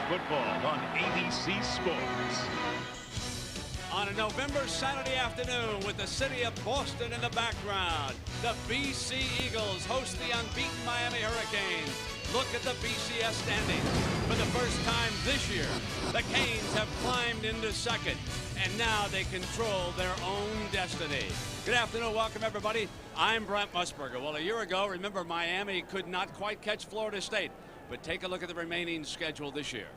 football on ABC Sports. On a November Saturday afternoon with the city of Boston in the background, the BC Eagles host the unbeaten Miami Hurricanes. Look at the BCS standings. For the first time this year, the Canes have climbed into second, and now they control their own destiny. Good afternoon, welcome everybody. I'm Brent Musburger. Well, a year ago, remember, Miami could not quite catch Florida State, but take a look at the remaining schedule this year.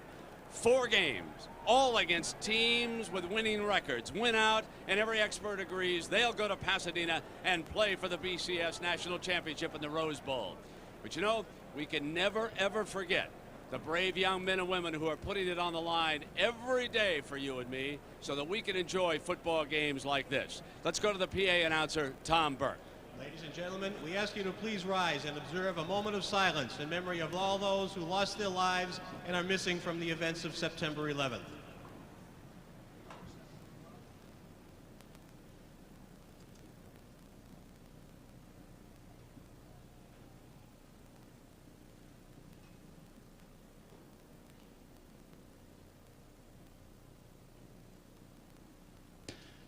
4 games, all against teams with winning records. Win out, and every expert agrees they'll go to Pasadena and play for the BCS National Championship in the Rose Bowl. But you know, we can never, ever forget the brave young men and women who are putting it on the line every day for you and me so that we can enjoy football games like this. Let's go to the PA announcer, Tom Burke. Ladies and gentlemen, we ask you to please rise and observe a moment of silence in memory of all those who lost their lives and are missing from the events of September 11th.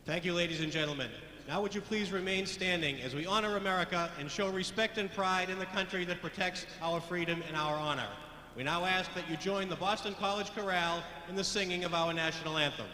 Thank you, ladies and gentlemen. Now would you please remain standing as we honor America and show respect and pride in the country that protects our freedom and our honor. We now ask that you join the Boston College Chorale in the singing of our national anthem.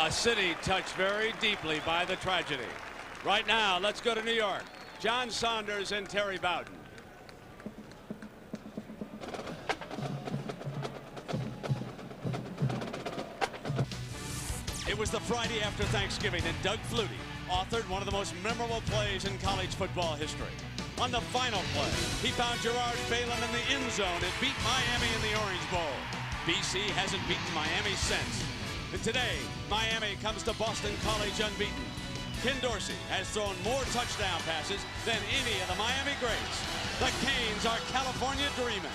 A city touched very deeply by the tragedy. Right now, let's go to New York. John Saunders and Terry Bowden. It was the Friday after Thanksgiving, and Doug Flutie authored one of the most memorable plays in college football history. On the final play, he found Gerard Phelan in the end zone and beat Miami in the Orange Bowl. BC hasn't beaten Miami since. And today, Miami comes to Boston College unbeaten. Ken Dorsey has thrown more touchdown passes than any of the Miami greats. The Canes are California dreaming.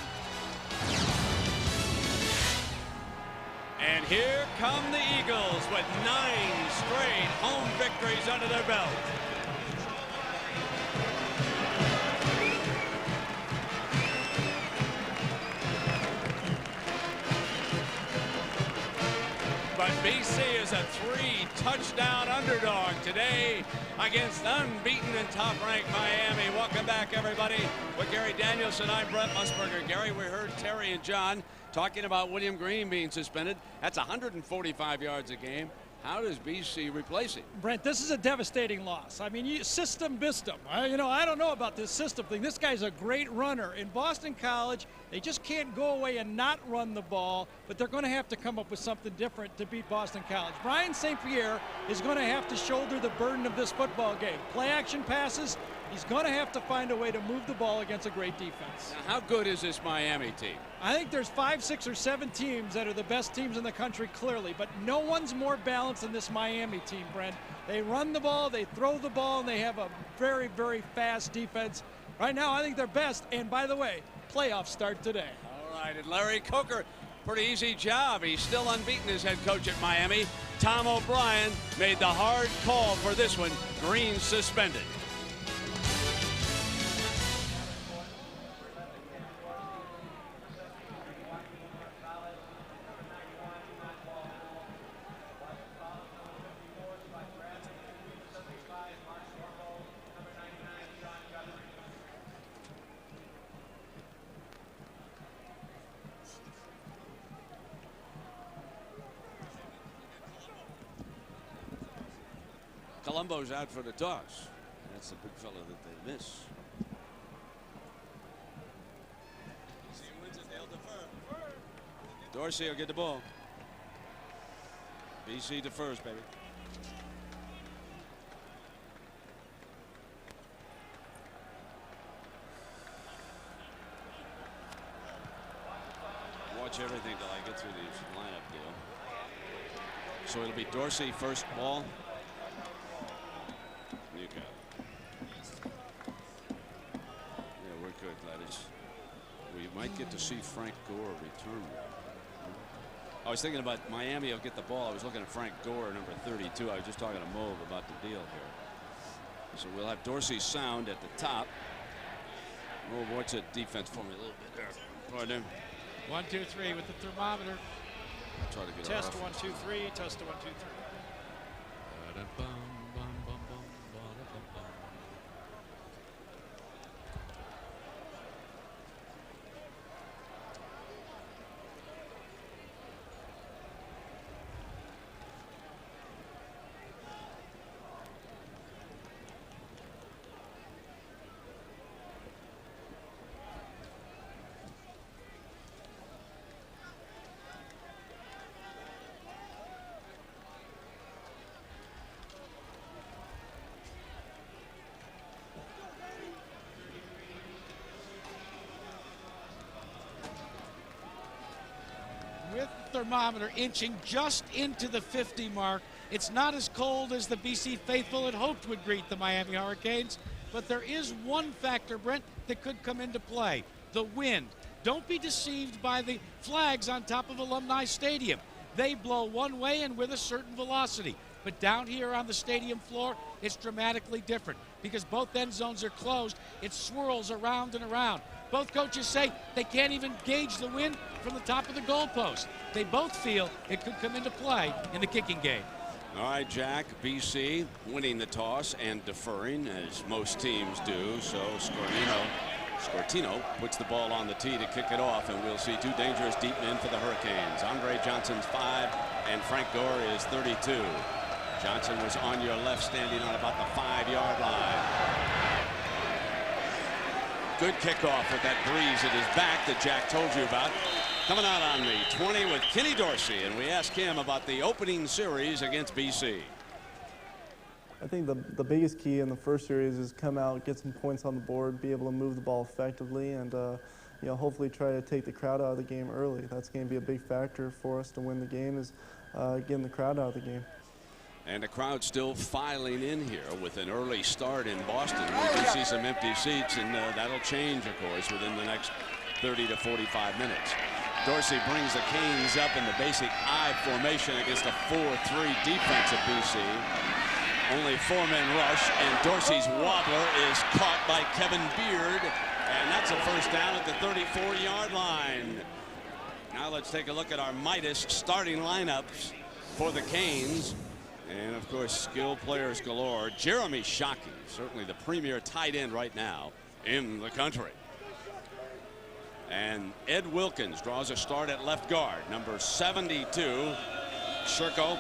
And here come the Eagles with 9 straight home victories under their belt. But BC is a 3-touchdown underdog today against unbeaten and top-ranked Miami. Welcome back, everybody. With Gary Danielson, I'm Brent Musburger. Gary, we heard Terry and John talking about William Green being suspended. That's 145 yards a game. How does BC replace him? Brent, this is a devastating loss. I mean, system missed him. I don't know about this system thing. This guy's a great runner. In Boston College, they just can't go away and not run the ball, but they're going to have to come up with something different to beat Boston College. Brian St. Pierre is going to have to shoulder the burden of this football game. Play action passes, he's going to have to find a way to move the ball against a great defense. Now, how good is this Miami team? I think there's 5, 6, or 7 teams that are the best teams in the country, clearly, but no one's more balanced than this Miami team, Brent. They run the ball, they throw the ball, and they have a very, very fast defense. Right now, I think they're best, and by the way, playoffs start today. All right, and Larry Coker, pretty easy job. He's still unbeaten as head coach at Miami. Tom O'Brien made the hard call for this one. Green suspended. Colombo's out for the toss. That's the big fella that they miss. Dorsey will get the ball. BC defers, baby. Watch everything till I get through these lineup deal. So it'll be Dorsey first ball. You got it. Yeah, we're good, ladies. We might get to see Frank Gore return. I was thinking about Miami will get the ball. I was looking at Frank Gore, number 32. I was just talking to Mauve about the deal here. So we'll have Dorsey sound at the top. Mauve, watch that defense for me a little bit there. Pardon. 1, 2, 3 with the thermometer. Try to get Test off. 1, 2, 3. Test 1, 2, 3. With the thermometer inching just into the 50 mark. It's not as cold as the BC faithful had hoped would greet the Miami Hurricanes, but there is one factor, Brent, that could come into play: the wind. Don't be deceived by the flags on top of Alumni Stadium. They blow one way and with a certain velocity. But down here on the stadium floor, it's dramatically different because both end zones are closed. It swirls around and around. Both coaches say they can't even gauge the wind from the top of the goalpost. They both feel it could come into play in the kicking game. All right, Jack, BC winning the toss and deferring, as most teams do. So Scortino puts the ball on the tee to kick it off, and we'll see two dangerous deep men for the Hurricanes. Andre Johnson's 5, and Frank Gore is 32. Johnson was on your left, standing on about the 5-yard line. Good kickoff with that breeze at his back that Jack told you about. Coming out on the 20 with Kenny Dorsey, and we ask him about the opening series against BC. I think the biggest key in the first series is come out, get some points on the board, be able to move the ball effectively, and you know, hopefully try to take the crowd out of the game early. That's going to be a big factor for us to win the game, is getting the crowd out of the game. And the crowd still filing in here with an early start in Boston. We do see some empty seats, and that'll change, of course, within the next 30 to 45 minutes. Dorsey brings the Canes up in the basic I formation against a 4-3 defense of BC. Only 4-men rush, and Dorsey's wobbler is caught by Kevin Beard, and that's a first down at the 34-yard line. Now let's take a look at our Midas starting lineups for the Canes. And of course, skilled players galore. Jeremy Shockey, certainly the premier tight end right now in the country. And Ed Wilkins draws a start at left guard, number 72. Sherko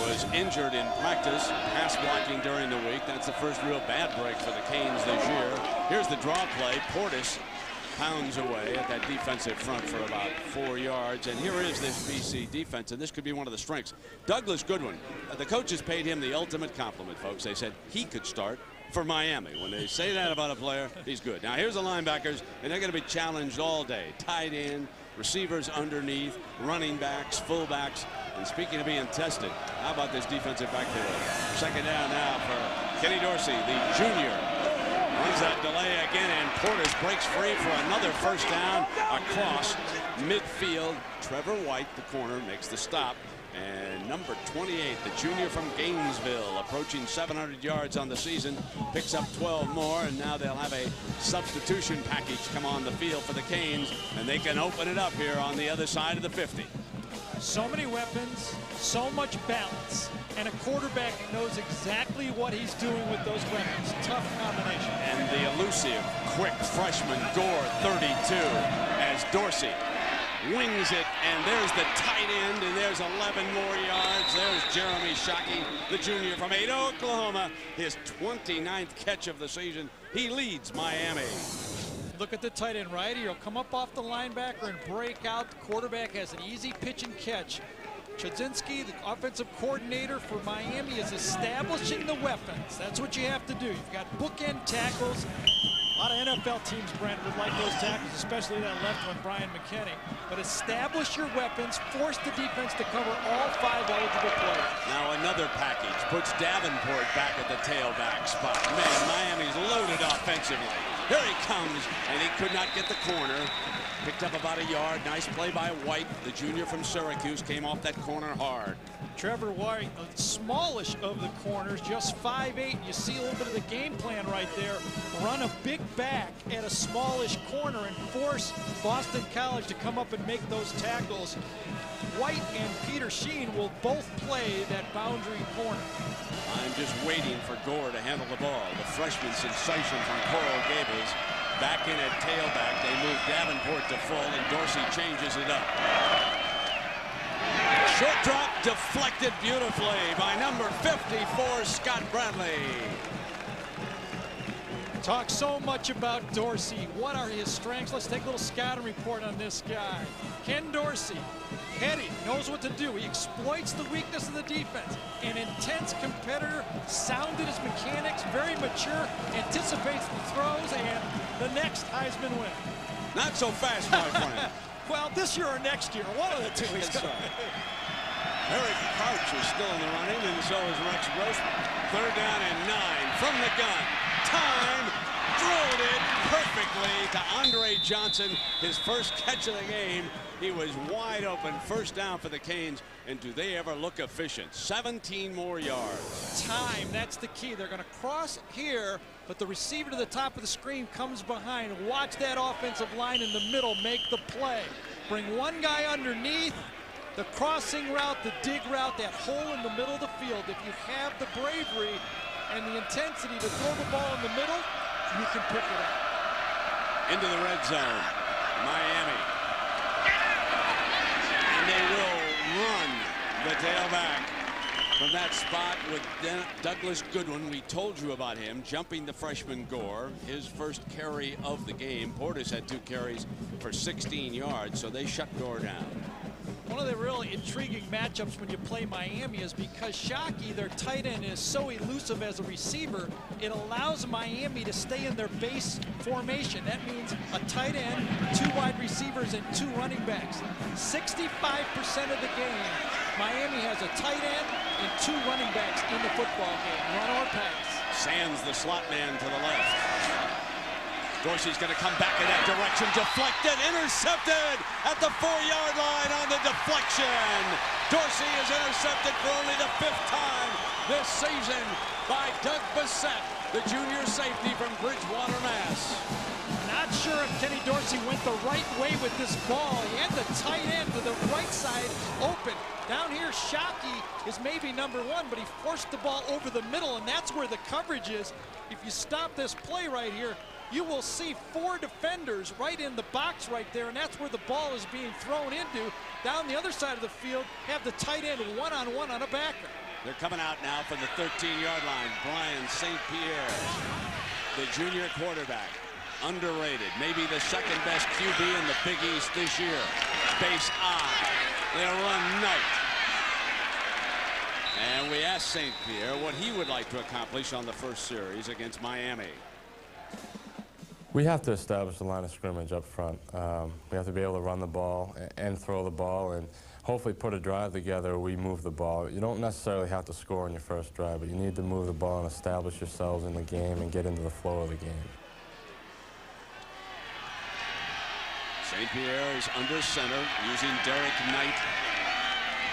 was injured in practice, pass blocking during the week. That's the first real bad break for the Canes this year. Here's the draw play. Portis pounds away at that defensive front for about 4 yards. And here is this BC defense, and this could be one of the strengths. Douglas Goodwin, the coaches paid him the ultimate compliment, folks. They said he could start for Miami. When they say that about a player, he's good. Now here's the linebackers, and they're going to be challenged all day. Tight end, receivers underneath, running backs, fullbacks. And speaking of being tested, how about this defensive backfield? Second down now for Kenny Dorsey, the junior. Runs that delay again, and Portis breaks free for another first down across midfield. Trevor White, the corner, makes the stop. And number 28, the junior from Gainesville, approaching 700 yards on the season, picks up 12 more, and now they'll have a substitution package come on the field for the Canes, and they can open it up here on the other side of the 50. So many weapons, so much balance, and a quarterback knows exactly what he's doing with those weapons. Tough combination. And the elusive, quick freshman Gore, 32, as Dorsey wings it, and there's the tight end, and there's 11 more yards. There's Jeremy Shockey, the junior from Ada, Oklahoma, his 29th catch of the season. He leads Miami. Look at the tight end right here. He'll come up off the linebacker and break out. The quarterback has an easy pitch and catch. Chudzinski, the offensive coordinator for Miami, is establishing the weapons. That's what you have to do. You've got bookend tackles. A lot of NFL teams, Brent, would like those tackles, especially that left one, Brian McKinney. But establish your weapons, force the defense to cover all 5 eligible players. Now another package puts Davenport back at the tailback spot. Man, Miami's loaded offensively. Here he comes, and he could not get the corner. Picked up about a yard. Nice play by White. The junior from Syracuse came off that corner hard. Trevor White, the smallest of the corners, just 5'8". You see a little bit of the game plan right there. Run a big back at a smallish corner and force Boston College to come up and make those tackles. White and Peter Sheen will both play that boundary corner. I'm just waiting for Gore to handle the ball. The freshman sensation from Coral Gables. Back in at tailback. They move Davenport to full, and Dorsey changes it up. Short drop deflected beautifully by number 54, Scott Bradley. Talk so much about Dorsey. What are his strengths? Let's take a little scouting report on this guy. Ken Dorsey, heady, knows what to do. He exploits the weakness of the defense. An intense competitor, sound in his mechanics, very mature, anticipates the throws, and the next Heisman winner. Not so fast, my friend. Well, this year or next year, one of the two. He's going. Eric Crouch is still in the running, and so is Rex Grossman. 3rd down and 9 from the gun. Time, drilled it perfectly to Andre Johnson, his first catch of the game. He was wide open, 1st down for the Canes, and do they ever look efficient? 17 more yards. Time, that's the key. They're going to cross here, but the receiver to the top of the screen comes behind. Watch that offensive line in the middle make the play. Bring one guy underneath. The crossing route, the dig route, that hole in the middle of the field. If you have the bravery and the intensity to throw the ball in the middle, you can pick it up. Into the red zone, Miami. And they will run the tailback from that spot with Douglas Goodwin. We told you about him, jumping the freshman Gore. His first carry of the game. Portis had 2 carries for 16 yards, so they shut Gore down. One of the really intriguing matchups when you play Miami is because Shockey, their tight end, is so elusive as a receiver, it allows Miami to stay in their base formation. That means a tight end, 2 wide receivers, and 2 running backs. 65% of the game, Miami has a tight end and 2 running backs in the football game, run or pass. Sands, the slot man, to the left. Dorsey's going to come back in that direction, deflected, intercepted at the 4-yard line on the deflection. Dorsey is intercepted for only the 5th time this season by Doug Bassett, the junior safety from Bridgewater, Mass. Not sure if Kenny Dorsey went the right way with this ball. He had the tight end to the right side open. Down here, Shockey is maybe number 1, but he forced the ball over the middle, and that's where the coverage is. If you stop this play right here, you will see 4 defenders right in the box right there, and that's where the ball is being thrown into. Down the other side of the field, have the tight end one-on-one on a backer. They're coming out now from the 13-yard line. Brian St. Pierre, the junior quarterback, underrated, maybe the 2nd best QB in the Big East this year. Base I. They'll run night. And we asked St. Pierre what he would like to accomplish on the first series against Miami. We have to establish the line of scrimmage up front. We have to be able to run the ball and throw the ball and hopefully put a drive together where we move the ball. You don't necessarily have to score on your first drive, but you need to move the ball and establish yourselves in the game and get into the flow of the game. St. Pierre is under center using Derek Knight.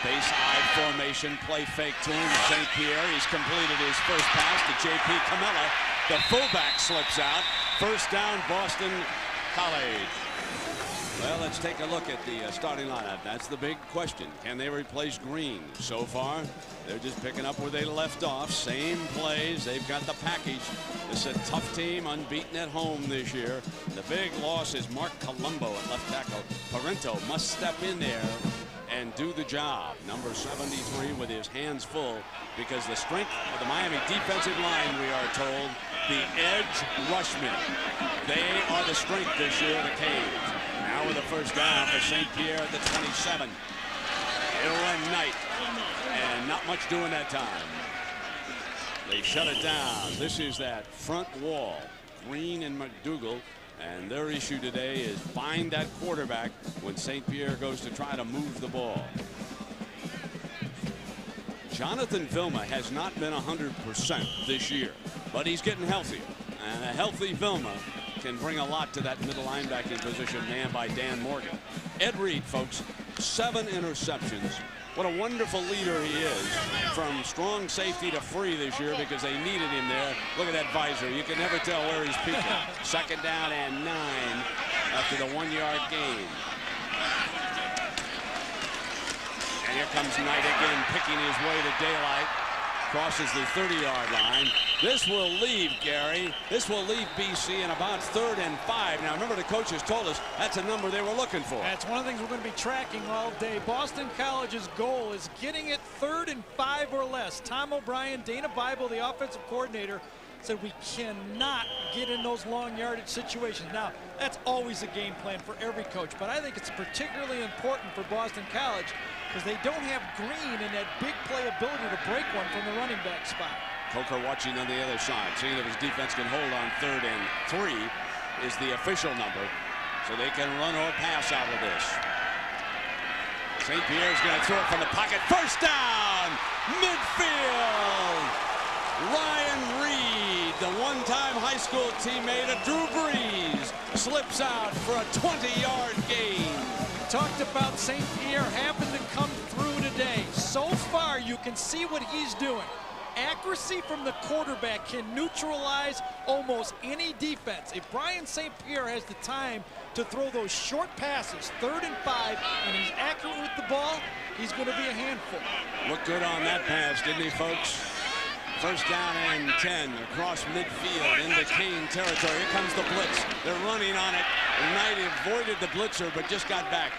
Base I formation, play fake to him. St. Pierre, he's completed his first pass to J.P. Camella. The fullback slips out. 1st down, Boston College. Well, let's take a look at the starting lineup. That's the big question. Can they replace Green? So far, they're just picking up where they left off. Same plays. They've got the package. This is a tough team, unbeaten at home this year. The big loss is Mark Colombo at left tackle. Parento must step in there and do the job. Number 73 with his hands full because the strength of the Miami defensive line, we are told, the edge rushmen. They are the strength this year of the Canes. Now with the first down for St. Pierre at the 27. It'll run Knight, and not much doing that time. They shut it down. This is that front wall, Green and McDougal, and their issue today is find that quarterback when St. Pierre goes to try to move the ball. Jonathan Vilma has not been 100% this year, but he's getting healthier, and a healthy Vilma can bring a lot to that middle linebacking position manned by Dan Morgan. Ed Reed, folks, 7 interceptions. What a wonderful leader he is, from strong safety to free this year because they needed him there. Look at that visor. You can never tell where he's peeking. Second down and 9 after the 1-yard gain. And here comes Knight again, picking his way to daylight. Crosses the 30-yard line. This will leave, Gary. This will leave BC in about 3rd and 5. Now, remember, the coaches told us that's a number they were looking for. That's one of the things we're going to be tracking all day. Boston College's goal is getting it 3rd and 5 or less. Tom O'Brien, Dana Bible, the offensive coordinator, said we cannot get in those long yardage situations. Now, that's always a game plan for every coach, but I think it's particularly important for Boston College because they don't have Green and that big play ability to break one from the running back spot. Coker watching on the other side, seeing if his defense can hold on 3rd and 3 is the official number, so they can run or pass out of this. St. Pierre's going to throw it from the pocket. First down, midfield. Ryan Reed, the one-time high school teammate of Drew Brees, slips out for a 20-yard gain. Talked about St. Pierre having to come through today. So far, you can see what he's doing. Accuracy from the quarterback can neutralize almost any defense. If Brian St. Pierre has the time to throw those short passes, 3rd and 5, and he's accurate with the ball, he's going to be a handful. Looked good on that pass, didn't he, folks? First down and 10 across midfield into Cane territory. Here comes the blitz. They're running on it. Knight avoided the blitzer, but just got back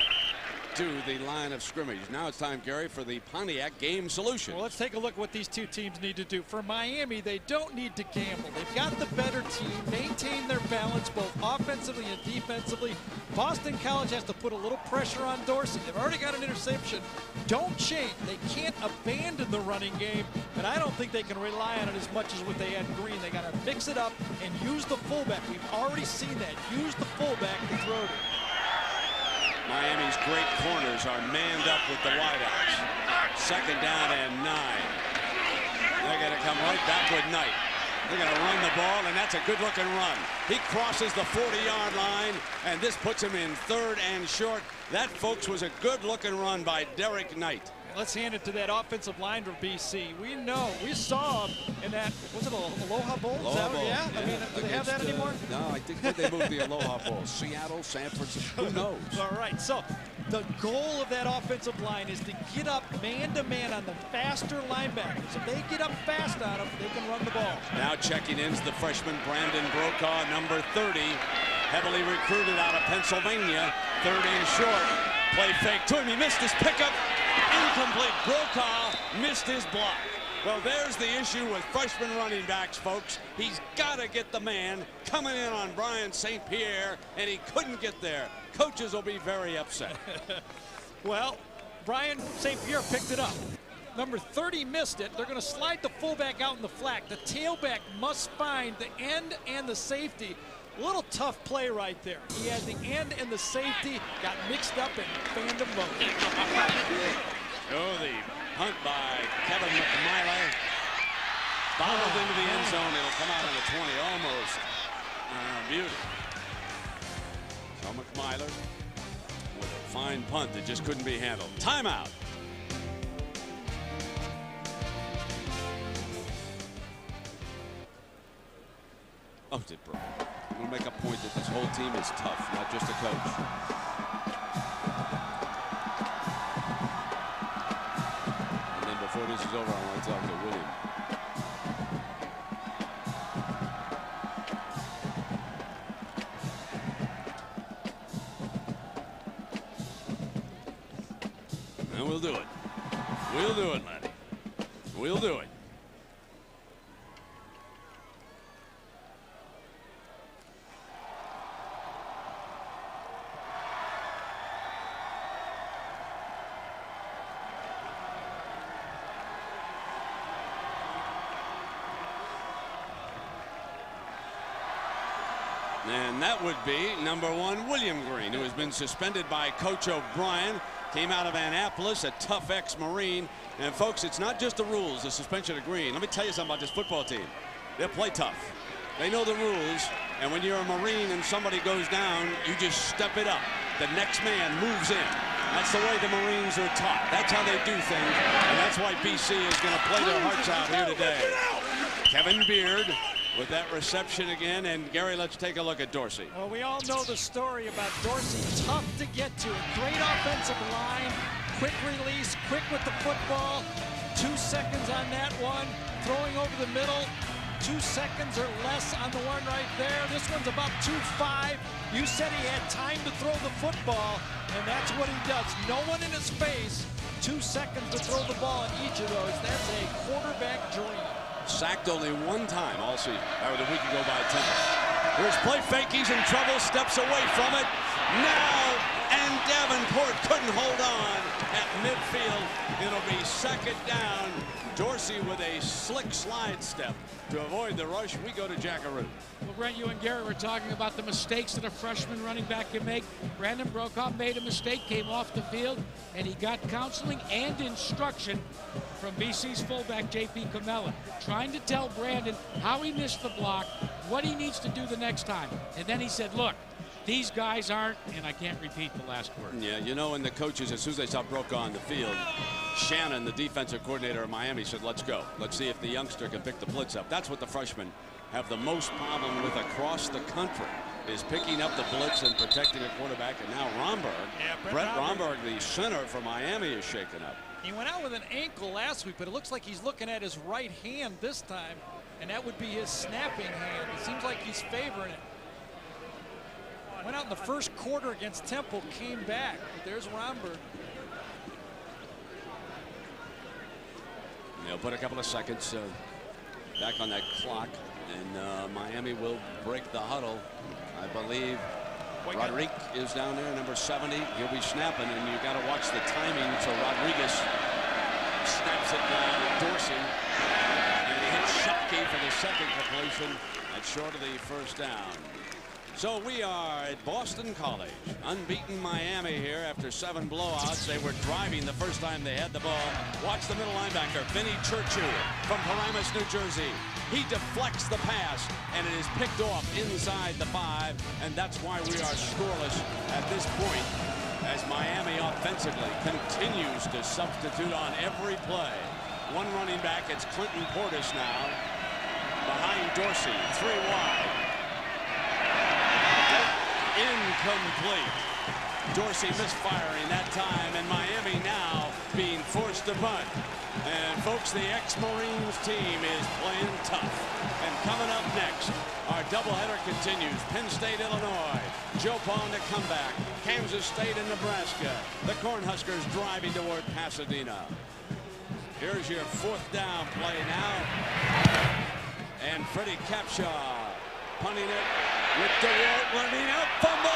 to the line of scrimmage. Now it's time, Gary, for the Pontiac Game Solution. Well, let's take a look at what these two teams need to do. For Miami, they don't need to gamble. They've got the better team, maintain their balance both offensively and defensively. Boston College has to put a little pressure on Dorsey. They've already got an interception. Don't change. They can't abandon the running game, but I don't think they can rely on it as much as what they had Green. They got to mix it up and use the fullback. We've already seen that. Use the fullback to throw to. Miami's great corners are manned up with the wideouts. Second down and 9. They're going to come right back with Knight. They're going to run the ball, and that's a good-looking run. He crosses the 40-yard line, and this puts him in 3rd and short. That, folks, was a good-looking run by Derek Knight. Let's hand it to that offensive line for BC. We saw him in that, was it Aloha Bowl? Aloha Bowl. Yeah? I mean, do they have that anymore? No, I think they moved the Aloha Bowl. Seattle, San Francisco, who knows? All right, so the goal of that offensive line is to get up man-to-man on the faster linebackers. If they get up fast on them, they can run the ball. Now checking in is the freshman Brandon Brokaw, number 30, heavily recruited out of Pennsylvania. 3rd and short. Play fake to him. He missed his pickup. Incomplete. Brokaw missed his block. Well, there's the issue with freshman running backs, folks. He's got to get the man coming in on Brian St. Pierre, and he couldn't get there. Coaches will be very upset. Well, Brian St. Pierre picked it up. Number 30 missed it. They're going to slide the fullback out in the flat. The tailback must find the end and the safety. A little tough play right there. He had the end and the safety, got mixed up and fanned them both. Oh, the punt by Kevin McMiley. Bobbled into the end zone. It'll come out on the 20, almost. Beauty. So McMiley with a fine punt that just couldn't be handled. Timeout. Oh, did Brook. I'm going to make a point that this whole team is tough, not just a coach. before this is over, I want to talk to William. And we'll do it. We'll do it, Lenny. We'll do it. And that would be number 1, William Green, who has been suspended by Coach O'Brien. Came out of Annapolis, a tough ex-Marine. And folks, it's not just the rules, the suspension of Green. Let me tell you something about this football team. They'll play tough. They know the rules. And when you're a Marine and somebody goes down, you just step it up. The next man moves in. That's the way the Marines are taught. That's how they do things. And that's why BC is going to play their hearts out here today. Kevin Beard with that reception again. And Gary, let's take a look at Dorsey. Well, we all know the story about Dorsey. Tough to get to. Great offensive line. Quick release. Quick with the football. 2 seconds on that one. Throwing over the middle. 2 seconds or less on the one right there. This one's about 2.5. You said he had time to throw the football, and that's what he does. No one in his face. 2 seconds to throw the ball in each of those. That's a quarterback dream. Sacked only 1 time all season. That was a week ago by Temple. Here's play fake. He's in trouble. Steps away from it. Now, and Davenport couldn't hold on at midfield. It'll be 2nd down. Dorsey with a slick slide step to avoid the rush. We go to Jackaroo. Well, Brent, you and Gary were talking about the mistakes that a freshman running back can make. Brandon Brokaw made a mistake, came off the field, and he got counseling and instruction from BC's fullback, J.P. Camella, trying to tell Brandon how he missed the block, what he needs to do the next time. And then he said, look, these guys aren't, and I can't repeat the last word. Yeah, you know, and the coaches, as soon as they saw Brokaw on the field, Shannon, the defensive coordinator of Miami, said, let's go. Let's see if the youngster can pick the blitz up. That's what the freshmen have the most problem with across the country, is picking up the blitz and protecting a quarterback. And now Romberg, Brett Romberg, the center for Miami, is shaken up. He went out with an ankle last week, but it looks like he's looking at his right hand this time, and that would be his snapping hand. It seems like he's favoring it. Went out in the first quarter against Temple, came back, but there's Romberg. They'll put a couple of seconds back on that clock, and Miami will break the huddle. I believe Rodriguez is down there, number 70. He'll be snapping, and you got to watch the timing. So Rodriguez snaps it down to Dorsey, and he hits Shockey for the 2nd completion. That's short of the 1st down. So we are at Boston College. Unbeaten Miami here after 7 blowouts. They were driving the first time they had the ball. Watch the middle linebacker, Vinny Churchill from Paramus, New Jersey. He deflects the pass, and it is picked off inside the 5, and that's why we are scoreless at this point as Miami offensively continues to substitute on every play. One running back, it's Clinton Portis now. Behind Dorsey, 3 wide. Incomplete. Dorsey misfiring that time, and Miami now being forced to punt. And folks, the ex-Marines team is playing tough. And coming up next, our doubleheader continues. Penn State, Illinois. Joe Palm to come back. Kansas State and Nebraska. The Cornhuskers driving toward Pasadena. Here's your 4th down play now. And Freddie Capshaw punting it with DeWalt running out. Fumble!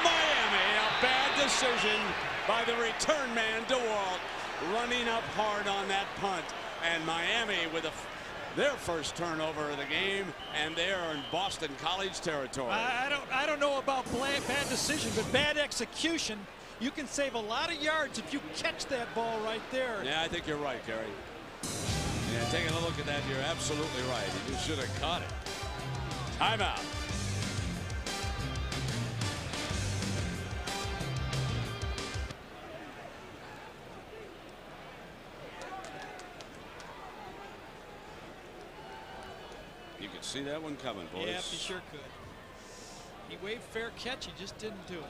Miami, a bad decision by the return man, DeWalt, running up hard on that punt. And Miami with their first turnover of the game, and they are in Boston College territory. I don't know about bad decision, but bad execution. You can save a lot of yards if you catch that ball right there. Yeah, I think you're right, Gary. Yeah, taking a look at that, you're absolutely right. You should have caught it. Timeout. You could see that one coming, boys. Yeah, he sure could. He waved fair catch, he just didn't do it.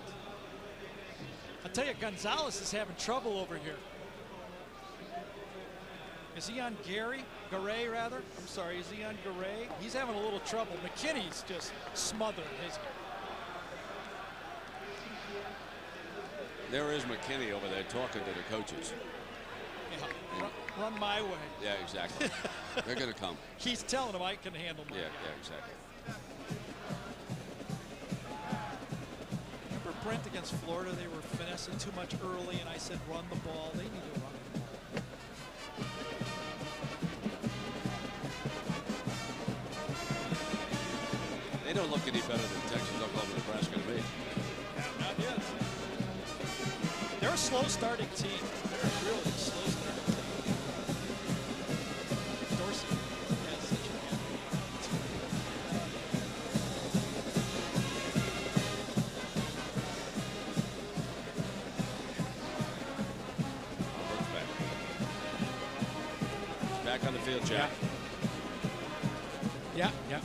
I'll tell you, Gonzalez is having trouble over here. Is he on Gary? Garay, rather? I'm sorry, is he on Garay? He's having a little trouble. McKinney's just smothering his. There is McKinney over there talking to the coaches. Yeah, run my way. Yeah, exactly. They're going to come. He's telling them I can handle my Yeah, guy. yeah, exactly. Remember Brent against Florida, they were finessing too much early, and I said run the ball. They need to run the ball. They don't look any better than Texas, Oklahoma, Nebraska to me. Yeah, not yet. They're a slow starting team. They're really a slow starting team. Dorsey has such a hand. Back on the field, Jack. Yeah, yeah.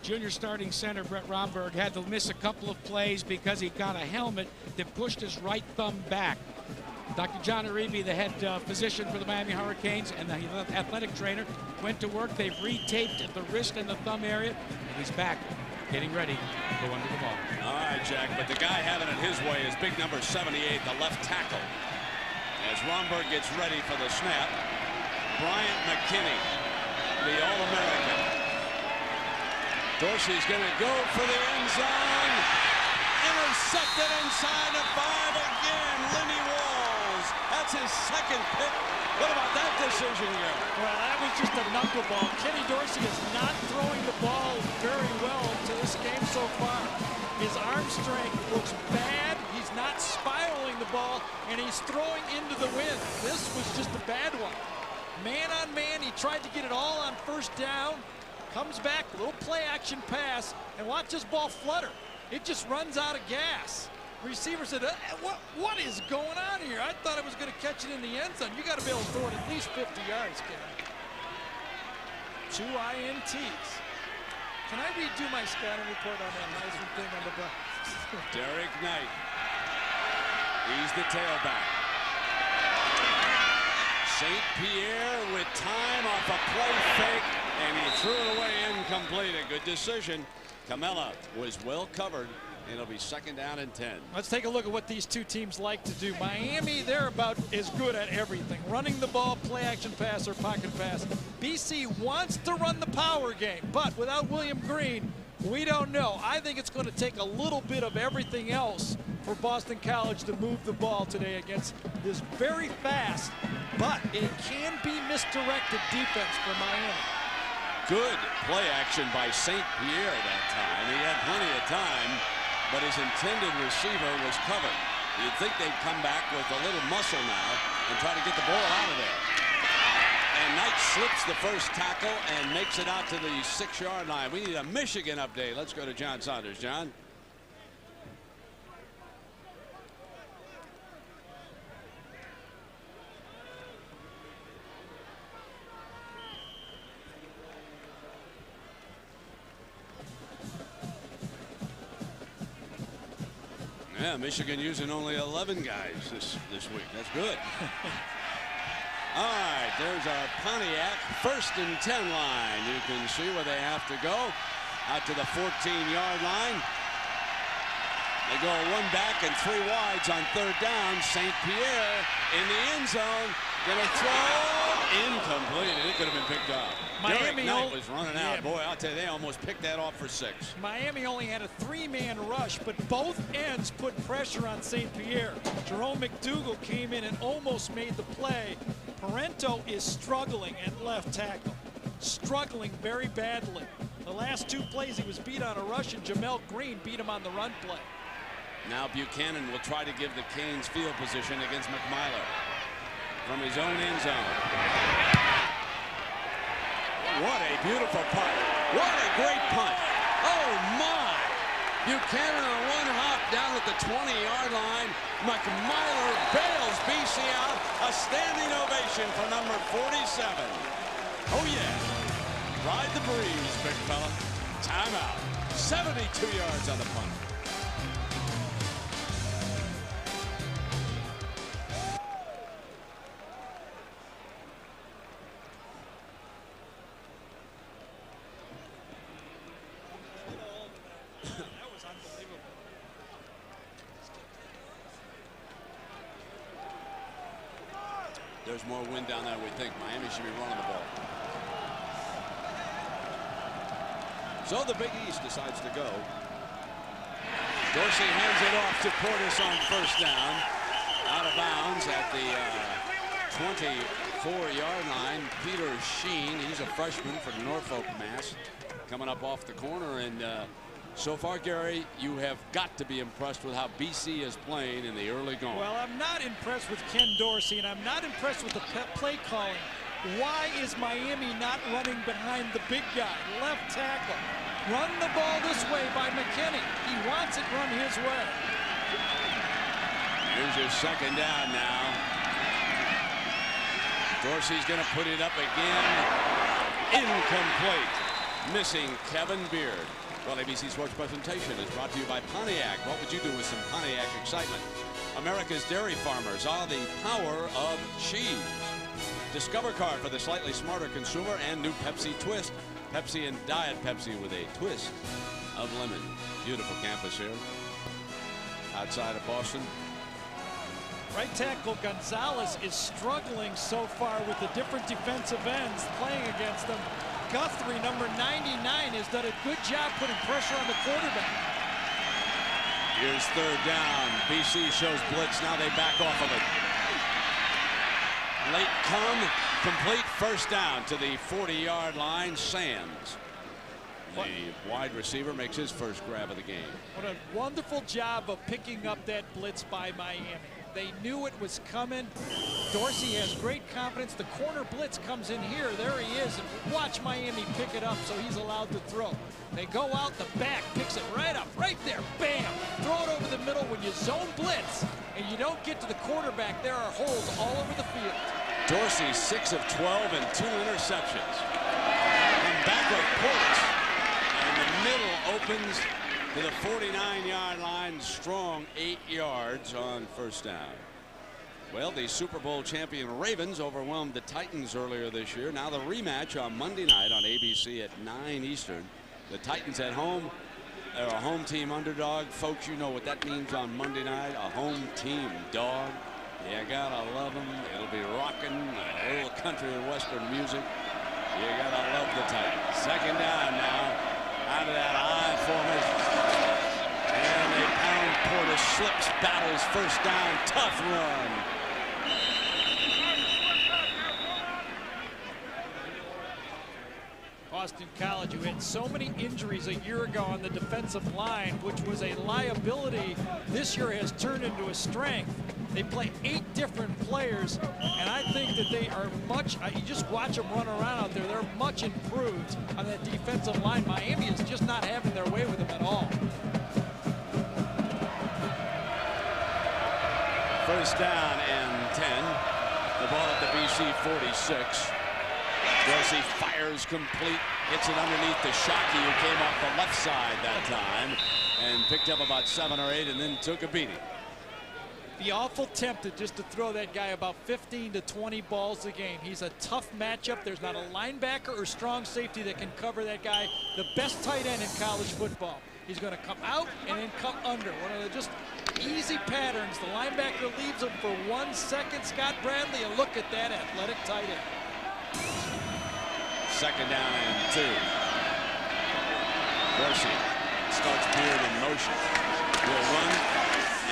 Junior starting center Brett Romberg had to miss a couple of plays because he got a helmet that pushed his right thumb back. Dr. John Uribe, the head physician for the Miami Hurricanes and the athletic trainer, went to work. They've retaped the wrist and the thumb area, and he's back, getting ready to go under the ball. All right, Jack, but the guy having it his way is big number 78, the left tackle. As Romberg gets ready for the snap, Bryant McKinney, the All-American. Dorsey's going to go for the end zone. Intercepted inside the 5 again. Lenny Walls. That's his second pick. What about that decision here? Well, that was just a knuckleball. Kenny Dorsey is not throwing the ball very well to this game so far. His arm strength looks bad. He's not spiraling the ball, and he's throwing into the wind. This was just a bad one. Man on man, he tried to get it all on first down. Comes back, little play action pass, and watch this ball flutter. It just runs out of gas. Receiver said, what is going on here? I thought I was going to catch it in the end zone. You got to be able to throw it at least 50 yards, Ken. 2 INTs. Can I redo my scouting report on that Heisman thing on the bus? Derek Knight. He's the tailback. St. Pierre with time off a play fake, and he threw it away incomplete. A good decision. Camella was well covered, and it'll be 2nd down and 10. Let's take a look at what these two teams like to do. Miami, they're about as good at everything. Running the ball, play action pass, or pocket pass. BC wants to run the power game, but without William Green, we don't know. I think it's going to take a little bit of everything else for Boston College to move the ball today against this very fast, but it can be misdirected defense for Miami. Good play action by St. Pierre that time. He had plenty of time, but his intended receiver was covered. You'd think they'd come back with a little muscle now and try to get the ball out of there. And Knight slips the first tackle and makes it out to the 6-yard line. We need a Michigan update. Let's go to John Saunders. John. Yeah, Michigan using only 11 guys this week. That's good. All right, there's our Pontiac 1st and 10 line. You can see where they have to go. Out to the 14-yard line. They go 1 back and 3 wides on 3rd down. St. Pierre in the end zone. Gonna throw incomplete. It could have been picked up. Miami Knight was running out. Boy, I'll tell you, they almost picked that off for 6. Miami only had a 3-man rush, but both ends put pressure on St. Pierre. Jerome McDougal came in and almost made the play. Parento is struggling at left tackle. Struggling very badly. The last 2 plays he was beat on a rush, and Jamel Green beat him on the run play. Now Buchanan will try to give the Canes field position against McMiler from his own end zone. What a beautiful punt. What a great punt. Oh, my. Buchanan on 1 hop down at the 20-yard line. McMiler bails BC out. A standing ovation for number 47. Oh, yeah. Ride the breeze, big fella. Timeout. 72 yards on the punt. there's more wind down there than we think. Miami should be running the ball. So the Big East decides to go. Dorsey hands it off to Portis on first down. Out of bounds at the 24-yard line. Peter Sheen, he's a freshman from Norfolk, Mass, coming up off the corner. And so far, Gary, you have got to be impressed with how BC is playing in the early going. Well, I'm not impressed with Ken Dorsey, and I'm not impressed with the play calling. Why is Miami not running behind the big guy, left tackle? Run the ball this way by McKinney. He wants it run his way. Here's your second down now. Dorsey's going to put it up again. Incomplete. Missing Kevin Beard. Well, ABC Sports presentation is brought to you by Pontiac. What would you do with some Pontiac excitement? America's dairy farmers are the power of cheese. Discover Card for the slightly smarter consumer, and new Pepsi Twist. Pepsi and Diet Pepsi with a twist of lemon. Beautiful campus here outside of Boston. Right tackle Gonzalez is struggling so far with the different defensive ends playing against them. Guthrie, number 99, has done a good job putting pressure on the quarterback. Here's third down. BC shows blitz. Now they back off of it. Late come, complete first down to the 40-yard line. Sands, the wide receiver, makes his first grab of the game. What a wonderful job of picking up that blitz by Miami. They knew it was coming. Dorsey has great confidence. The corner blitz comes in here. There he is. And watch Miami pick it up so he's allowed to throw. They go out the back, picks it right up, right there. Bam! Throw it over the middle. When you zone blitz and you don't get to the quarterback, there are holes all over the field. Dorsey 6 of 12 and 2 interceptions. And back of Portis. And the middle opens to the 49-yard line, strong 8 yards on first down. Well, the Super Bowl champion Ravens overwhelmed the Titans earlier this year. Now the rematch on Monday night on ABC at 9 Eastern. The Titans at home. They're a home team underdog. Folks, you know what that means on Monday night. A home team dog. You gotta love them. It'll be rocking, a little country and western music. You gotta love the Titans. Second down now. Out of that I formation. And they pound Portis, slips, battles, first down, tough run. Boston College, who had so many injuries a year ago on the defensive line, which was a liability, this year has turned into a strength. They play 8 different players, and I think that they are much, you just watch them run around out there, they're much improved on that defensive line. Miami is just not having their way with them at all. First down and 10. The ball at the BC 46. Dorsey fires complete, hits it underneath to Shockey, who came off the left side that time and picked up about 7 or 8 and then took a beating. Be awful tempted just to throw that guy about 15 to 20 balls a game. He's a tough matchup. There's not a linebacker or strong safety that can cover that guy. The best tight end in college football. He's going to come out and then come under. One of the just easy patterns. The linebacker leaves him for 1 second. Scott Bradley, and look at that athletic tight end. Second down and 2. Dorsey starts Beard in motion. Will run,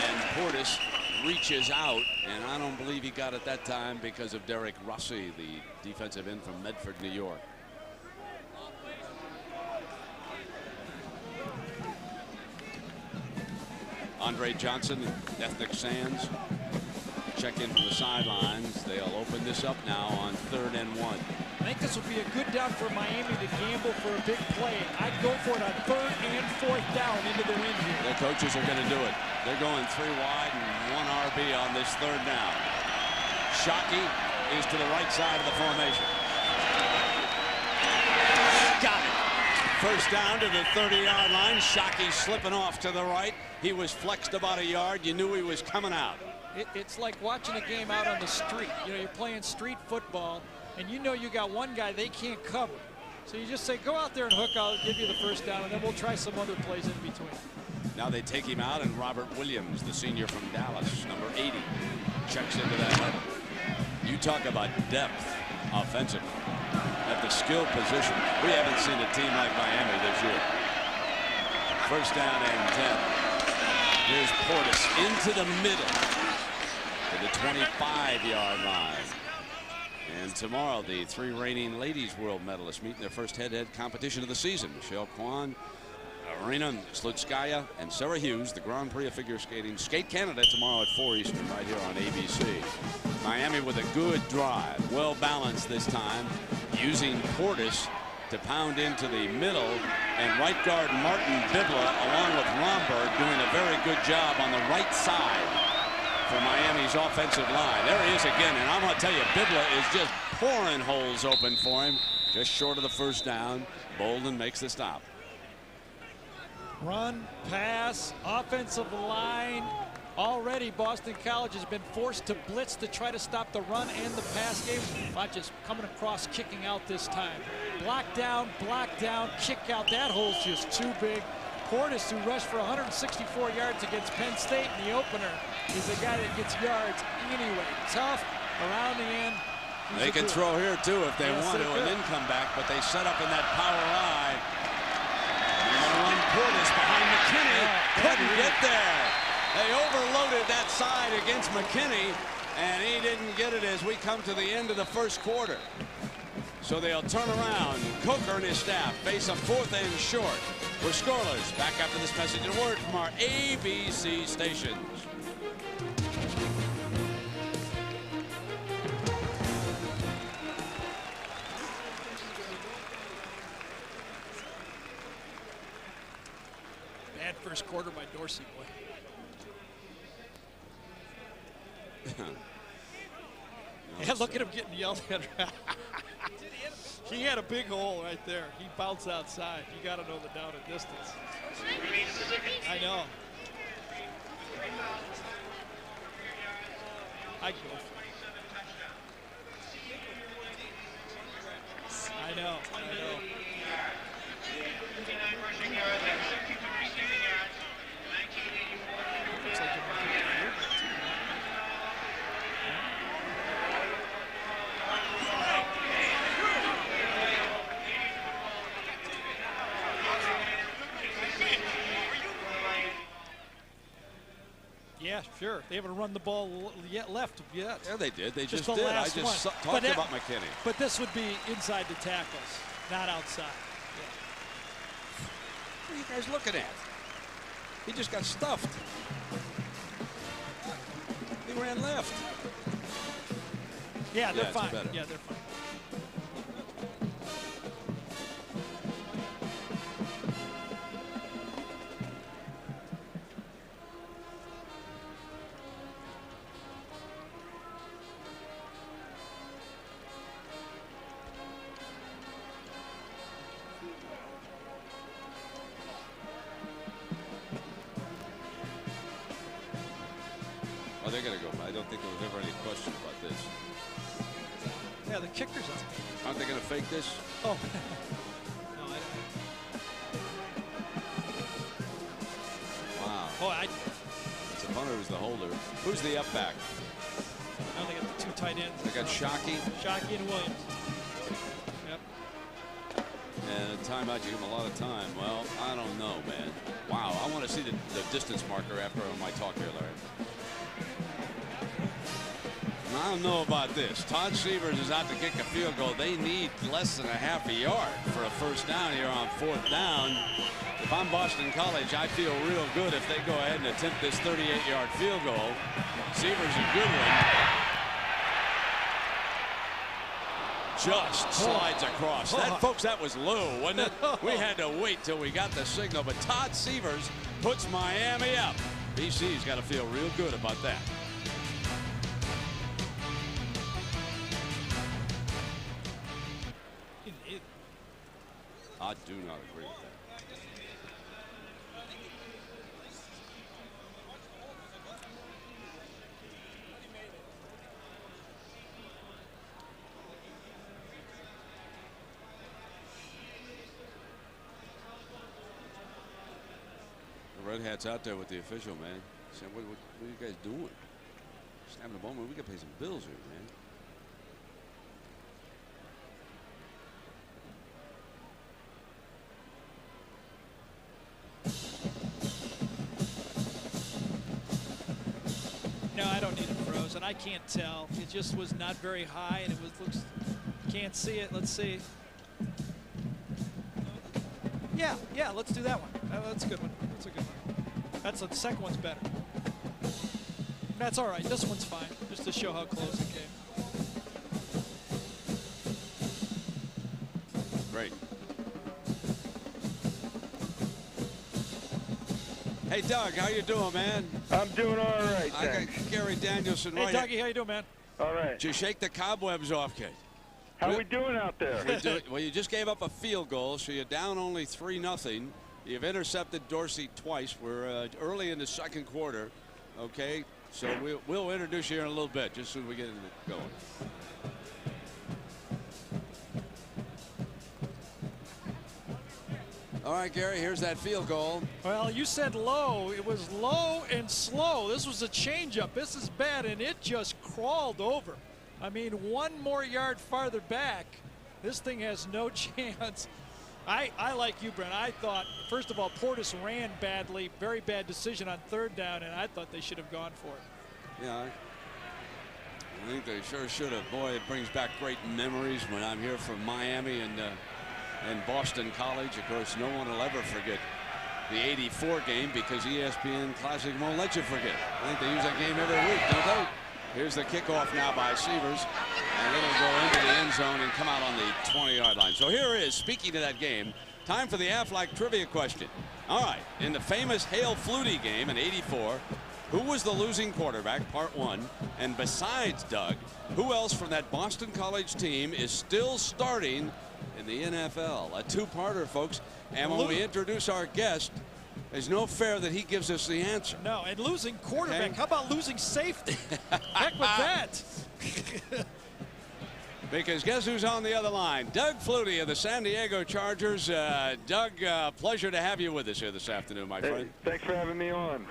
and Portis reaches out, and I don't believe he got it that time because of Derek Rossi, the defensive end from Medford, New York. Andre Johnson, Ethnic Sands, check in from the sidelines. They'll open this up now on 3rd and 1. I think this would be a good down for Miami to gamble for a big play. I'd go for it on 3rd and 4th down into the wind here. The coaches are going to do it. They're going 3 wide and 1 RB on this 3rd down. Shockey is to the right side of the formation. Got it. First down to the 30-yard line. Shockey slipping off to the right. He was flexed about a yard. You knew he was coming out. It's like watching a game out on the street. You know, you're playing street football, and you know you got one guy they can't cover. So you just say, go out there and hook, I'll give you the first down, and then we'll try some other plays in between. Now they take him out, and Robert Williams, the senior from Dallas, number 80, checks into that huddle. You talk about depth offensively at the skill position. We haven't seen a team like Miami this year. First down and 10. Here's Portis into the middle to the 25-yard line. And tomorrow, the 3 reigning ladies world medalists meet in their first head-to-head competition of the season. Michelle Kwan, Arena Slutskaya, and Sarah Hughes, the Grand Prix of figure skating. Skate Canada tomorrow at 4 Eastern right here on ABC. Miami with a good drive, well balanced this time, using Portis to pound into the middle, and right guard Martin Bibla along with Romberg doing a very good job on the right side for Miami's offensive line. There he is again, and I'm going to tell you, Bibla is just pouring holes open for him, just short of the first down. Bolden makes the stop. Run, pass, offensive line. Already Boston College has been forced to blitz to try to stop the run and the pass game. Watch us coming across, kicking out this time. Block down, kick out. That hole's just too big. Portis, who rushed for 164 yards against Penn State in the opener, is a guy that gets yards anyway. Tough around the end. They can throw here too if they want to and then come back, but they set up in that power eye. Run Portis behind McKinney. Couldn't get there. They overloaded that side against McKinney, and he didn't get it as we come to the end of the first quarter. So they'll turn around. Coker and his staff face a 4th and short. We're scoreless. Back after this message and word from our ABC stations. Bad first quarter by Dorsey, boy. Yeah, look at him getting yelled at. He had a big hole right there. He bounced outside. You got to know the down and distance. I know. I go for it. I know. Looks like yeah, sure. They haven't run the ball yet left yet. Yeah, they did. They just the did. last I just one. talked about McKinney. But this would be inside the tackles, not outside. What are you guys looking at? He just got stuffed. He ran left. Yeah, they're it's fine. better. Yeah, they're fine. Oh, they're going to go. I don't think there was ever any question about this. Yeah, the kicker's on. Aren't they going to fake this? Oh. No, Wow. Oh, It's the punter who's the holder. Who's the up back? Now they got the 2 tight ends. They got Shockey. Shockey and Williams. Yep. And a timeout, you give them a lot of time. Well, I don't know, man. Wow, I want to see the distance marker after my talk here, Larry. I don't know about this. Todd Severs is out to kick a field goal. They need less than a half a yard for a first down here on 4th down. If I'm Boston College, I feel real good if they go ahead and attempt this 38-yard field goal. Severs a good one. Just slides across. That, folks, that was low, wasn't it? We had to wait till we got the signal, but Todd Severs puts Miami up. BC's got to feel real good about that. I do not agree with that. The Red Hat's out there with the official, man. Saying, what are you guys doing? Just having a moment. We got to pay some bills here, man. was, and I can't tell. It just was not very high, and it looks. Can't see it. Let's see. Yeah, let's do that one. That's a good one. That's a good one. The second one's better. That's all right. This one's fine, just to show how close it came. Great. Hey, Doug, how you doing, man? I'm doing all right, I thanks. got Gary Danielson Hey, right Dougie, how you doing, man? All right. Did you shake the cobwebs off, kid? How we doing out there? Well, you just gave up a field goal, so you're down only 3-0. You've intercepted Dorsey twice. We're early in the second quarter, okay? So we'll introduce you here in a little bit, just so we get it going. All right, Gary, here's that field goal. Well, you said low. It was low and slow. This was a changeup. This is bad, and it just crawled over. I mean, one more yard farther back, this thing has no chance. I like you, Brent. I thought, first of all, Portis ran badly. Very bad decision on third down, and I thought they should have gone for it. Yeah, I think they sure should have. Boy, it brings back great memories when I'm here from Miami and Boston College. Of course, no one will ever forget the '84 game because ESPN Classic won't let you forget. I think they use that game every week, don't they? Here's the kickoff now by Severs, and it'll go into the end zone and come out on the 20-yard line. So here is, speaking of that game, time for the Aflac trivia question. All right, in the famous Hale Flutie game in '84, who was the losing quarterback, part one? And besides Doug, who else from that Boston College team is still starting in the NFL? A two-parter, folks. And when we introduce our guest, there's no fair that he gives us the answer. No, and losing quarterback. Okay. How about losing safety? Heck with that. Because guess who's on the other line? Doug Flutie of the San Diego Chargers. Doug, pleasure to have you with us here this afternoon, my friend. Thanks for having me on.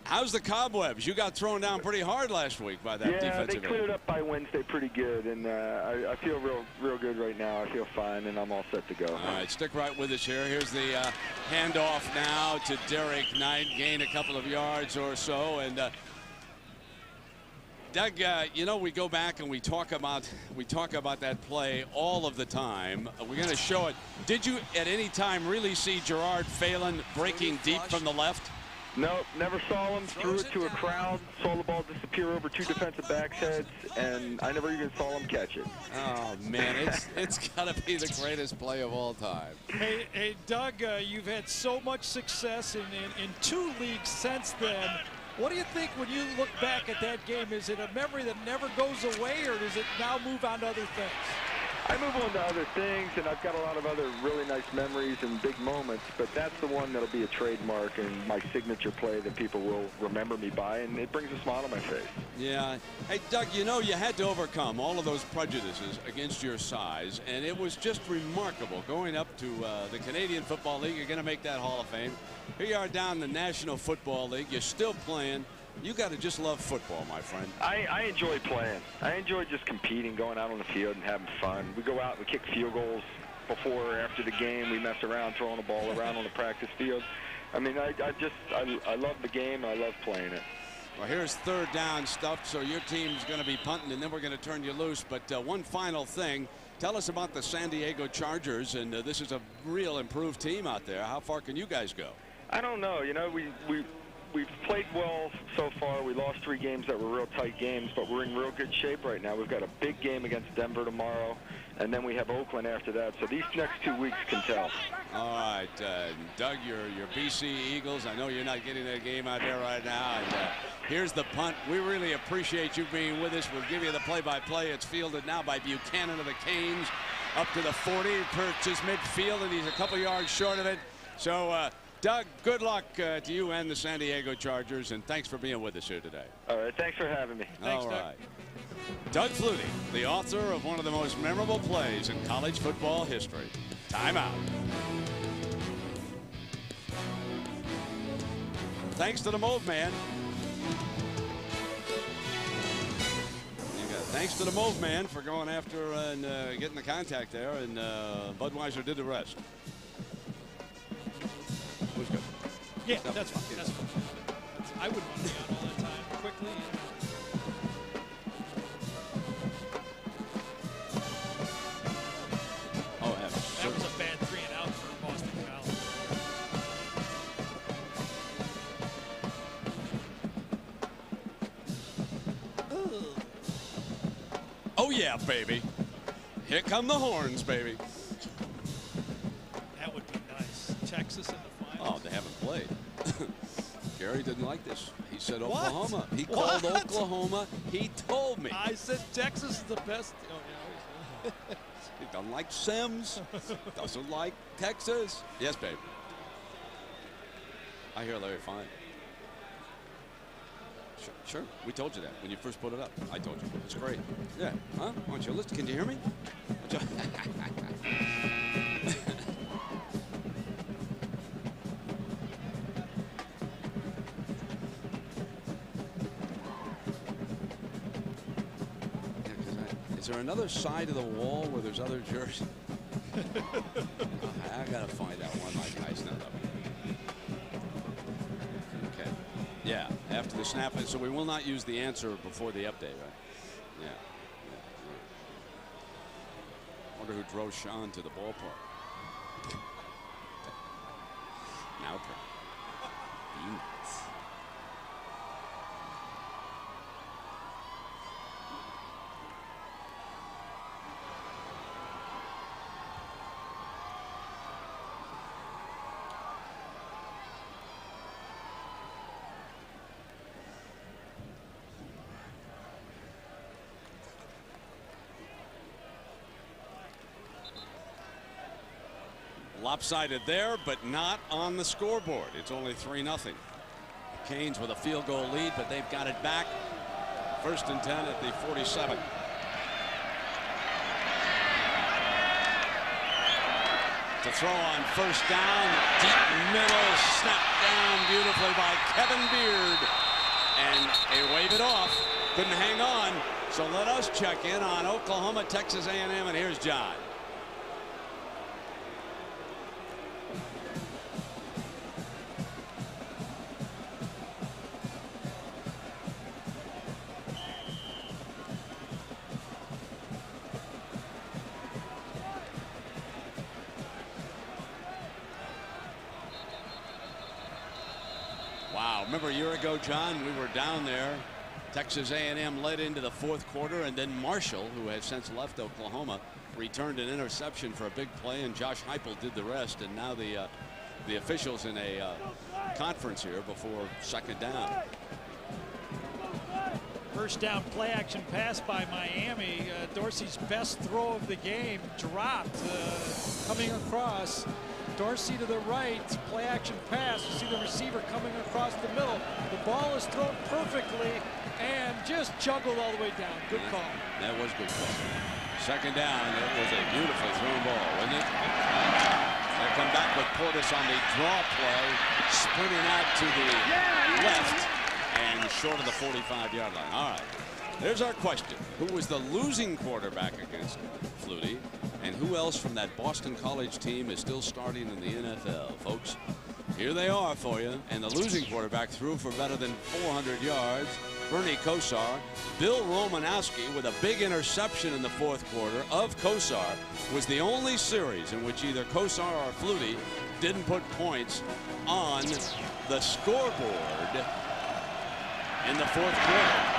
How's the cobwebs? You got thrown down pretty hard last week by that defensive end. They cleared up by Wednesday pretty good, and I feel real good right now. I feel fine, and I'm all set to go. All right, stick right with us here. Here's the handoff now to Derek Knight. Gain a couple of yards or so, and Doug, you know, we go back and we talk about that play all of the time. We're going to show it. Did you at any time really see Gerard Phelan breaking deep from the left? Nope, never saw him. Threw it to a crowd, saw the ball disappear over two defensive backs' heads, and I never even saw him catch it. Oh, man, it's got to be the greatest play of all time. Hey Doug, you've had so much success in two leagues since then. What do you think when you look back at that game? Is it a memory that never goes away, or does it now move on to other things? I move on to other things, and I've got a lot of other really nice memories and big moments, but that's the one that'll be a trademark and my signature play that people will remember me by, and it brings a smile on my face. Yeah. Hey, Doug, you know, you had to overcome all of those prejudices against your size, and it was just remarkable going up to the Canadian Football League. You're going to make that Hall of Fame. Here you are down in the National Football League. You're still playing. You got to just love football, my friend. I enjoy playing. I enjoy just competing, going out on the field and having fun. We go out, we kick field goals before or after the game. We mess around, throwing the ball around on the practice field. I mean, I love the game. I love playing it. Well, here's third down stuff, so your team's going to be punting, and then we're going to turn you loose. But one final thing. Tell us about the San Diego Chargers, and this is a real improved team out there. How far can you guys go? I don't know. You know, we've played well so far. We lost 3 games that were real tight games, but we're in real good shape right now. We've got a big game against Denver tomorrow, and then we have Oakland after that. So these next 2 weeks can tell. All right, Doug, your BC Eagles. I know you're not getting that game out there right now. And here's the punt. We really appreciate you being with us. We'll give you the play-by-play. It's fielded now by Buchanan of the Canes up to the 40. Perches midfield, and he's a couple yards short of it. So, Doug, good luck to you and the San Diego Chargers, and thanks for being with us here today. All right, thanks for having me. Thanks, All Doug. right. Doug Flutie, the author of one of the most memorable plays in college football history. Timeout. Thanks to the Mauve Man. Thanks to the Mauve Man for going after and getting the contact there, and Budweiser did the rest. Was good. Yeah, that's fine. That's fine. I wouldn't want to be out all that time quickly. yeah, baby. Here come the horns, baby. That would be nice. Texas in the final. Oh, they haven't played. Gary didn't like this. He said What? Oklahoma. He called What? Oklahoma. He told me. I said Texas is the best. Oh, yeah. He doesn't like Sims. Doesn't like Texas. Yes, babe. I hear Larry fine. Sure. We told you that when you first put it up. I told you. It's great. Yeah. Huh? Why don't you listen? Can you hear me? Is there another side of the wall where there's other jerseys? I gotta find out one. My guy's not up. Okay. Yeah, after the snap. So we will not use the answer before the update, right? Yeah. Wonder who drove Sean to the ballpark. Now, Beans. Lopsided there, but not on the scoreboard. It's only 3-0. Canes with a field goal lead, but they've got it back. 1st and 10 at the 47. To throw on 1st down, deep middle, snapped down beautifully by Kevin Beard. And they wave it off. Couldn't hang on. So let us check in on Oklahoma, Texas A&M, and here's John. Wow, remember a year ago, John, we were down there. Texas A&M led into the 4th quarter, and then Marshall, who has since left Oklahoma, returned an interception for a big play, and Josh Heupel did the rest. And now the officials in a conference here before 2nd down. 1st down play action pass by Miami. Dorsey's best throw of the game dropped coming across. Dorsey to the right, play action pass. You see the receiver coming across the middle. The ball is thrown perfectly and just juggled all the way down. Good call. That was good call. 2nd down. It was a beautifully thrown ball, wasn't it? They come back with Portis on the draw play, sprinting out to the left and short of the 45-yard line. All right. There's our question. Who was the losing quarterback against Flutie? And who else from that Boston College team is still starting in the NFL, folks? Here they are for you. And the losing quarterback threw for better than 400 yards. Bernie Kosar. Bill Romanowski with a big interception in the 4th quarter of Kosar was the only series in which either Kosar or Flutie didn't put points on the scoreboard in the 4th quarter.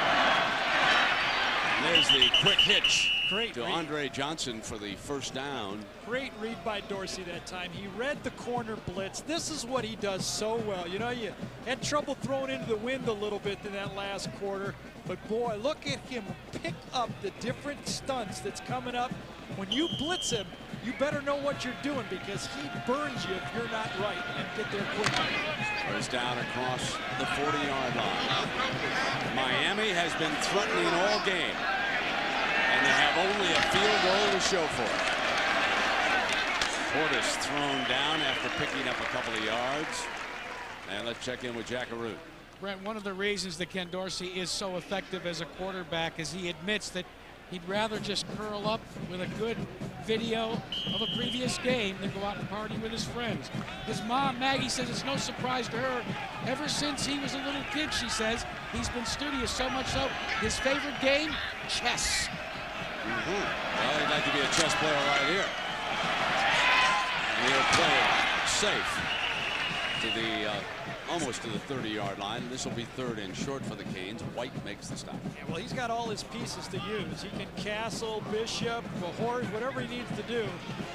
And there's the quick hitch. Great to read. Andre Johnson for the 1st down. Great read by Dorsey that time. He read the corner blitz. This is what he does so well. You know, you had trouble throwing into the wind a little bit in that last quarter. But boy, look at him pick up the different stunts that's coming up. When you blitz him, you better know what you're doing because he burns you if you're not right and get there quickly. First down across the 40-yard line. Miami has been threatening all game. And they have only a field goal to show for it. Portis thrown down after picking up a couple of yards. And let's check in with Jackaroo. Brent, one of the reasons that Ken Dorsey is so effective as a quarterback is he admits that he'd rather just curl up with a good video of a previous game than go out and party with his friends. His mom, Maggie, says it's no surprise to her. Ever since he was a little kid, she says, he's been studious, so much so his favorite game, chess. Well, he'd like to be a chess player right here. He'll play it safe. to the almost to the 30-yard line. This will be 3rd and short for the Canes. White makes the stop. Yeah, well, he's got all his pieces to use. He can Castle, Bishop, Horse, whatever he needs to do,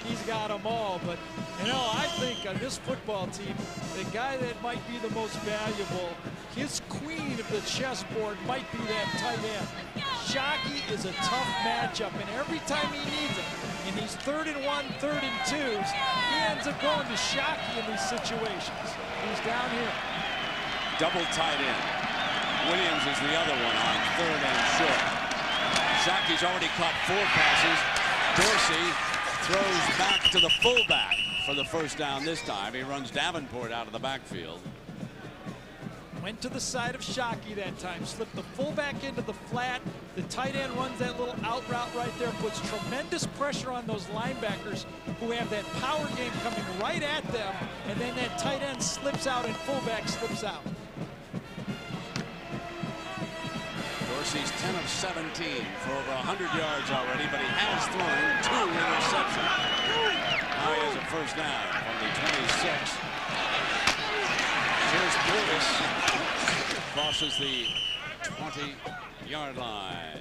he's got them all. But, you know, I think on this football team, the guy that might be the most valuable, his queen of the chessboard might be that tight end. Shockey is a tough matchup, and every time he needs it, in these 3rd and 1, 3rd and 2s, he ends up going to Shockey in these situations. He's down here. Double tight end. Williams is the other one on 3rd and short. Shockey's already caught 4 passes. Dorsey throws back to the fullback for the first down this time. He runs Davenport out of the backfield. Went to the side of Shockey that time, slipped the fullback into the flat. The tight end runs that little out route right there, puts tremendous pressure on those linebackers who have that power game coming right at them, and then that tight end slips out and fullback slips out. Dorsey's 10 of 17 for over 100 yards already, but he has thrown 2 interceptions. Now he has a first down from the 26. Here's Portis. Crosses the 20-yard line.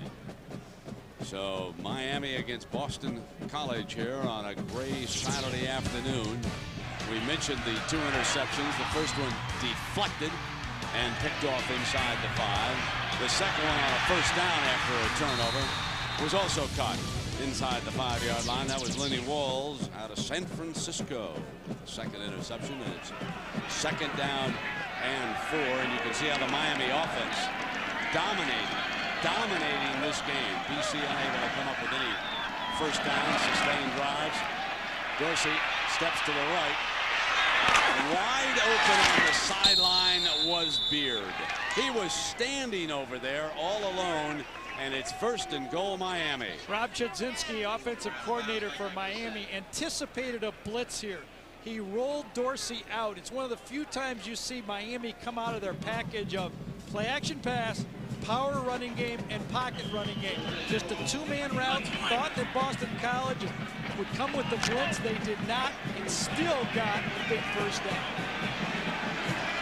So Miami against Boston College here on a gray Saturday afternoon. We mentioned the 2 interceptions. The first one deflected and picked off inside the 5. The second one on a first down after a turnover was also caught inside the 5-yard line. That was Lenny Walls out of San Francisco. The second interception, and it's 2nd down and 4. And you can see how the Miami offense dominating this game. BC unable to come up with any first down, sustained drives. Dorsey steps to the right. Wide open on the sideline was Beard. He was standing over there all alone, and it's 1st and goal Miami. Rob Chudzinski, offensive coordinator for Miami, anticipated a blitz here. He rolled Dorsey out. It's one of the few times you see Miami come out of their package of play action pass, power running game, and pocket running game. Just a 2-man route. Thought that Boston College would come with the blitz. They did not, and still got a big first down.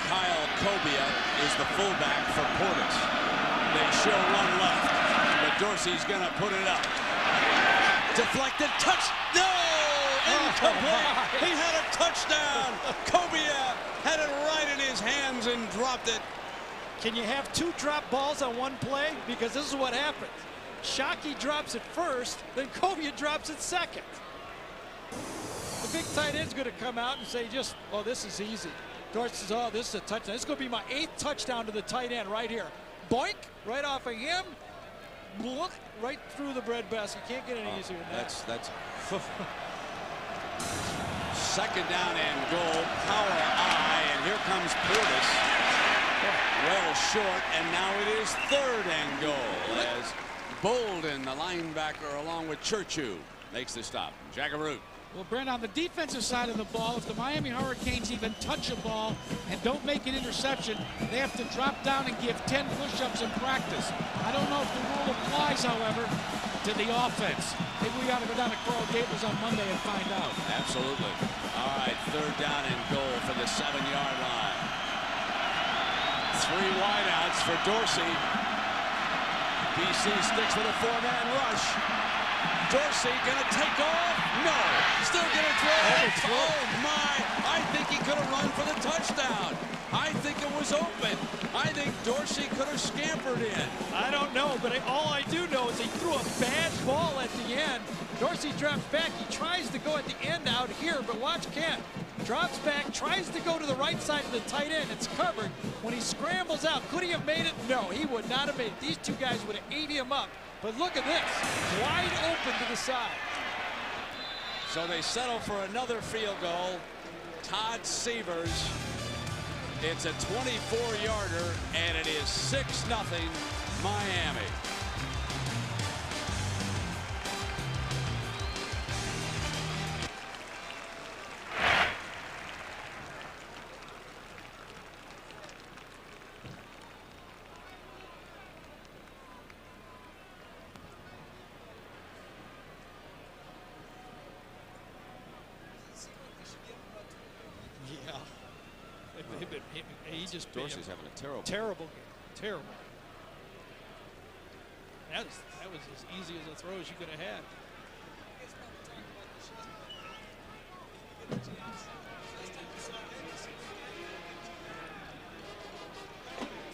Kyle Kobia is the fullback for Portis. They show one left, but Dorsey's going to put it up. Deflected, touch, no! Incomplete! He had a touchdown! Kobia had it right in his hands and dropped it. Can you have 2 drop balls on one play? Because this is what happens. Shockey drops it first, then Kobia drops it second. The big tight end's going to come out and say just, oh, this is easy. Dorsey says, oh, this is a touchdown. This is going to be my 8th touchdown to the tight end right here. Boink, right off of him. Look, right through the breadbasket. Can't get any easier than that. That's 2nd down and goal. Power I, and here comes Portis. Well short, and now it is 3rd and goal as Bolden, the linebacker, along with Churchu, makes the stop. Jackaroot. Well, Brent, on the defensive side of the ball, if the Miami Hurricanes even touch a ball and don't make an interception, they have to drop down and give 10 push-ups in practice. I don't know if the rule applies, however, to the offense. Maybe we got to go down to Coral Gables on Monday and find out. Absolutely. All right, 3rd down and goal for the 7-yard line. 3 wideouts for Dorsey. BC sticks with a 4-man rush. Dorsey gonna take off? No. Still gonna throw. Oh my! I think he could have run for the touchdown. I think it was open. I think Dorsey could have scampered in. I don't know, but all I do know is he threw a bad ball at the end. Dorsey drops back. He tries to go at the end out here, but watch Ken. Drops back, tries to go to the right side of the tight end. It's covered. When he scrambles out, could he have made it? No, he would not have made it. These 2 guys would have ate him up. But look at this, wide open to the side. So they settle for another field goal. Todd Severs. It's a 24-yarder, and it is 6-0 Miami. He just Dorsey's having a terrible game. Terrible. That was as easy as a throw as you could have had.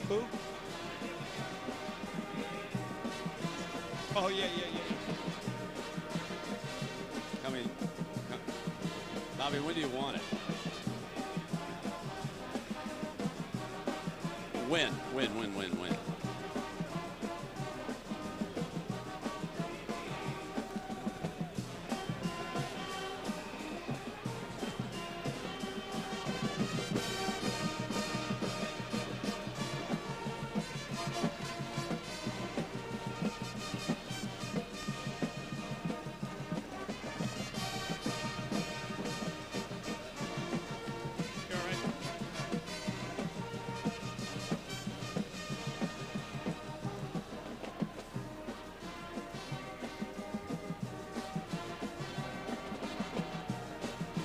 Who? Oh, yeah. Bobby, when do you want it? Win.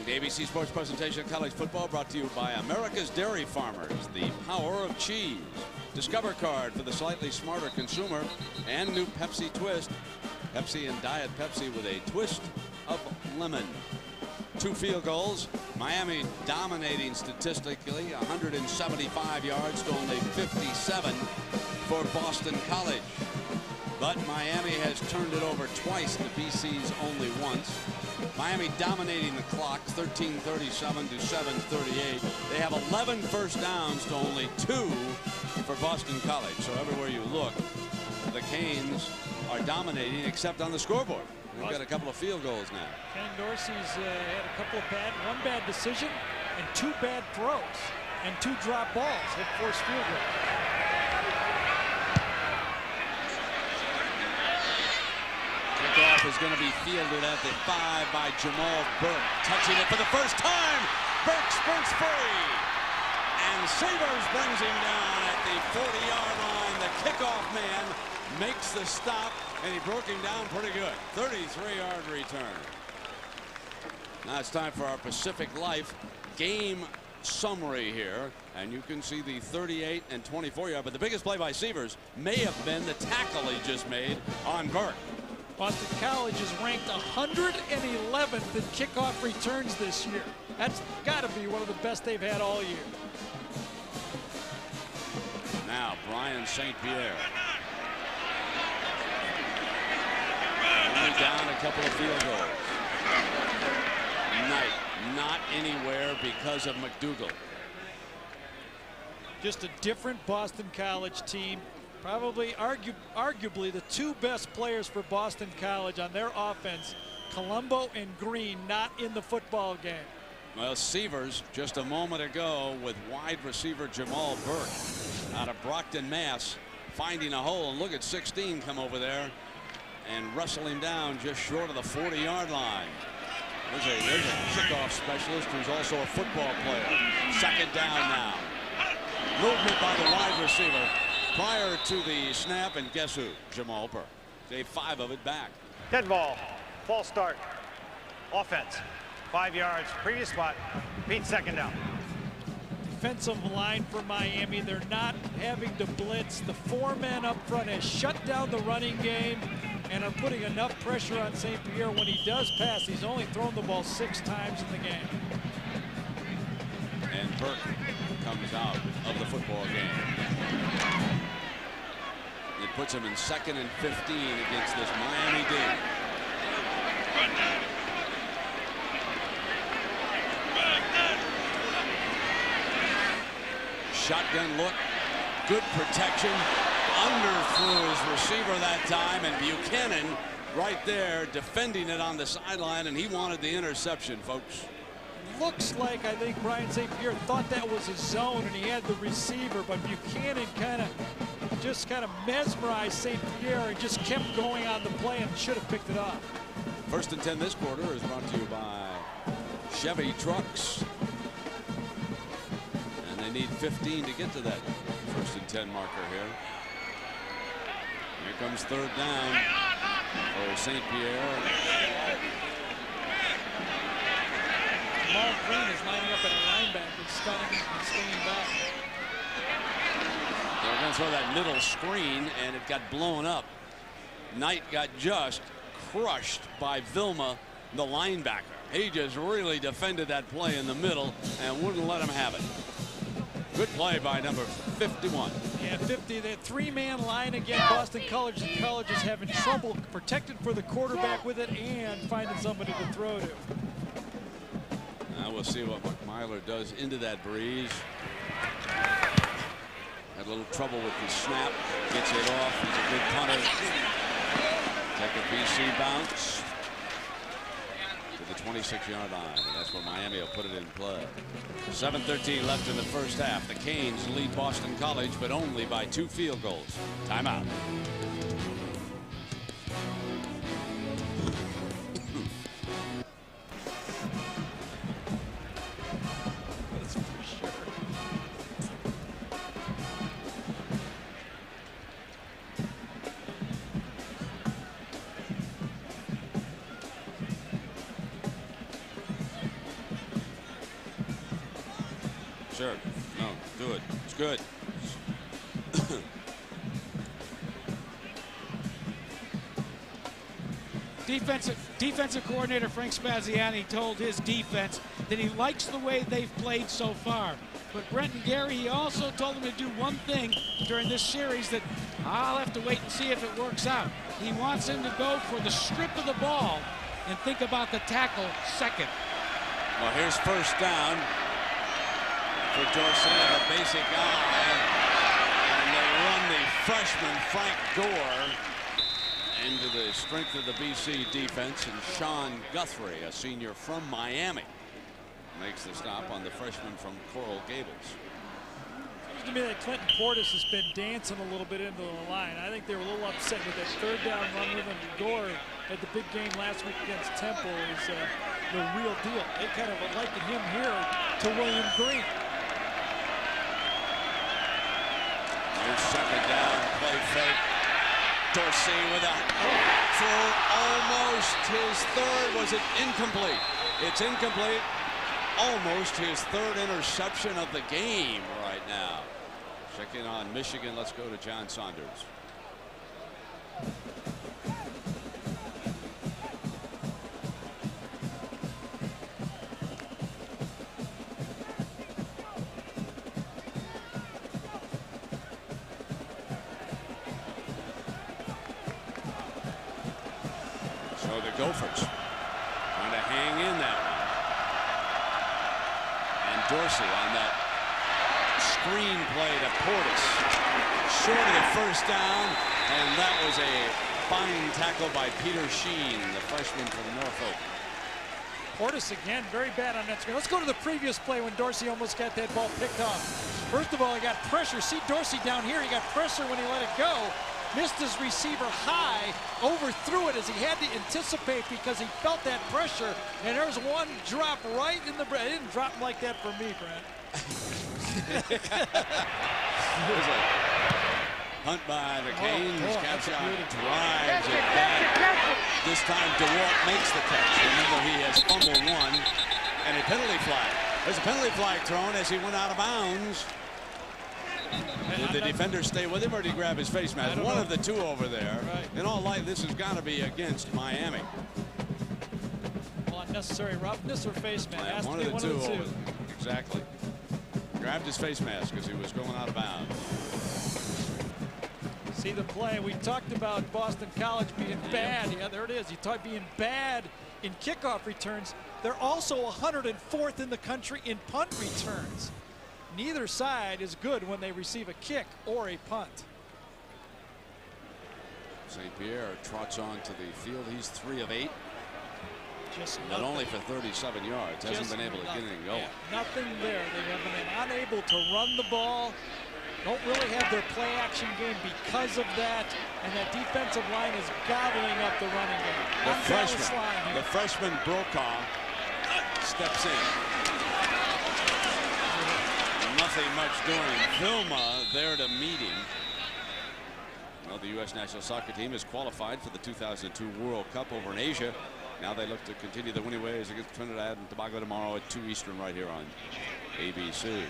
The ABC Sports presentation of college football brought to you by America's Dairy Farmers, the power of cheese. Discover card for the slightly smarter consumer, and new Pepsi Twist. Pepsi and Diet Pepsi with a twist of lemon. 2 field goals. Miami dominating statistically, 175 yards to only 57 for Boston College. But Miami has turned it over twice to BC's only once. Miami dominating the clock, 13:37 to 7:38. They have 11 first downs to only 2 for Boston College. So everywhere you look, the Canes are dominating, except on the scoreboard. We've got a couple of field goals now. Ken Dorsey's had a couple of one bad decision and 2 bad throws and 2 drop balls that forced field goals. Kickoff is going to be fielded at the 5 by Jamal Burke. Touching it for the first time. Burke sprints free. And Severs brings him down at the 40-yard line. The kickoff man makes the stop, and he broke him down pretty good. 33-yard return. Now it's time for our Pacific Life game summary here, and you can see the 38 and 24-yard, but the biggest play by Severs may have been the tackle he just made on Burke. Boston College is ranked 111th in kickoff returns this year. That's got to be one of the best they've had all year. Now Brian St. Pierre. Only down a couple of field goals. Knight not anywhere because of McDougal. Just a different Boston College team. Probably arguably the 2 best players for Boston College on their offense, Colombo and Green, not in the football game. Well, Severs just a moment ago with wide receiver Jamal Burke out of Brockton, Mass, finding a hole, and look at 16 come over there and wrestle him down just short of the 40-yard line. There's a kickoff specialist who's also a football player. Second down now. Movement by the wide receiver prior to the snap, and guess who? Jamal Burke. Gave 5 of it back. Dead ball. False start. Offense. 5 yards. Previous spot. Repeat second down. Defensive line for Miami. They're not having to blitz. The 4 men up front has shut down the running game and are putting enough pressure on St. Pierre. When he does pass, he's only thrown the ball 6 times in the game. And Burke comes out of the football game. It puts him in 2nd and 15 against this Miami D. Shotgun look, good protection, underthrew his receiver that time, and Buchanan right there defending it on the sideline, and he wanted the interception, folks. Looks like, I think Brian St. Pierre thought that was a zone and he had the receiver, but Buchanan kind of mesmerized St. Pierre and just kept going on the play and should have picked it up. 1st and 10 this quarter is brought to you by Chevy Trucks. And they need 15 to get to that 1st and 10 marker here. Here comes 3rd down for St. Pierre. Jamal Green is lining up at a linebacker, stunning and swinging back. They're going to throw that middle screen, and it got blown up. Knight got just crushed by Vilma, the linebacker. He just really defended that play in the middle and wouldn't let him have it. Good play by number 51. Yeah, 50, that three-man line again. Boston College is having trouble protected for the quarterback with it and finding somebody to throw to. Now we'll see what McMyler does into that breeze. Had a little trouble with the snap. Gets it off. He's a good punter. Take a BC bounce to the 26-yard line. And that's where Miami will put it in play. 7:13 left in the first half. The Canes lead Boston College, but only by 2 field goals. Timeout. That's for sure. Sure. No, do it. It's good. Defensive coordinator Frank Spaziani told his defense that he likes the way they've played so far. But Brenton Gary, he also told them to do one thing during this series that I'll have to wait and see if it works out. He wants him to go for the strip of the ball and think about the tackle second. Well, here's first down for Dorsey and a basic eye. And they run the freshman Frank Gore into the strength of the BC defense, and Sean Guthrie, a senior from Miami, makes the stop on the freshman from Coral Gables. Seems to me that Clinton Portis has been dancing a little bit into the line. I think they were a little upset with that third down run with him. Gore at the big game last week against Temple is the real deal. They kind of likened him here to William Green. Here's second down, play fake. Dorsey with a throw, almost his third. Was it incomplete? It's incomplete. Almost his third interception of the game right now. Checking on Michigan. Let's go to John Saunders. So the Gophers trying to hang in that one. And Dorsey on that screen play to Portis. Short of the first down, and that was a fine tackle by Peter Sheen, the freshman from Norfolk. Portis again, very bad on that screen. Let's go to the previous play when Dorsey almost got that ball picked off. First of all, he got pressure. See Dorsey down here, he got pressure when he let it go. Missed his receiver high, overthrew it as he had to anticipate because he felt that pressure. And there's one drop right in the bread. It didn't drop like that for me, Brent. There's a hunt by the Canes. Capshot drives it back. This time DeWalt makes the catch. Remember, he has fumbled one. And a penalty flag. There's a penalty flag thrown as he went out of bounds. Did the defender stay with him, or did he grab his face mask? One of the two over there. Right. In all light, this has got to be against Miami. Well, unnecessary roughness or face mask. One of the two over there. Exactly. Grabbed his face mask as he was going out of bounds. See the play. We talked about Boston College being bad. Yeah, there it is. You talk being bad in kickoff returns. They're also 104th in the country in punt returns. Neither side is good when they receive a kick or a punt. St. Pierre trots on to the field. He's 3 of 8. Just Not nothing. only for 37 yards. Hasn't been able to get anything going. Yeah, nothing there. They have been unable to run the ball. Don't really have their play action game because of that. And that defensive line is gobbling up the running game. The freshman Brokaw steps in. Nothing much doing. Vilma there to meet him. Well, the U.S. national soccer team is qualified for the 2002 World Cup over in Asia. Now they look to continue the winning ways against Trinidad and Tobago tomorrow at 2 Eastern right here on ABC.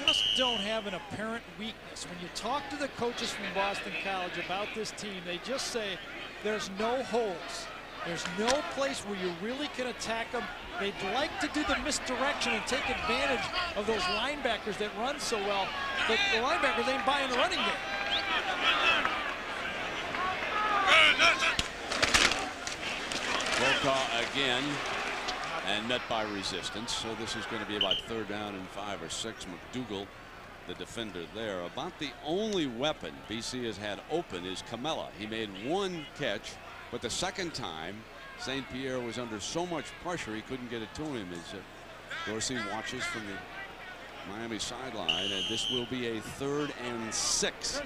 Just don't have an apparent weakness. When you talk to the coaches from Boston College about this team, they just say there's no holes. There's no place where you really can attack them. They'd like to do the misdirection and take advantage of those linebackers that run so well, but the linebackers ain't buying the running game. Brokaw again and met by resistance. So this is going to be about 3rd down and 5 or 6. McDougal, the defender there. About the only weapon BC has had open is Camella. He made 1 catch, but the second time St. Pierre was under so much pressure he couldn't get it to him. As Dorsey watches from the Miami sideline, and this will be a 3rd and 6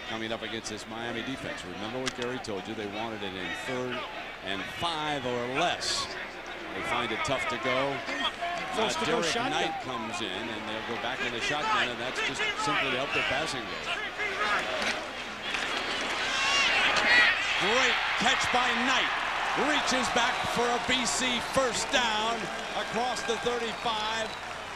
coming up against this Miami defense. Remember what Gary told you, they wanted it in 3rd and 5 or less. They find it tough to go. Derek Knight comes in, and they'll go back in the shotgun, and that's just simply to help their passing game. Great catch by Knight. Reaches back for a BC 1st down across the 35,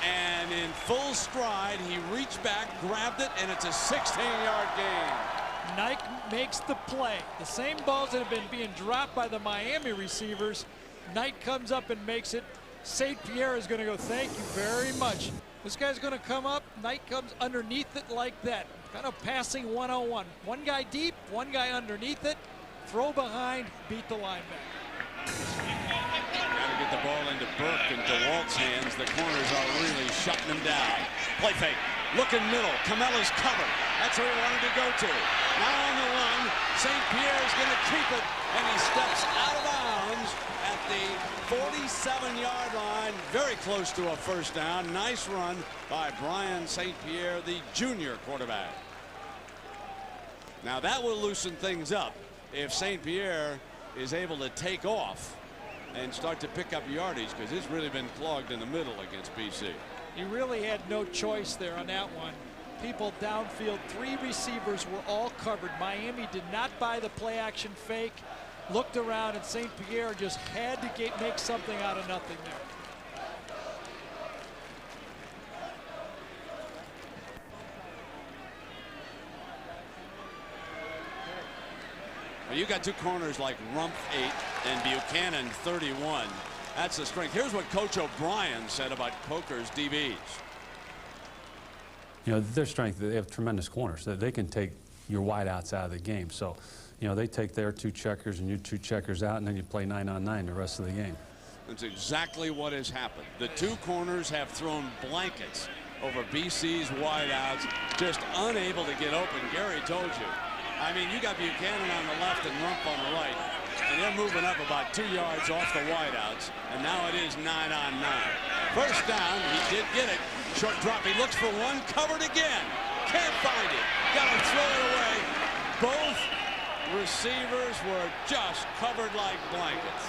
and in full stride he reached back, grabbed it, and it's a 16-yard gain. Knight makes the play. The same balls that have been being dropped by the Miami receivers, Knight comes up and makes it. St. Pierre is going to go, thank you very much. This guy's going to come up. Knight comes underneath it like that. Kind of passing one-on-one. One guy deep, one guy underneath it. Throw behind, beat the linebacker. Got to get the ball into Burke and DeWalt's hands. The corners are really shutting them down. Play fake. Looking middle. Camella's covered. That's where he wanted to go to. Now on the run. St. Pierre is going to keep it, and he steps out of bounds at the 47-yard line. Very close to a 1st down. Nice run by Brian St. Pierre, the junior quarterback. Now that will loosen things up if St. Pierre is able to take off and start to pick up yardage, because it's really been clogged in the middle against BC. He really had no choice there on that one. People downfield, 3 receivers were all covered. Miami did not buy the play action fake, looked around, and St. Pierre just had to make something out of nothing there. Well, you got 2 corners like Rumpf 8 and Buchanan 31. That's the strength. Here's what Coach O'Brien said about Coker's DBs. You know, their strength, they have tremendous corners. They can take your wideouts out of the game. So, you know, they take their 2 checkers and your 2 checkers out, and then you play 9-on-9 the rest of the game. That's exactly what has happened. The 2 corners have thrown blankets over BC's wideouts, just unable to get open. Gary told you. I mean, you got Buchanan on the left and Rumpf on the right, and they're moving up about 2 yards off the wideouts, and now it is 9-on-9. 1st down, he did get it. Short drop, he looks for one, covered again. Can't find it. Got to throw it away. Both receivers were just covered like blankets.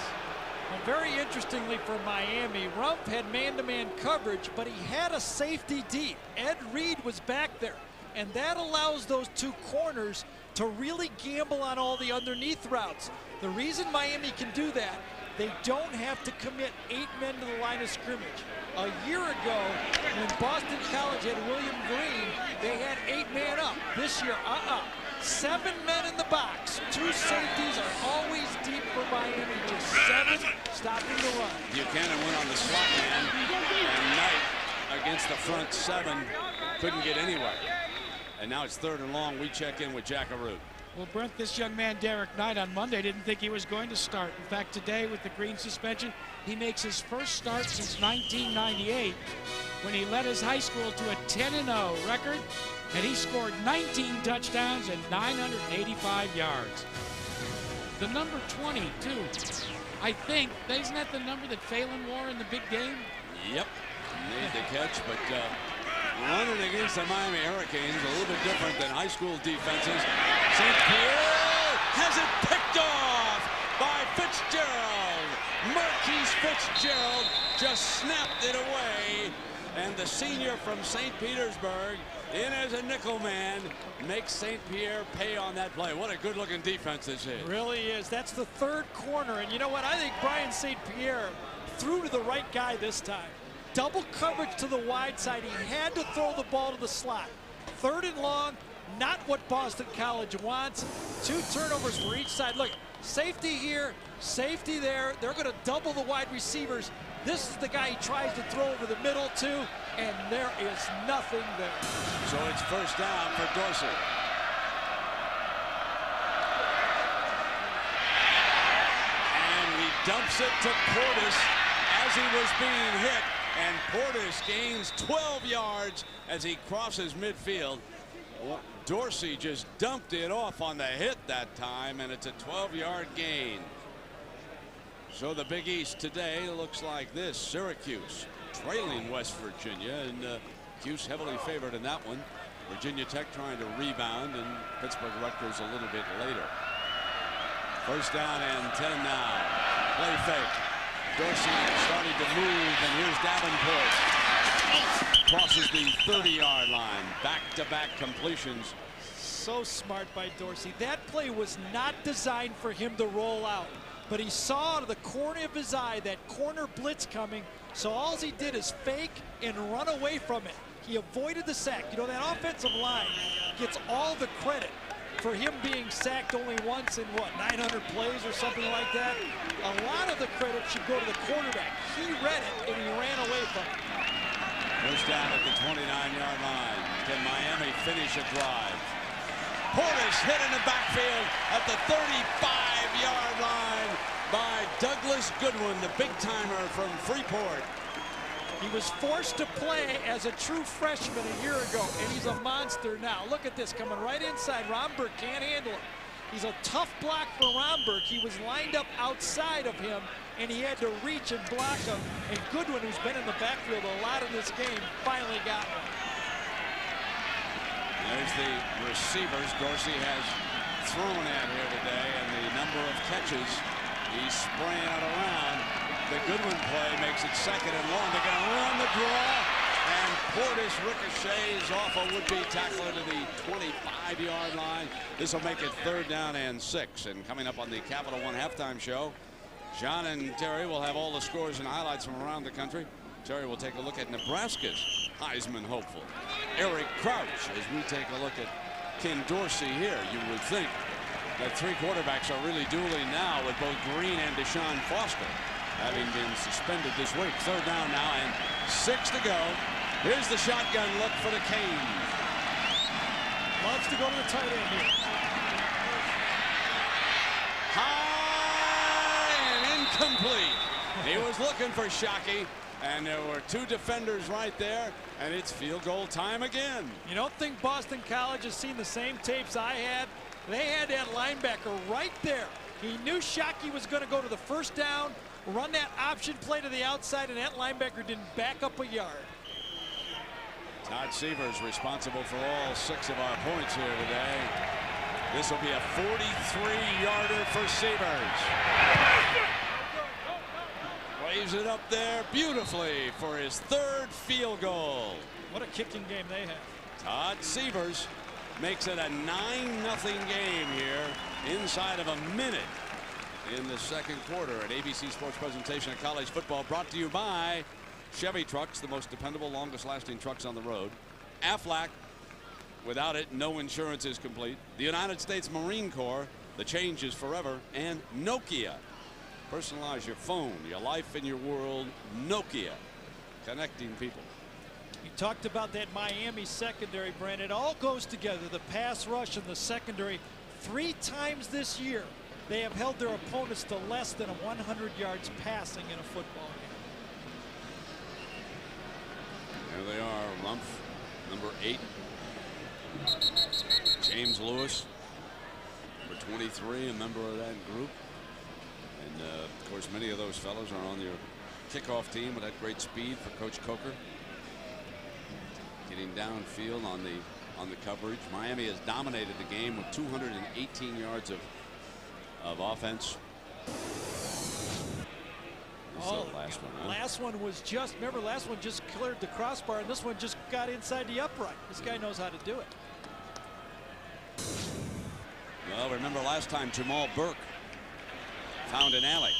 Well, very interestingly for Miami, Rumpf had man-to-man coverage, but he had a safety deep. Ed Reed was back there, and that allows those 2 corners to really gamble on all the underneath routes. The reason Miami can do that, they don't have to commit 8 men to the line of scrimmage. A year ago, when Boston College had William Green, they had 8 man up. This year, 7 men in the box. 2 safeties are always deep for Miami. Just 7 stopping the run. Buchanan went on the slot man, and Knight against the front 7 couldn't get anywhere. And now it's 3rd and long. We check in with Jack Arute. Well, Brent, this young man, Derek Knight, on Monday didn't think he was going to start. In fact, today with the green suspension, he makes his first start since 1998 when he led his high school to a 10-0 record, and he scored 19 touchdowns and 985 yards. The number 20, too. I think, isn't that the number that Phelan wore in the big game? Yep, made the catch, but running against the Miami Hurricanes a little bit different than high school defenses. St. Pierre has it picked off by Fitzgerald. Marquise Fitzgerald just snapped it away And the senior from St. Petersburg, in as a nickel man, makes St. Pierre pay on that play. What a good-looking defense this is. It really is. That's the third corner. And you know what? I think Brian St. Pierre threw to the right guy this time. Double coverage to the wide side. He had to throw the ball to the slot. 3rd and long, not what Boston College wants. 2 turnovers for each side. Look, safety here, safety there. They're going to double the wide receivers. This is the guy he tries to throw over the middle to, and there is nothing there. So it's first down for Dorsey. And he dumps it to Portis as he was being hit. And Portis gains 12 yards as he crosses midfield. Dorsey just dumped it off on the hit that time, and it's a 12-yard gain. So the Big East today looks like this. Syracuse trailing West Virginia, and Cuse heavily favored in that one. Virginia Tech trying to rebound, and Pittsburgh Rutgers a little bit later. First down and 10 now. Play fake. Dorsey starting to move, and here's Davenport. Crosses the 30-yard line. Back-to-back completions. So smart by Dorsey. That play was not designed for him to roll out, but he saw out of the corner of his eye that corner blitz coming, so all he did is fake and run away from it. He avoided the sack. You know, that offensive line gets all the credit for him being sacked only once in, what, 900 plays or something like that. A lot of the credit should go to the quarterback. He read it, and he ran away from it. First down at the 29-yard line. Can Miami finish a drive? Portis hit in the backfield at the 35-yard line by Douglas Goodwin, the big-timer from Freeport. He was forced to play as a true freshman a year ago, and he's a monster now. Look at this, coming right inside. Romberg can't handle him. He's a tough block for Romberg. He was lined up outside of him, and he had to reach and block him. And Goodwin, who's been in the backfield a lot in this game, finally got one. There's the receivers Dorsey has thrown at here today, and the number of catches he's spraying it around. The Goodwin play makes it 2nd and long. They're going to run the draw, and Portis ricochets off a would-be tackler to the 25-yard line. This will make it 3rd down and 6. And coming up on the Capital One halftime show, John and Terry will have all the scores and highlights from around the country. Terry will take a look at Nebraska's Heisman hopeful, Eric Crouch, as we take a look at Ken Dorsey here. You would think that 3 quarterbacks are really dueling now with both Green and Deshaun Foster having been suspended this week. 3rd down now and 6 to go. Here's the shotgun look for the Canes. Loves to go to the tight end here. High and incomplete. He was looking for Shockey, and there were 2 defenders right there, and it's field goal time again. You don't think Boston College has seen the same tapes I had? They had that linebacker right there. He knew Shockey was going to go to the first down, run that option play to the outside, and that linebacker didn't back up a yard. Todd Severs responsible for all 6 of our points here today. This will be a 43-yarder for Severs. Waves it up there beautifully for his 3rd field goal. What a kicking game they have. Todd Severs makes it a 9-0 game here inside of a minute in the 2nd quarter. An ABC Sports presentation of college football brought to you by Chevy Trucks, the most dependable, longest lasting trucks on the road. Aflac, without it, no insurance is complete. The United States Marine Corps, the change is forever. And Nokia. Personalize your phone, your life, and your world. Nokia, connecting people. You talked about that Miami secondary, Brent. It all goes together, the pass rush and the secondary. 3 times this year, they have held their opponents to less than 100 yards passing in a football game. There they are, Rumph, number 8. James Lewis, number 23, a member of that group. And of course, many of those fellows are on your kickoff team with that great speed for Coach Coker. Getting downfield on the coverage. Miami has dominated the game with 218 yards of offense. the last one. Huh? Last one was just, remember, last one just cleared the crossbar, and this one just got inside the upright. This guy knows how to do it. Well, remember last time Jamal Burke found an alley.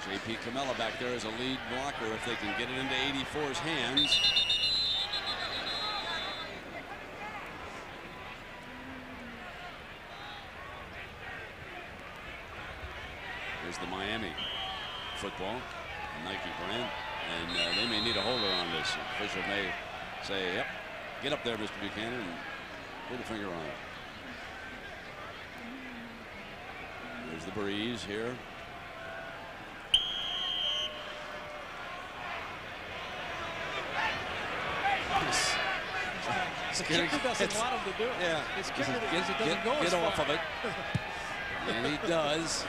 J.P. Camella back there as a lead blocker if they can get it into 84's hands. Here's the Miami football, Nike brand, and they may need a holder on this. The official may say, yep, get up there, Mr. Buchanan, and pull the finger on it. There's the breeze here. The kicker doesn't want him to do it. Yeah. His kicker doesn't go as get off far. of it. And he does.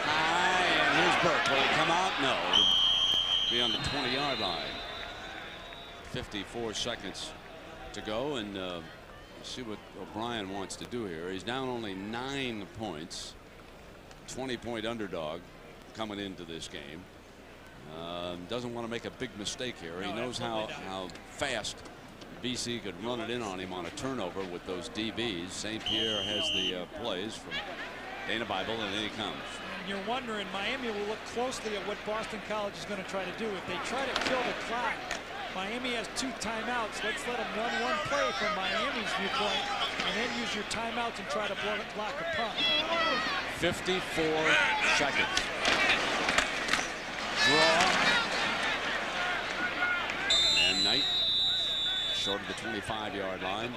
High, and here's Burke. Will he come out? No. It'll be on the 20-yard line. 54 seconds to go, and see what O'Brien wants to do here. He's down only 9 points. 20-point underdog coming into this game. Doesn't want to make a big mistake here. He knows how fast BC could run it in on him on a turnover with those DBs. St. Pierre has the plays from Dana Bible, and then he comes. And you're wondering, Miami will look closely at what Boston College is going to try to do. If they try to kill the clock, Miami has 2 timeouts. Let's let them run one play from Miami's viewpoint, and then use your timeouts and try to block a punt. 54 seconds. Draw. And Knight short of the 25-yard line.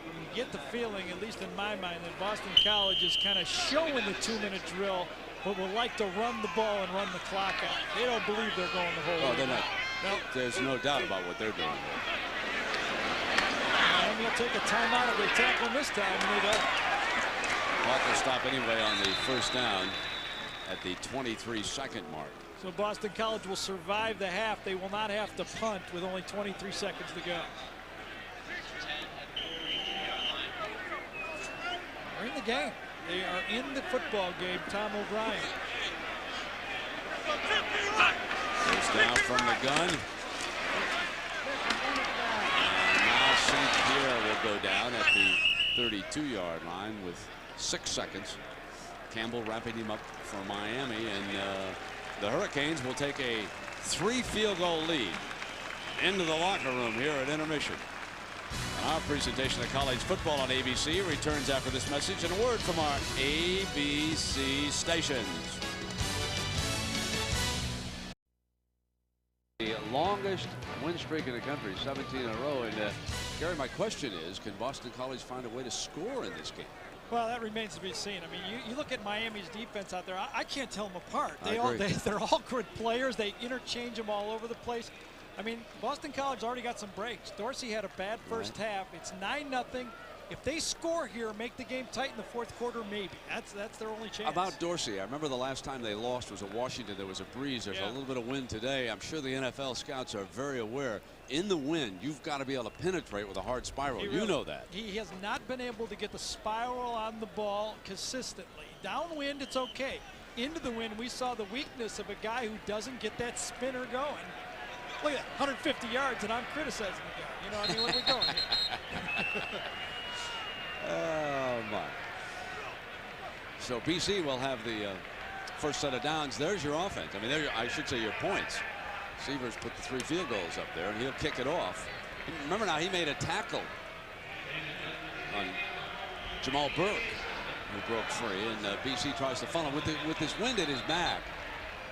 You get the feeling, at least in my mind, that Boston College is kind of showing the 2-minute drill, but would like to run the ball and run the clock out. They don't believe they're going the whole way. Oh, they're not. No. There's no doubt about what they're doing here. Miami will take a timeout if they tackle him this time, and they don't. Clock will stop anyway on the first down at the 23-second mark. So Boston College will survive the half. They will not have to punt with only 23 seconds to go. They're in the game. They are in the football game, Tom O'Brien. First down from the gun. And now St. Pierre will go down at the 32-yard line with 6 seconds. Campbell wrapping him up for Miami, and the Hurricanes will take a 3-field-goal lead into the locker room here at intermission. Our presentation of college football on ABC returns after this message and a word from our ABC stations. The longest win streak in the country, 17 in a row. And Gary, my question is, can Boston College find a way to score in this game? Well, that remains to be seen. I mean, you look at Miami's defense out there. I can't tell them apart. They're all good players. They interchange them all over the place. I mean, Boston College already got some breaks. Dorsey had a bad first half. It's 9-0. If they score here, make the game tight in the fourth quarter, maybe. That's their only chance. About Dorsey, I remember the last time they lost was at Washington. There was a breeze. There's a little bit of wind today. I'm sure the NFL scouts are very aware. In the wind, you've got to be able to penetrate with a hard spiral. You know that. He has not been able to get the spiral on the ball consistently. Downwind, it's okay. Into the wind, we saw the weakness of a guy who doesn't get that spinner going. Look at that, 150 yards, and I'm criticizing the guy. You know, I mean, what are we doing here? Oh, my. So BC will have the first set of downs. There's your offense. I mean, I should say your points. Severs put the 3 field goals up there, and he'll kick it off. Remember now, he made a tackle on Jamal Burke, who broke free, and BC tries to funnel with this wind at his back.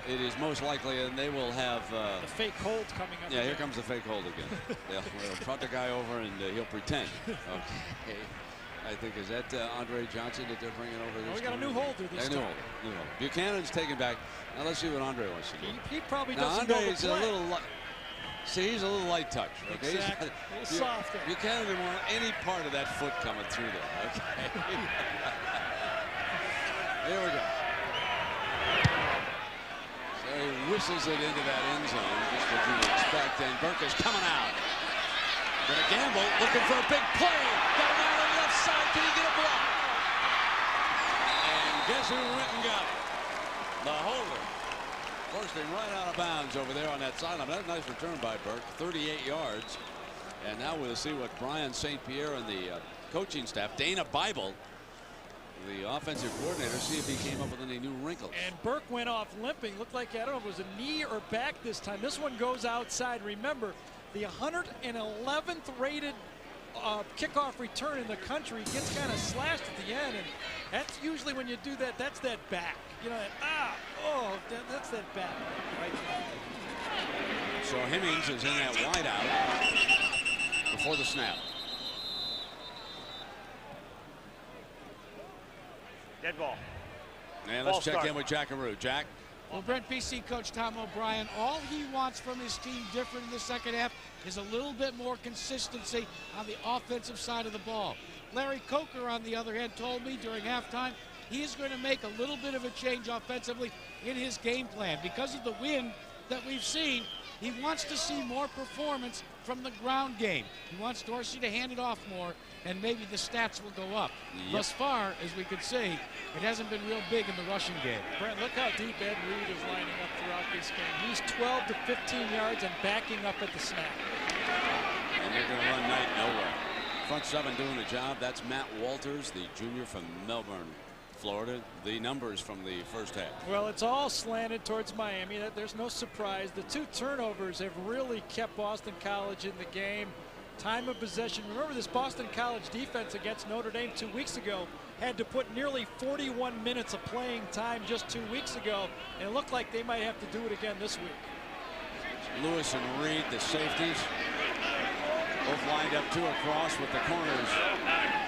It is most likely, and they will have the fake hold coming up. Yeah, here comes the fake hold again. They'll trot the guy over, and he'll pretend. Okay. I think, is that Andre Johnson that they're bringing over this we got time? a new holder this time. New holder. Buchanan's taken back. Now let's see what Andre wants to do. He probably now, doesn't know the Andre's a play. little see, he's a little light touch. Okay? Exactly. A little softer. Buchanan didn't want any part of that foot coming through there. Okay. Here we go. So he whistles it into that end zone, just what you would expect, and Burke is coming out. Gonna gamble, looking for a big play. Got him out on the left side. Can he get a block? And Guess who went and got it? The holder. Bursting right out of bounds over there on that sideline. That's a nice return by Burke. 38 yards. And now we'll see what Brian St. Pierre and the coaching staff, Dana Bible, the offensive coordinator, see if he came up with any new wrinkles. And Burke went off limping. Looked like, I don't know if it was a knee or back this time. This one goes outside. Remember, the 111th rated kickoff return in the country gets kind of slashed at the end, and that's usually when you do that, that's that back. You know, that's that back. Right. So Hemmings is in that wide out before the snap. Dead ball. And let's check in with Jackaroo. Jack. Well, Brent, BC coach Tom O'Brien, all he wants from his team different in the second half is a little bit more consistency on the offensive side of the ball. Larry Coker, on the other hand, told me during halftime he is going to make a little bit of a change offensively in his game plan. Because of the wind that we've seen, he wants to see more performance from the ground game. He wants Dorsey to hand it off more, and maybe the stats will go up. Yep. Thus far, as we could see, it hasn't been real big in the rushing game. Brent, look how deep Ed Reed is lining up throughout this game. He's 12 to 15 yards and backing up at the snap. And they're going to run night nowhere. Front seven doing the job. That's Matt Walters, the junior from Melbourne, Florida. The numbers from the first half. Well, it's all slanted towards Miami. There's no surprise. The two turnovers have really kept Boston College in the game. Time of possession. Remember, this Boston College defense against Notre Dame 2 weeks ago had to put nearly 41 minutes of playing time just 2 weeks ago, and it looked like they might have to do it again this week. Lewis and Reed, the safeties, both lined up two across with the corners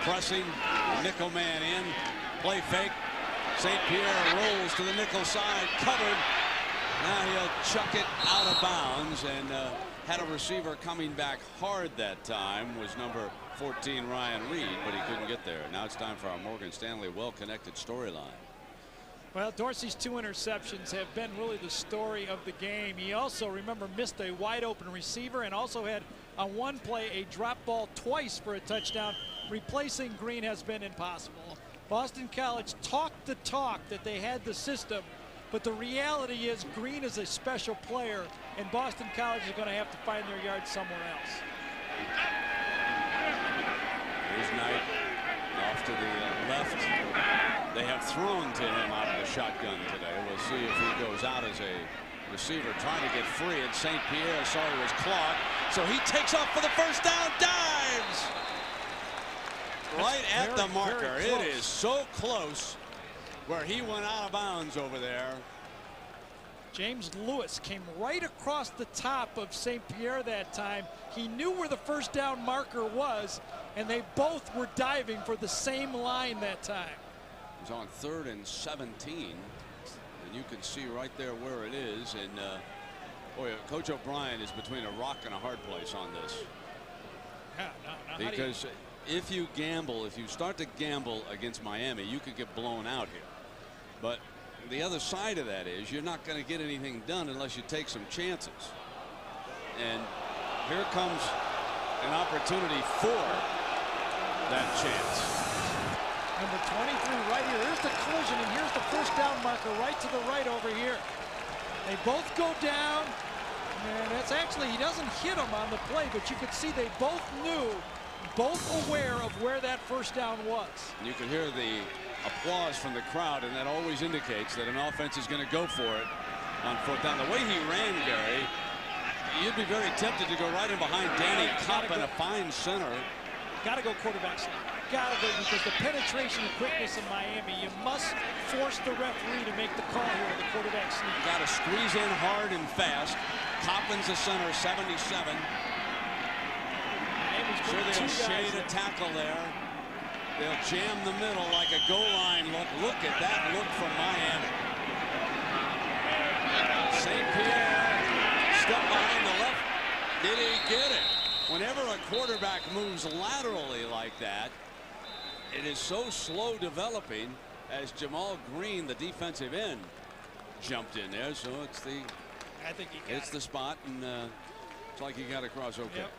pressing. Nickel man in. Play fake. St. Pierre rolls to the nickel side, covered. Now he'll chuck it out of bounds, and had a receiver coming back hard that time was number 14 Ryan Reed, but he couldn't get there. Now it's time for our Morgan Stanley well-connected storyline. Well, Dorsey's 2 interceptions have been really the story of the game. He also, remember, missed a wide open receiver and also had on one play a drop ball twice for a touchdown. Replacing Green has been impossible. Boston College talked the talk that they had the system, but the reality is Green is a special player, and Boston College is going to have to find their yards somewhere else. Here's Knight off to the left. They have thrown to him out of the shotgun today. We'll see if he goes out as a receiver trying to get free, and St. Pierre saw he was clogged, so he takes off for the first down, dives right at the marker. It is so close where he went out of bounds over there. James Lewis came right across the top of St. Pierre that time. He knew where the first down marker was, and they both were diving for the same line that time. It was on 3rd and 17, and you can see right there where it is. And boy, Coach O'Brien is between a rock and a hard place on this. Yeah, because if you start to gamble against Miami, you could get blown out here. But the other side of that is you're not going to get anything done unless you take some chances. And here comes an opportunity for that chance. Number 23 right here. Here's the collision, and here's the first down marker right to the right over here. They both go down, and that's actually, he doesn't hit them on the play, but you could see they both knew, both aware of where that first down was. And you can hear the applause from the crowd, and that always indicates that an offense is going to go for it on 4th down. The way he ran, Gary, you'd be very tempted to go right in behind Danny Kopp and a fine center. Got to go quarterback sneak. Got to go, because the penetration and quickness of Miami, you must force the referee to make the call here with the quarterback sneak. Got to squeeze in hard and fast. Coppins the center, 77. Sure, they'll shade a tackle there. They'll jam the middle like a goal line look. Look at that look from Miami. St. Pierre stuck behind the left. Did he get it? Whenever a quarterback moves laterally like that, it is so slow developing, as Jamal Green, the defensive end, jumped in there. So it's the, I think he got it's the spot, and it's like he got across okay. Yep.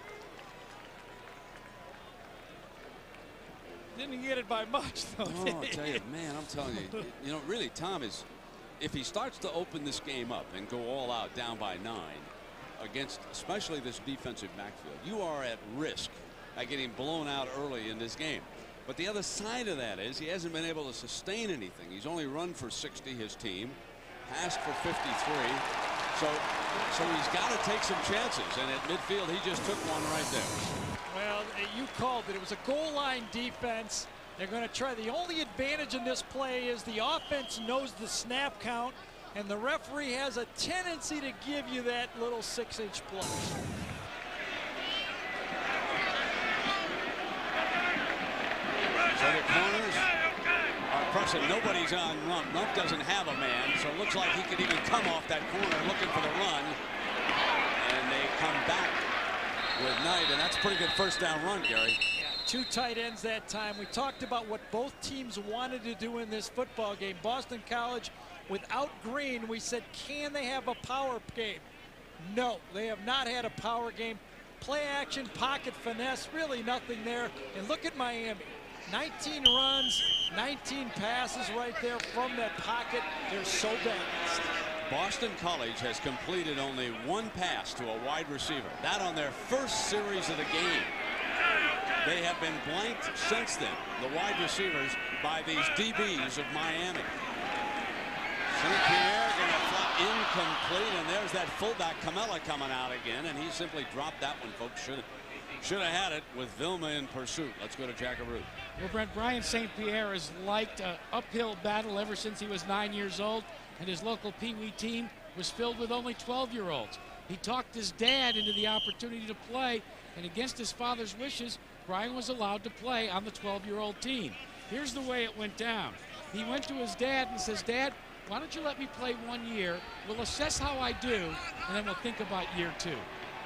Didn't get it by much, though. Oh, I'll tell you, man, I'm telling you, you know, really, Tom is, if he starts to open this game up and go all out down by 9 against especially this defensive backfield, you are at risk at getting blown out early in this game. But the other side of that is he hasn't been able to sustain anything. He's only run for 60, his team, passed for 53. So he's got to take some chances, and at midfield he just took one right there. Well, you called it. It was a goal line defense. They're going to try. The only advantage in this play is the offense knows the snap count, and the referee has a tendency to give you that little 6-inch play. So the corners are pressing. Nobody's on Rump. Rump doesn't have a man, so it looks like he could even come off that corner looking for the run. And they come back with Knight, and that's a pretty good first down run, Gary. Yeah, 2 tight ends that time. We talked about what both teams wanted to do in this football game. Boston College, without Green, we said, can they have a power game? No, they have not had a power game. Play action, pocket finesse, really nothing there. And look at Miami. 19 runs, 19 passes right there from that pocket. They're so balanced. Boston College has completed only 1 pass to a wide receiver. That on their first series of the game. They have been blanked since then, the wide receivers, by these DBs of Miami. St. Pierre going to fly incomplete, and there's that fullback Camella coming out again, and he simply dropped that one, folks. Should have had it with Vilma in pursuit. Let's go to Jackaroo. Well, Brent, Brian St. Pierre has liked an uphill battle ever since he was 9 years old, and his local Pee Wee team was filled with only 12-year-olds. He talked his dad into the opportunity to play, and against his father's wishes, Brian was allowed to play on the 12-year-old team. Here's the way it went down. He went to his dad and says, "Dad, why don't you let me play 1 year? We'll assess how I do, and then we'll think about year 2.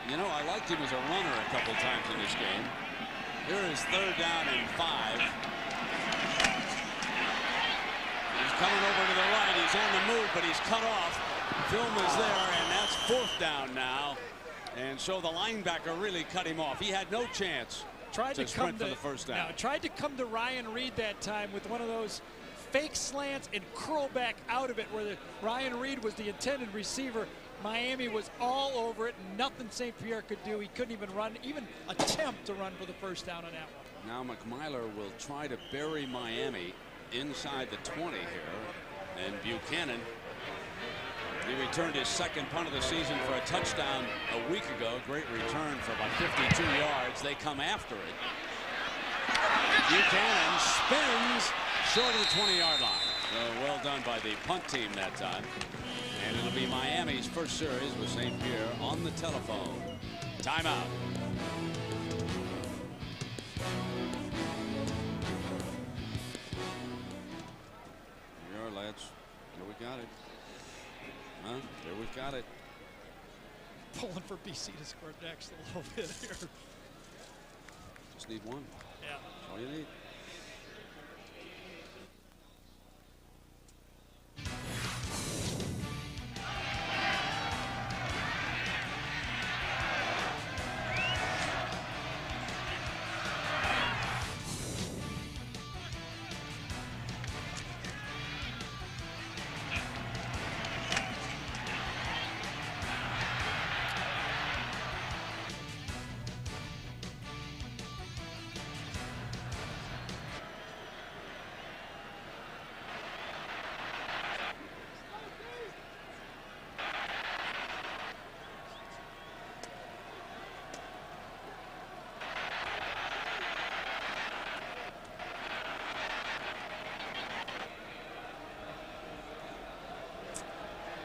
You know, I liked him as a runner a couple times in this game. Here is 3rd down and 5. He's coming over to the right. He's on the move, but he's cut off. Film is there, and that's 4th down now. And so the linebacker really cut him off. He had no chance to sprint for the first down. Tried to come to Ryan Reed that time with one of those fake slants and curl back out of it where Ryan Reed was the intended receiver. Miami was all over it. Nothing St. Pierre could do. He couldn't even run, even attempt to run for the first down on that one. Now McMiler will try to bury Miami inside the 20 here. And Buchanan, he returned his 2nd punt of the season for a touchdown a week ago. Great return for about 52 yards. They come after it. Buchanan spins short of the 20-yard line. So well done by the punt team that time. And it'll be Miami's first series with St. Pierre on the telephone. Timeout. Here we are, lads. Here we got it. Huh? Here we've got it. Pulling for BC to score next a little bit here. Just need one. Yeah. That's all you need.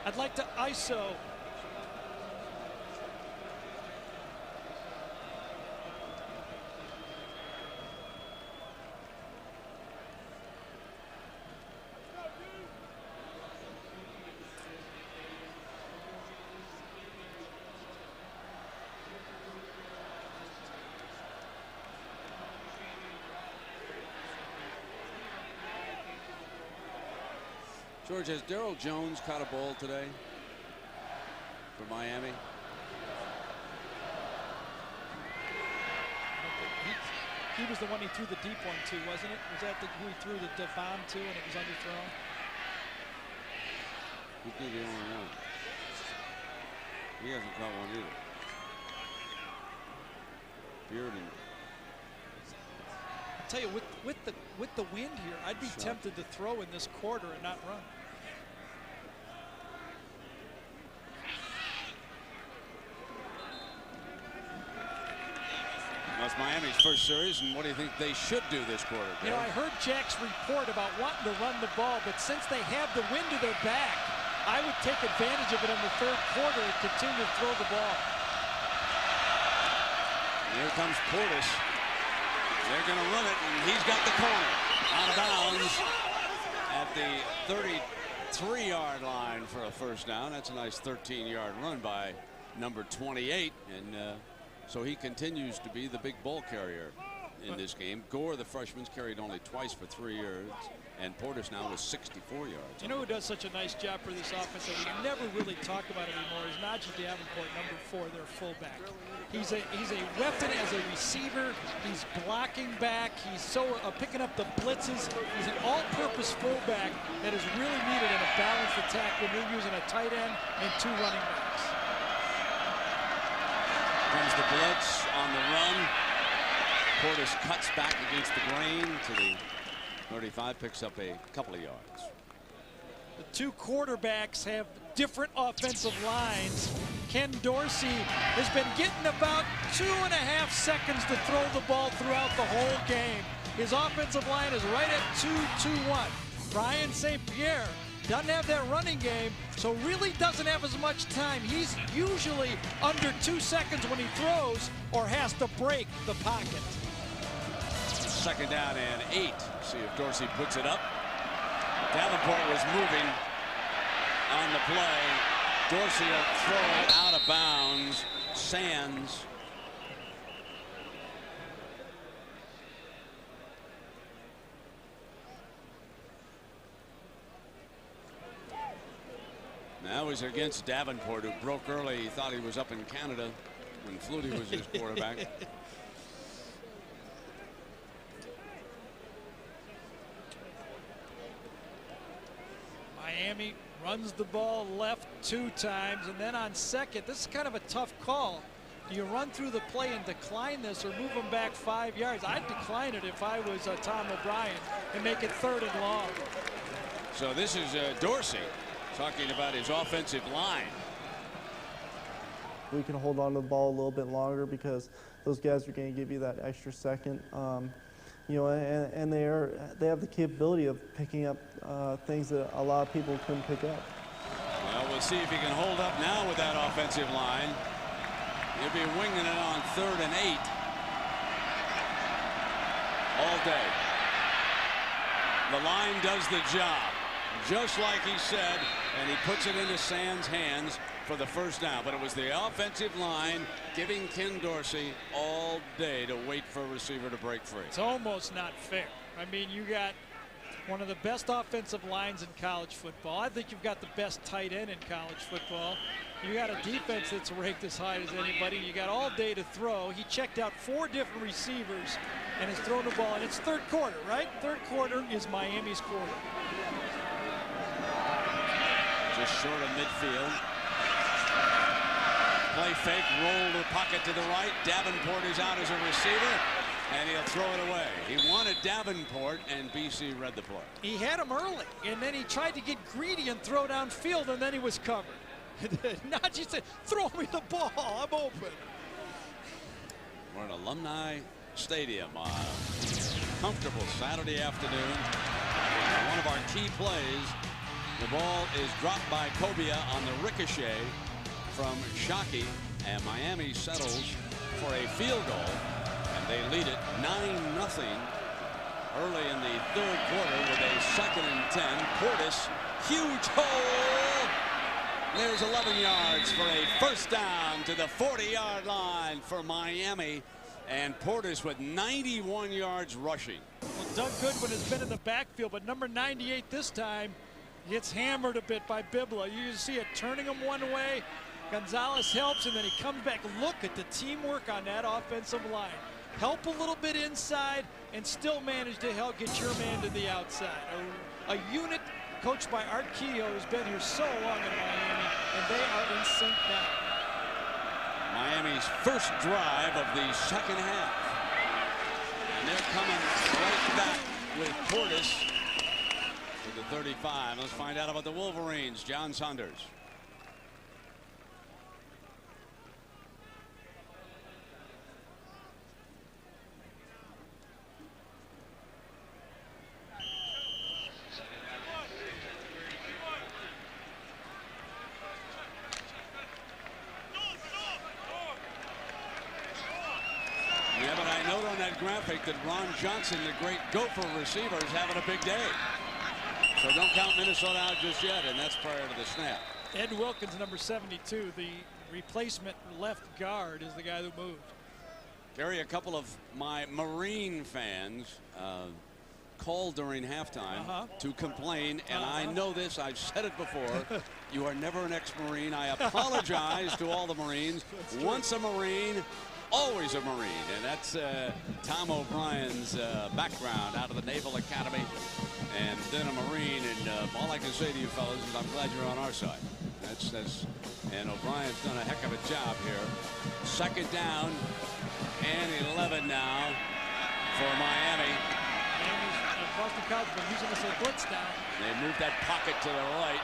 I'd like to ISO. George, has Darryl Jones caught a ball today for Miami? He was the one he threw the deep one to, wasn't it? Was that who he threw the bomb to and it was underthrown? He did the only one. He hasn't caught one either. Bearden. I'll tell you, with the wind here, I'd be tempted to throw in this quarter and not run. That's Miami's first series, and what do you think they should do this quarter? You know, I heard Jack's report about wanting to run the ball, but since they have the wind to their back, I would take advantage of it in the third quarter and continue to throw the ball. And here comes Portis. They're going to run it, and he's got the corner. Out of bounds at the 33-yard line for a first down. That's a nice 13-yard run by number 28, and so he continues to be the big ball carrier in this game. Gore, the freshman's carried only twice for 3 yards, and Portis now with 64 yards. You know who does such a nice job for this offense that we never really talk about anymore is Najee Davenport, number 4, their fullback. He's a weapon as a receiver. He's blocking back. He's so picking up the blitzes. He's an all-purpose fullback that is really needed in a balanced attack when you're using a tight end and 2 running backs. Comes the blitz on the run. Portis cuts back against the grain to the 35, picks up a couple of yards. The 2 quarterbacks have different offensive lines. Ken Dorsey has been getting about 2.5 seconds to throw the ball throughout the whole game. His offensive line is right at 2-2-1. Ryan St. Pierre doesn't have that running game, so really doesn't have as much time. He's usually under 2 seconds when he throws or has to break the pocket. Second down and 8. See if Dorsey puts it up. Davenport was moving on the play. Dorsey will throw it out of bounds. Sands. Now he's against Davenport, who broke early. He thought he was up in Canada when Flutie was his quarterback. Miami runs the ball left 2 times, and then on second, this is kind of a tough call. Do you run through the play and decline this or move them back 5 yards? I'd decline it if I was Tom O'Brien and make it 3rd and long. So this is Dorsey talking about his offensive line. We can hold on to the ball a little bit longer because those guys are going to give you that extra second. You know, and they have the capability of picking up things that a lot of people couldn't pick up. Well, we'll see if he can hold up now with that offensive line. He'll be winging it on 3rd and 8 all day. The line does the job, just like he said, and he puts it into Sands' hands for the first down. But it was the offensive line giving Ken Dorsey all day to wait for a receiver to break free. It's almost not fair. I mean, you got one of the best offensive lines in college football. I think you've got the best tight end in college football. You got a defense that's ranked as high as anybody. You got all day to throw. He checked out 4 different receivers and has thrown the ball. And it's third quarter, right? Third quarter is Miami's quarter. Just short of midfield. Play fake, roll the pocket to the right. Davenport is out as a receiver, and he'll throw it away. He wanted Davenport, and BC read the play. He had him early, and then he tried to get greedy and throw downfield, and then he was covered. Najee said, throw me the ball, I'm open. We're in Alumni Stadium on a comfortable Saturday afternoon. One of our key plays, the ball is dropped by Cobia on the ricochet from Shockey, and Miami settles for a field goal, and they lead it 9-0 early in the third quarter with a 2nd and 10. Portis, huge hole. There's 11 yards for a first down to the 40-yard line for Miami, and Portis with 91 yards rushing. Well, Doug Goodwin has been in the backfield, but number 98 this time gets hammered a bit by Bibla. You see it turning him one way. Gonzalez helps, and then he comes back. Look at the teamwork on that offensive line. help a little bit inside, and still manage to help get your man to the outside. A unit coached by Art Kehoe who's been here so long in Miami, and they are in sync now. Miami's first drive of the second half. And they're coming right back with Portis to the 35. Let's find out about the Wolverines. John Saunders. Yeah, but I note on that graphic that Ron Johnson, the great Gopher receiver, is having a big day. So don't count Minnesota out just yet, and that's prior to the snap. Ed Wilkins, number 72, the replacement left guard, is the guy who moved. Gary, a couple of my Marine fans called during halftime to complain, and I know this, I've said it before, you are never an ex-Marine. I apologize to all the Marines. Once a Marine, always a Marine, and that's Tom O'Brien's background out of the Naval Academy, and then a Marine, and all I can say to you fellas is I'm glad you're on our side. And O'Brien's done a heck of a job here. Second down and 11 now for Miami. Boston College been using this as a blitz now. They moved that pocket to the right.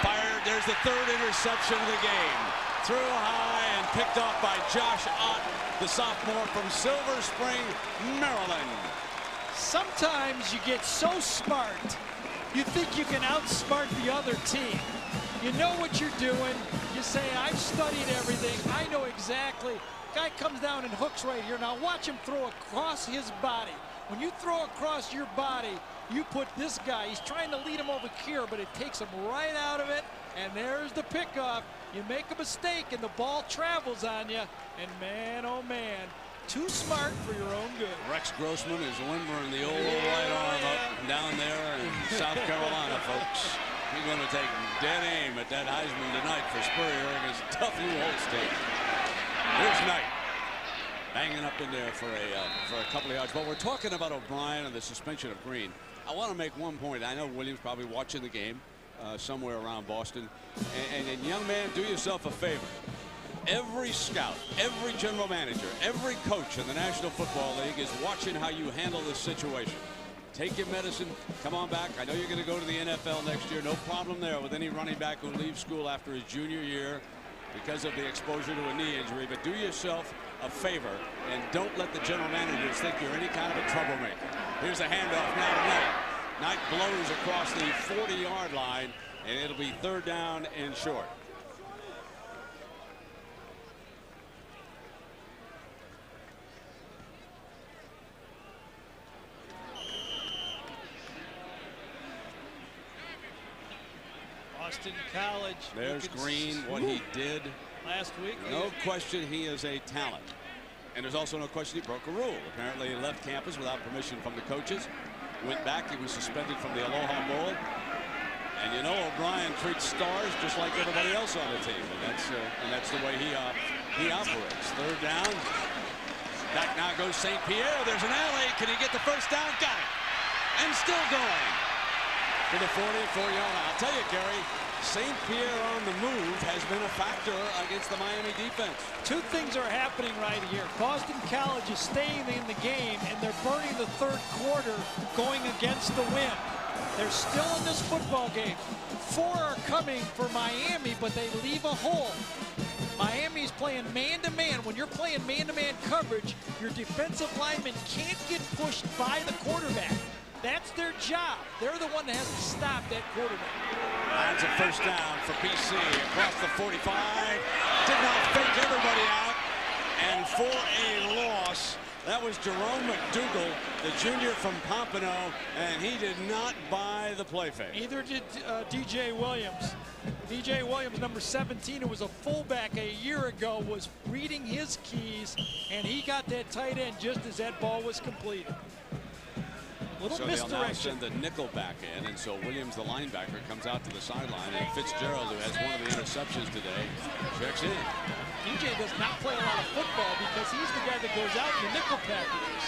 Fired. There's the third interception of the game. Threw high and picked off by Josh Ott, the sophomore from Silver Spring, Maryland. Sometimes you get so smart, you think you can outsmart the other team. You know what you're doing. You say, I've studied everything. I know exactly. Guy comes down and hooks right here. Now watch him throw across his body. When you throw across your body, you put this guy. He's trying to lead him over here, but it takes him right out of it. And there's the pickoff. You make a mistake, and the ball travels on you. And man, oh man, too smart for your own good. Rex Grossman is limbering the old right arm up down there in South Carolina, folks. He's going to take dead aim at that Heisman tonight for Spurrier against tough Lou Holstein. Here's Knight banging up in there for a couple of yards. But we're talking about O'Brien and the suspension of Green. I want to make one point. I know Williams probably watching the game somewhere around Boston. And young man, do yourself a favor. Every scout, every general manager, every coach in the National Football League is watching how you handle this situation. Take your medicine. Come on back. I know you're going to go to the NFL next year. No problem there with any running back who leaves school after his junior year because of the exposure to a knee injury. But do yourself a favor and don't let the general managers think you're any kind of a troublemaker. Here's a handoff now to Knight. Knight blows across the 40-yard line, and it'll be third down and short. Boston College. There's Green, what he did last week. No question he is a talent. And there's also no question he broke a rule. Apparently he left campus without permission from the coaches. Went back, he was suspended from the Aloha Bowl. And you know O'Brien treats stars just like everybody else on the team. And that's the way he operates. Third down. Back now goes St. Pierre. There's an alley. Can he get the first down? Got it. And still going to the 44-yard line. I'll tell you, Gary, St. Pierre on the move has been a factor against the Miami defense. Two things are happening right here. Boston College is staying in the game, and they're burning the third quarter going against the wind. They're still in this football game. 4 are coming for Miami, but they leave a hole. Miami's playing man-to-man. When you're playing man-to-man coverage, your defensive lineman can't get pushed by the quarterback. That's their job. They're the one that has to stop that quarterback. That's a first down for BC across the 45. Did not fake everybody out. And for a loss, that was Jerome McDougal, the junior from Pompano, and he did not buy the play fake. Neither did DJ Williams. DJ Williams, number 17, who was a fullback a year ago, was reading his keys, and he got that tight end just as that ball was completed. Little so misdirection. They'll now send the nickel back in, and so Williams, the linebacker, comes out to the sideline, and Fitzgerald, who has one of the interceptions today, checks in. DJ does not play a lot of football because he's the guy that goes out in the nickel packages.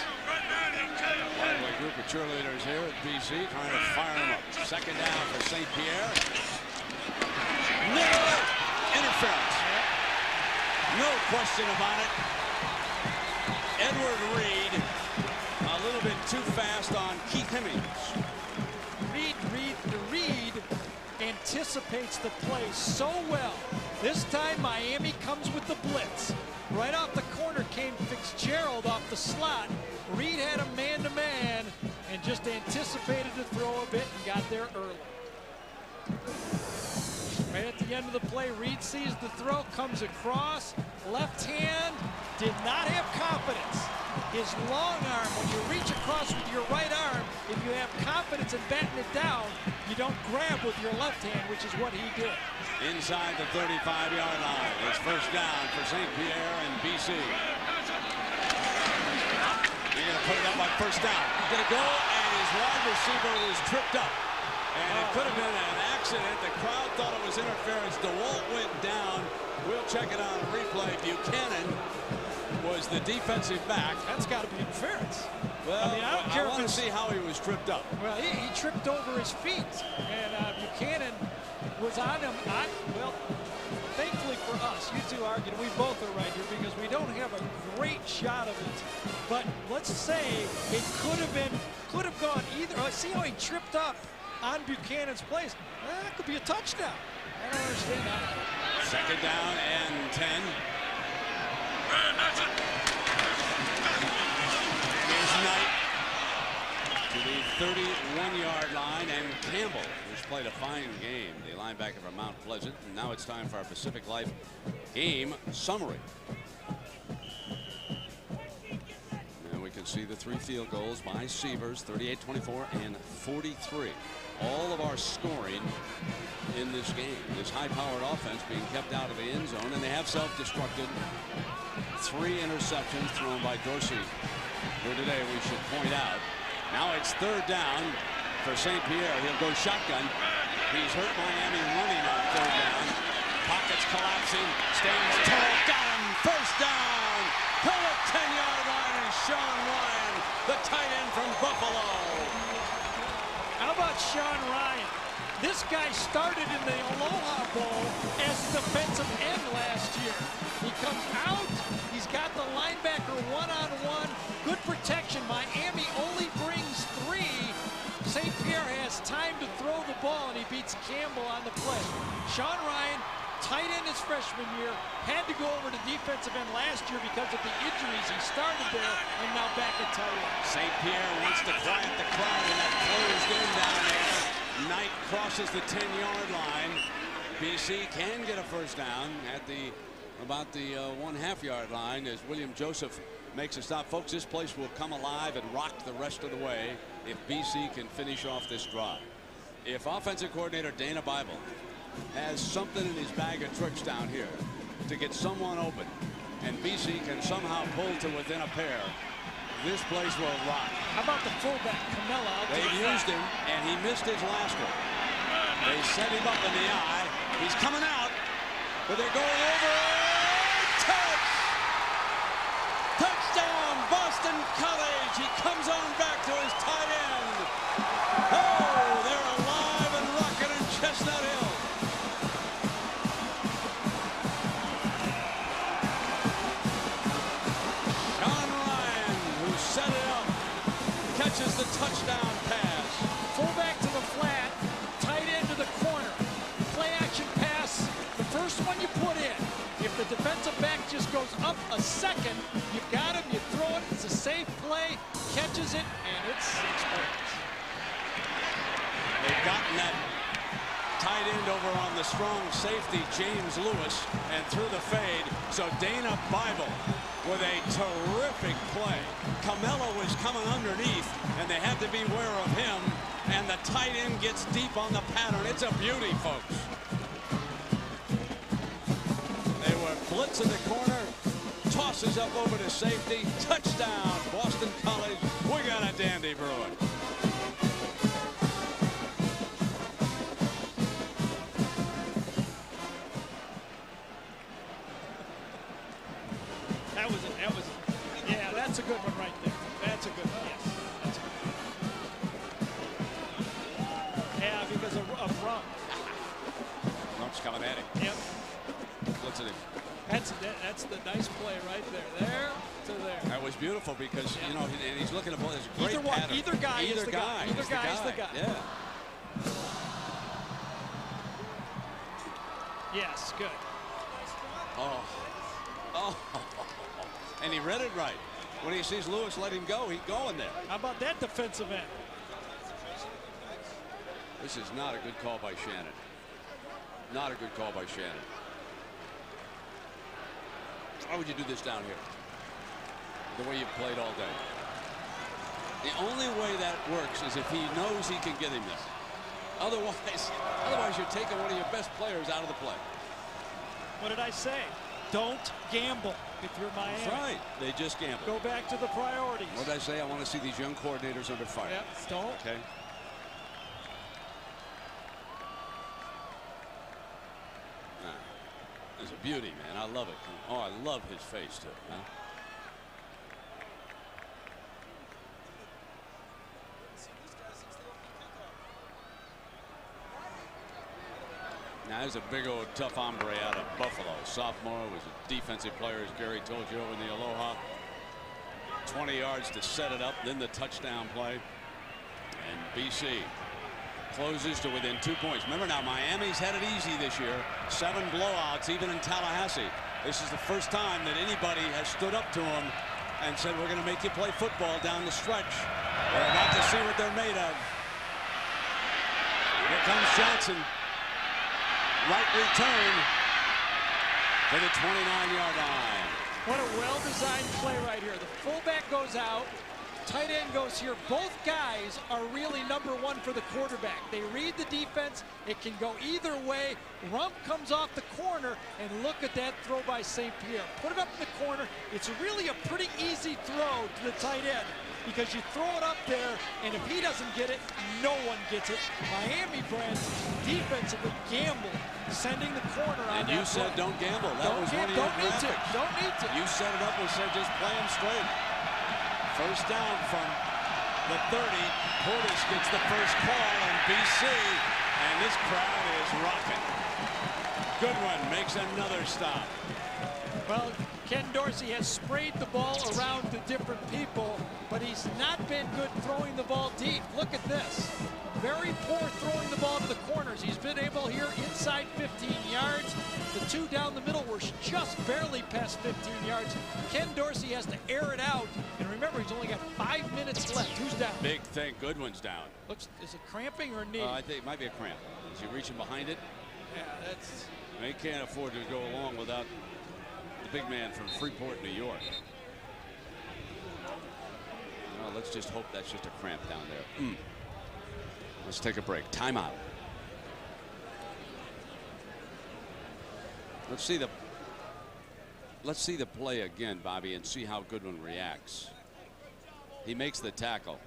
Lively group of cheerleaders here at BC trying to fire them up. Second down for St. Pierre. No interference. No question about it. Edward Reed a little bit too fast on Keith Hemmings. Reed anticipates the play so well. This time Miami comes with the blitz. Right off the corner came Fitzgerald off the slot. Reed had a man-to-man and just anticipated the throw a bit and got there early. Right at the end of the play, Reed sees the throw, comes across, left hand, did not have confidence. His long arm, when you reach across with your right arm, if you have confidence in batting it down, you don't grab with your left hand, which is what he did. Inside the 35-yard line. It's first down for St. Pierre and BC. He's going to put it up on first down. He's going to go, and his wide receiver was tripped up. And it could have been an accident. The crowd thought it was interference. DeWalt went down. We'll check it on replay. Buchanan was the defensive back. That's got to be interference. Well, I mean, I don't care want to see how he was tripped up. Well, he tripped over his feet, and Buchanan was on him. Well, thankfully for us, you two argued, we both are right here because we don't have a great shot of it. But let's say it could have gone either. See how he tripped up on Buchanan's place? That could be a touchdown. I don't understand that. Second down and 10. Here's Knight to the 31-yard line, and Campbell, who's played a fine game, the linebacker from Mount Pleasant. And now it's time for our Pacific Life game summary. And we can see the 3 field goals by Sievers, 38, 24, and 43. All of our scoring in this game. This high-powered offense being kept out of the end zone, and they have self-destructed 3 interceptions thrown by Dorsey. Here today, we should point out. Now it's third down for St. Pierre. He'll go shotgun. He's hurt Miami running on third down. Pockets collapsing. Stands tall. Got him. First down. To the 10-yard line is Sean Ryan, the tight end from Buffalo. How about Sean Ryan? This guy started in the Aloha Bowl as defensive end last year. He comes out, he's got the linebacker one-on-one, good protection. Miami only brings 3. St. Pierre has time to throw the ball, and he beats Campbell on the play. Sean Ryan, tight end his freshman year, had to go over to defensive end last year because of the injuries. He started there and now back at tight end. St. Pierre wants to quiet the crowd in that closed in down there. Knight crosses the 10-yard line. BC can get a first down at about the 1/2-yard line as William Joseph makes a stop. Folks, this place will come alive and rock the rest of the way if BC can finish off this drive. If offensive coordinator Dana Bible has something in his bag of tricks down here to get someone open, and BC can somehow pull to within a pair, this place will rock. How about the fullback, Camella? They've used him, and he missed his last one. They set him up in the eye. He's coming out, but they're going over. Touch! Touchdown, Boston College. He comes on back to his tight end. Oh, they're alive and rocking in Chestnut Hill. Sean Ryan, who set it up, catches the touchdown pass. Fullback to the flat, tight end to the corner. Play action pass, the first one you put in. If the defensive back just goes up a second, you got him, you throw it, it's a safe play, catches it, and it's 6 points. They've gotten that tight end over on the strong safety, James Lewis, and through the fade. So Dana Bible with a terrific play. Camella was coming underneath, and they had to beware of him, and the tight end gets deep on the pattern. It's a beauty, folks. They were blitzing the corner, tosses up over to safety, touchdown, Boston College. We got a dandy brewing. good one right there. That's a good one. Yes. That's a good one. Yeah, because of Rump. Rump's coming at him. Yep. Looks at him. That's the nice play right there. There to there. That was beautiful because, you know, and he's looking at the ball. There's a great Either one. pattern. Either guy is the guy. Either guy is the guy. Yeah. Yes, good. Oh. Oh. And he read it right. When he sees Lewis let him go, he's going there. How about that defensive end? This is not a good call by Shannon. Not a good call by Shannon. Why would you do this down here? The way you've played all day. The only way that works is if he knows he can get him there. Otherwise you're taking one of your best players out of the play. What did I say? Don't gamble if you're Miami. That's right. They just gamble. Go back to the priorities. What did I say? I want to see these young coordinators under fire. Yep, don't. Okay. It's a beauty, man. I love it. Oh, I love his face, too. Huh? Now, there's a big old tough hombre out of Buffalo. Sophomore was a defensive player, as Gary told you, over in the Aloha. 20 yards to set it up, then the touchdown play. And BC closes to within 2 points. Remember now, Miami's had it easy this year. 7 blowouts, even in Tallahassee. This is the first time that anybody has stood up to them and said, we're going to make you play football down the stretch. We're about to see what they're made of. Here comes Johnson. Right return to the 29-yard line. What a well-designed play right here. The fullback goes out. Tight end goes here. Both guys are really number one for the quarterback. They read the defense. It can go either way. Rump comes off the corner, and look at that throw by St. Pierre. Put it up in the corner. It's really a pretty easy throw to the tight end because you throw it up there, and if he doesn't get it, no one gets it. Miami Brands defensively gambled, sending the corner on and you said don't gamble. That was one of your graphics. Don't need to. You set it up and said just play him straight. First down from the 30. Portis gets the first call on BC, and this crowd is rocking. Goodwin makes another stop. Well, Ken Dorsey has sprayed the ball around to different people, but he's not been good throwing the ball deep. Look at this. Very poor throwing the ball to the corners. He's been able here inside 15 yards. The two down the middle were just barely past 15 yards. Ken Dorsey has to air it out. And remember, he's only got 5 minutes left. Who's down? Big thing. Goodwin's down. Looks, is it cramping or knee? I think it might be a cramp. Is he reaching behind it? Yeah, that's... They can't afford to go along without the big man from Freeport, New York. Well, let's just hope that's just a cramp down there. Let's take a break. Timeout. Let's see the play again, Bobby, and see how Goodwin reacts. He makes the tackle.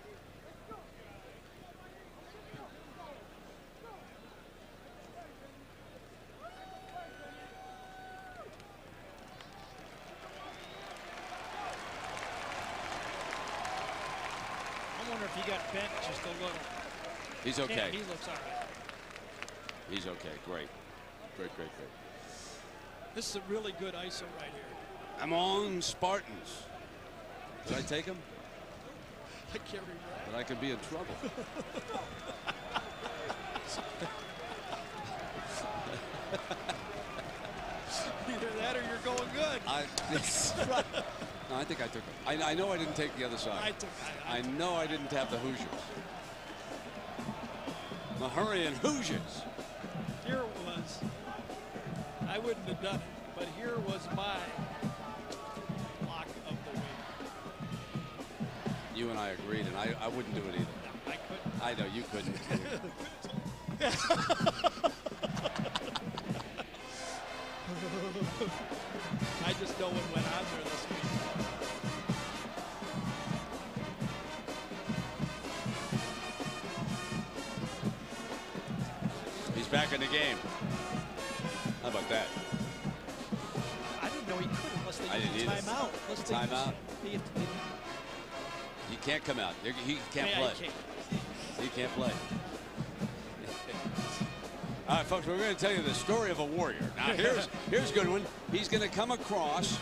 I wonder if he got bent just a little. He's okay. He looks all right. He's okay. Great. Great. This is a really good ISO right here. I'm on Spartans. Did I take him? I can't remember. But I could be in trouble. Either that or you're going good. No, I think I took him. I know I didn't take the other side. I know I didn't have the Hoosiers. The Hurricane Hoosiers. Here it was. I wouldn't have done it, but here was my lock of the week. You and I agreed, and I wouldn't do it either. No, I couldn't. I know you couldn't. I just know what went on there this week. He's back in the game. How about that? I didn't know he could unless they I didn't either. Timeout. Let's take Timeout. this. He can't come out. He can't Yeah, play. he can't. He can't play. All right, folks, we're going to tell you the story of a warrior. Now, here's a good one. He's going to come across.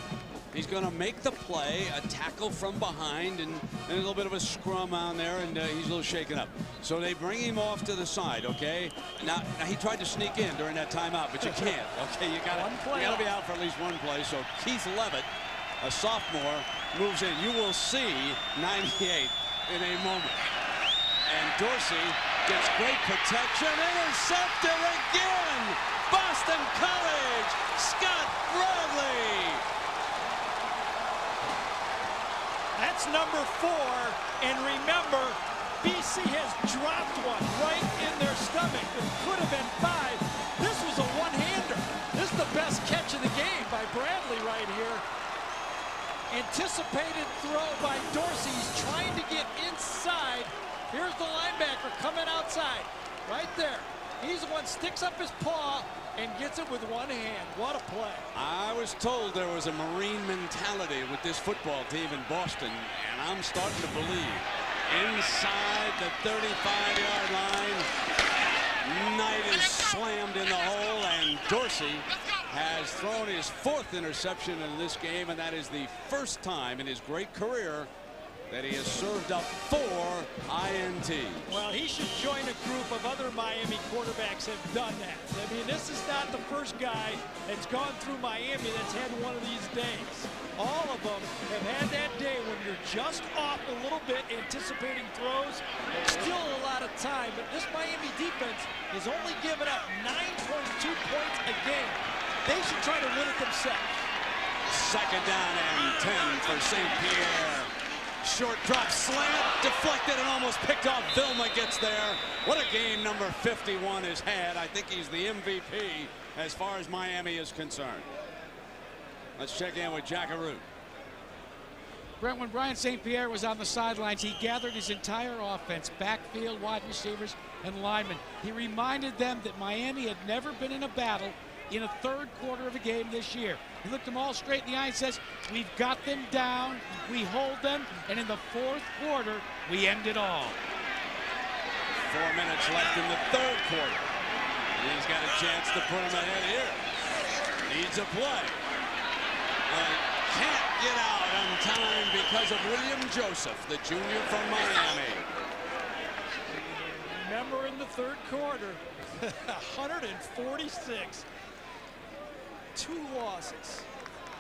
He's going to make the play, a tackle from behind, and a little bit of a scrum on there, and he's a little shaken up. So they bring him off to the side, okay? Now he tried to sneak in during that timeout, but you can't, okay? You got to be out for at least one play. So Keith Levitt, a sophomore, moves in. You will see 98 in a moment. And Dorsey gets great protection, intercepted again. Boston College, Scott Bradley. That's number 4, and remember, BC has dropped one right in their stomach. It could have been 5. This was a one-hander. This is the best catch of the game by Bradley right here. Anticipated throw by Dorsey. He's trying to get inside. Here's the linebacker coming outside, right there. He's the one sticks up his paw and gets it with one hand. What a play. I was told there was a Marine mentality with this football team in Boston, and I'm starting to believe. Inside the 35-yard line, Knight is slammed in the hole, and Dorsey has thrown his 4th interception in this game, and that is the first time in his great career that he has served up 4 INTs. Well, he should join a group of other Miami quarterbacks have done that. I mean, this is not the first guy that's gone through Miami that's had one of these days. All of them have had that day when you're just off a little bit anticipating throws. Still a lot of time, but this Miami defense has only given up 9.2 points a game. They should try to win it themselves. 2nd down and 10 for St. Pierre. Short drop slant, deflected and almost picked off. Vilma gets there. What a game number 51 has had. I think he's the MVP as far as Miami is concerned. Let's check in with Jack Arute. Brent, when Brian St. Pierre was on the sidelines, he gathered his entire offense, backfield, wide receivers, and linemen. He reminded them that Miami had never been in a battle in a 3rd quarter of a game this year. He looked them all straight in the eye and says, we've got them down, we hold them, and in the 4th quarter, we end it all. 4 minutes left in the 3rd quarter. And he's got a chance to put him ahead here. Needs a play. Can't get out on time because of William Joseph, the junior from Miami. Remember in the 3rd quarter, 146. 2 losses.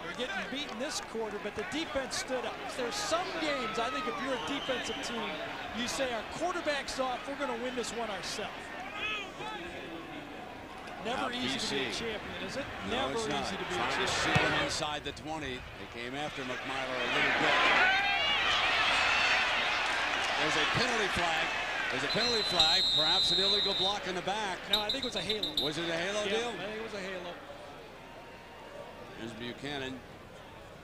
They're getting beaten this quarter, but the defense stood up. There's some games, I think if you're a defensive team, you say our quarterback's off, we're going to win this one ourselves. Never easy to be a champion, is it? No, Never it's not. easy to be a Trying champion. to seal him inside the 20. They came after McMillan a little bit. There's a penalty flag. There's a penalty flag. Perhaps an illegal block in the back. No, I think it was a halo. Was it a halo deal? I think it was a halo. Here's Buchanan.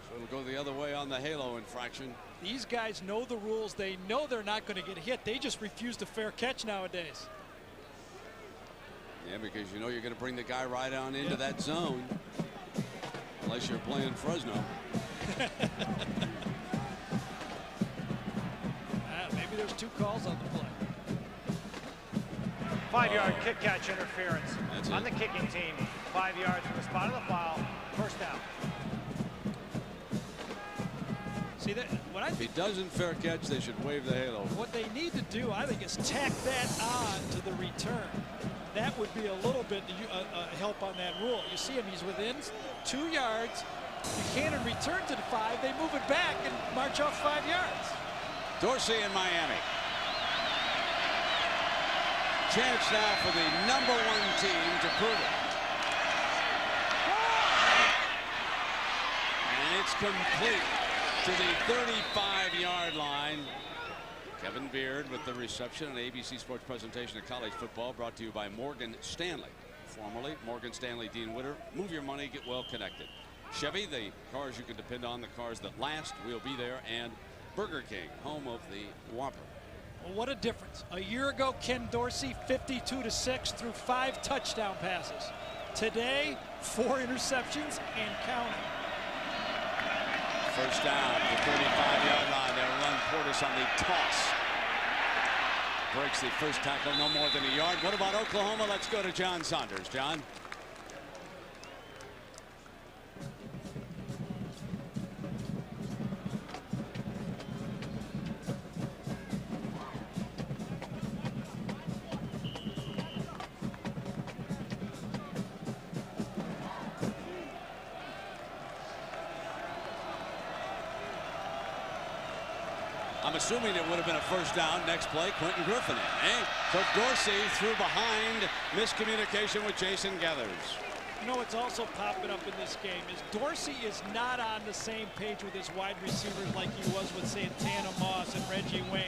So it'll go the other way on the halo infraction. These guys know the rules. They know they're not going to get hit. They just refuse to fair catch nowadays. Yeah, because you know you're going to bring the guy right on into that zone. Unless you're playing Fresno. Maybe there's 2 calls on the play. 5-yard kick catch interference That's on it. the kicking team. 5 yards from the spot of the foul. 1st down. See that? What I If he doesn't fair catch, they should waive the halo. What they need to do, I think, is tack that on to the return. That would be a little bit help on that rule. You see him, he's within 2 yards. Buchanan return to the 5. They move it back and march off 5 yards. Dorsey in Miami. Chance now for the #1 team to prove it. And it's complete to the 35-yard line. Kevin Beard with the reception, an ABC Sports presentation of college football brought to you by Morgan Stanley. Formerly Morgan Stanley Dean Witter. Move your money, get well connected. Chevy, the cars you can depend on, the cars that last, will be there. And Burger King, home of the Whopper. Well, what a difference. A year ago, Ken Dorsey, 52-6 through 5 touchdown passes. Today, 4 interceptions and counting. First down, the 35-yard line. They'll run Portis on the toss. Breaks the first tackle, no more than a yard. What about Oklahoma? Let's go to John Saunders. John. I'm assuming it would have been a first down. Next play, Quentin Griffin in. So Dorsey threw behind. Miscommunication with Jason Gathers. You know what's also popping up in this game is Dorsey is not on the same page with his wide receivers like he was with Santana Moss and Reggie Wayne.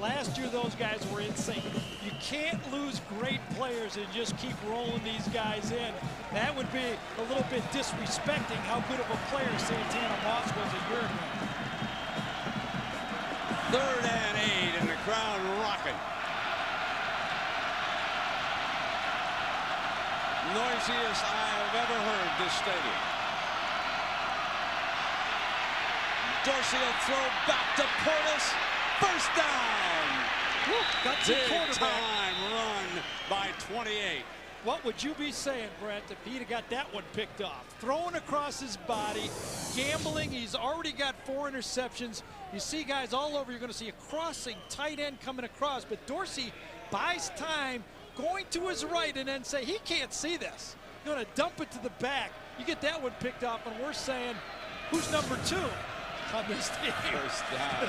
Last year, those guys were in sync. You can't lose great players and just keep rolling these guys in. That would be a little bit disrespecting how good of a player Santana Moss was a year ago. 3rd and 8, and the crowd rocking. Noisiest I've ever heard this stadium. Dorsey will throw back to Portis. First down. Big time run by 28. What would you be saying, Brent, if he'd have got that one picked off? Throwing across his body, gambling. He's already got 4 interceptions. You see guys all over. You're going to see a crossing tight end coming across. But Dorsey buys time, going to his right, and then say, he can't see this. You're going to dump it to the back. You get that one picked off, and we're saying, who's number 2 on this team? First down.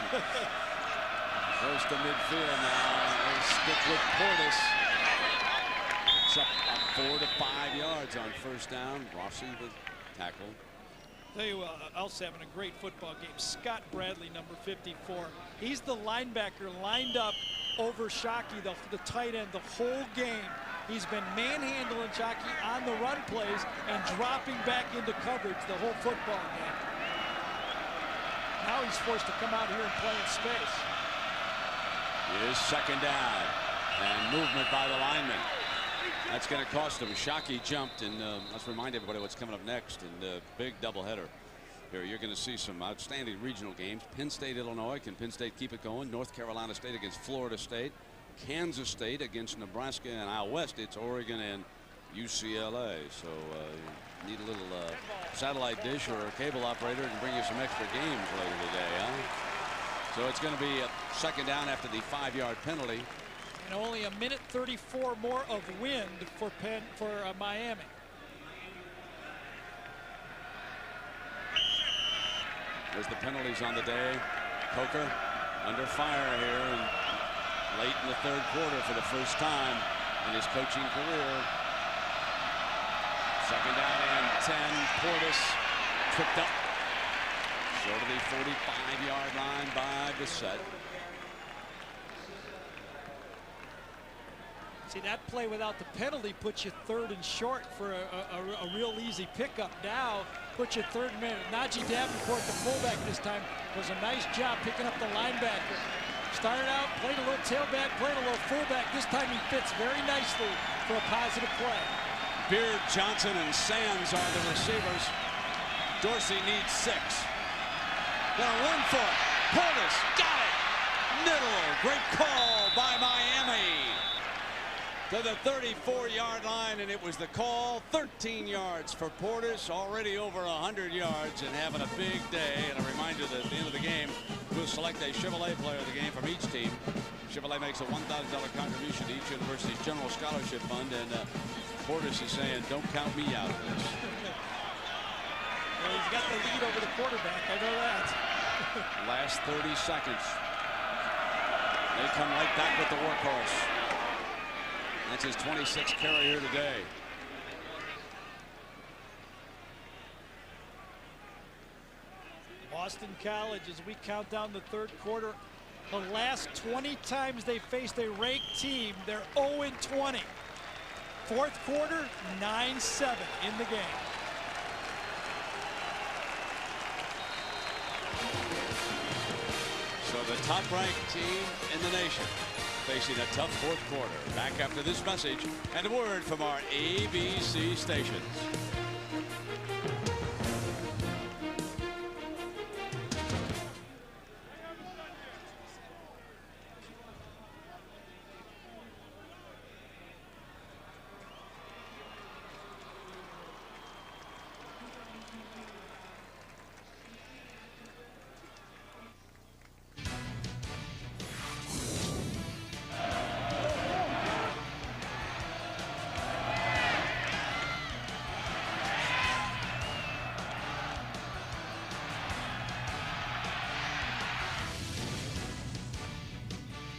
Close to midfield now. They stick with Portis. It's up 4 to 5 yards on first down. Rossi the tackle. Tell you else having a great football game. Scott Bradley, number 54. He's the linebacker lined up over Shockey, the tight end, the whole game. He's been manhandling Shockey on the run plays and dropping back into coverage the whole football game. Now he's forced to come out here and play in space. Here's second down and movement by the lineman. That's going to cost him. Shockey jumped, and let's remind everybody what's coming up next in the big doubleheader. Here you're going to see some outstanding regional games. Penn State, Illinois. Can Penn State keep it going? North Carolina State against Florida State. Kansas State against Nebraska, and out west it's Oregon and UCLA. So you need a little satellite dish or a cable operator to bring you some extra games later today, huh? So it's going to be a second down after the 5-yard penalty. And only a minute 34 more of wind for Miami. There's the penalties on the day. Coker under fire here and late in the 3rd quarter for the first time in his coaching career. Second down and 10. Portis tripped up short of the 45-yard line by Bissett. See, that play without the penalty puts you 3rd and short for a real easy pickup. Now puts you 3rd and minute. Najee Davenport, the fullback this time, does a nice job picking up the linebacker. Started out, played a little tailback, played a little fullback. This time he fits very nicely for a positive play. Beard, Johnson, and Sands are the receivers. Dorsey needs 6. Gonna run for it. Portis got it. Middle. Great call by Miami. To the 34-yard line, and it was the call. 13 yards for Portis, already over 100 yards and having a big day. And a reminder that at the end of the game, we'll select a Chevrolet player of the game from each team. Chevrolet makes a $1,000 contribution to each university's general scholarship fund, and Portis is saying, don't count me out of this. Well, he's got the lead over the quarterback, I know that. Last 30 seconds. They come right back with the workhorse. That's his 26th carry here today. Boston College, as we count down the 3rd quarter, the last 20 times they faced a ranked team, they're 0-20. 4th quarter, 9-7 in the game. So the top-ranked team in the nation facing a tough 4th quarter. Back after this message and a word from our ABC stations.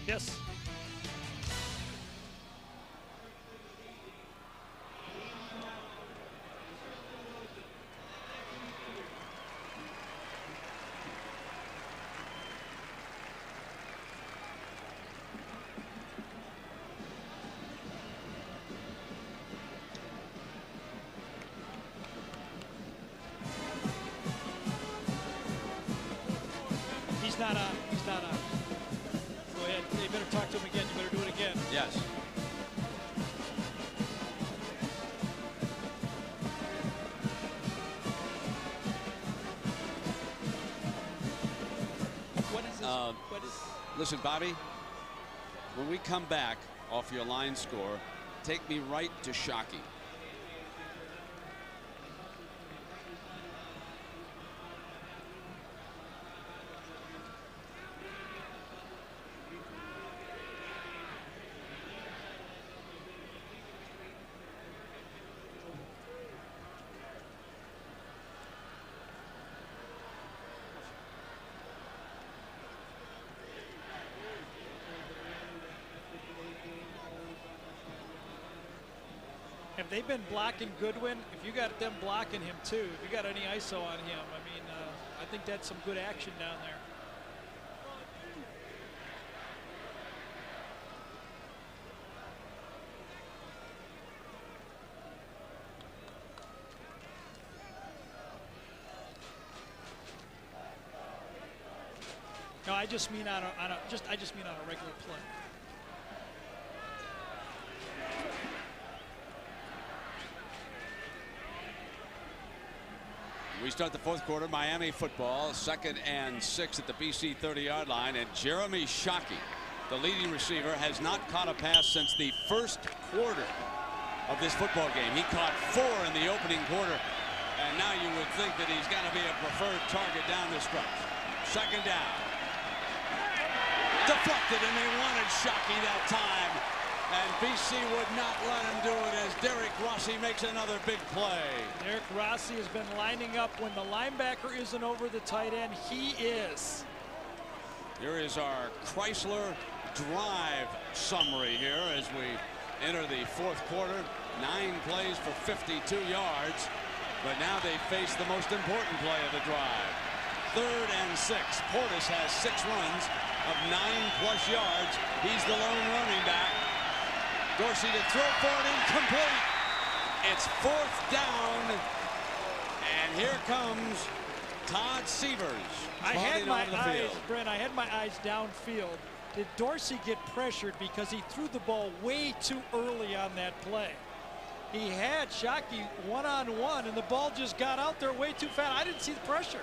Yes. He's not on. He's not on. Go ahead. You better talk to him again. You better do it again. Yes. What is this? What is? Listen, Bobby, when we come back off your line score, take me right to Shockey. Have they been blocking Goodwin? If you got them blocking him too, if you got any ISO on him, I mean, I think that's some good action down there. No, I just mean on a regular play. We start the fourth quarter. Miami football, 2nd and 6 at the BC 30-yard line, and Jeremy Shockey, the leading receiver, has not caught a pass since the first quarter of this football game. He caught 4 in the opening quarter, and now you would think that he's got to be a preferred target down the stretch. 2nd down. Deflected, and they wanted Shockey that time. And BC would not let him do it as Derek Rossi makes another big play. Derek Rossi has been lining up when the linebacker isn't over the tight end. He is. Here is our Chrysler drive summary here as we enter the fourth quarter. 9 plays for 52 yards. But now they face the most important play of the drive. 3rd and 6. Portis has 6 runs of 9+ yards. He's the lone running back. Dorsey to throw for it, incomplete. It's 4th down, and here comes Todd Severs. I had my eyes, Brent, I had my eyes downfield. Did Dorsey get pressured because he threw the ball way too early on that play? He had Shockey one-on-one, and the ball just got out there way too fast. I didn't see the pressure.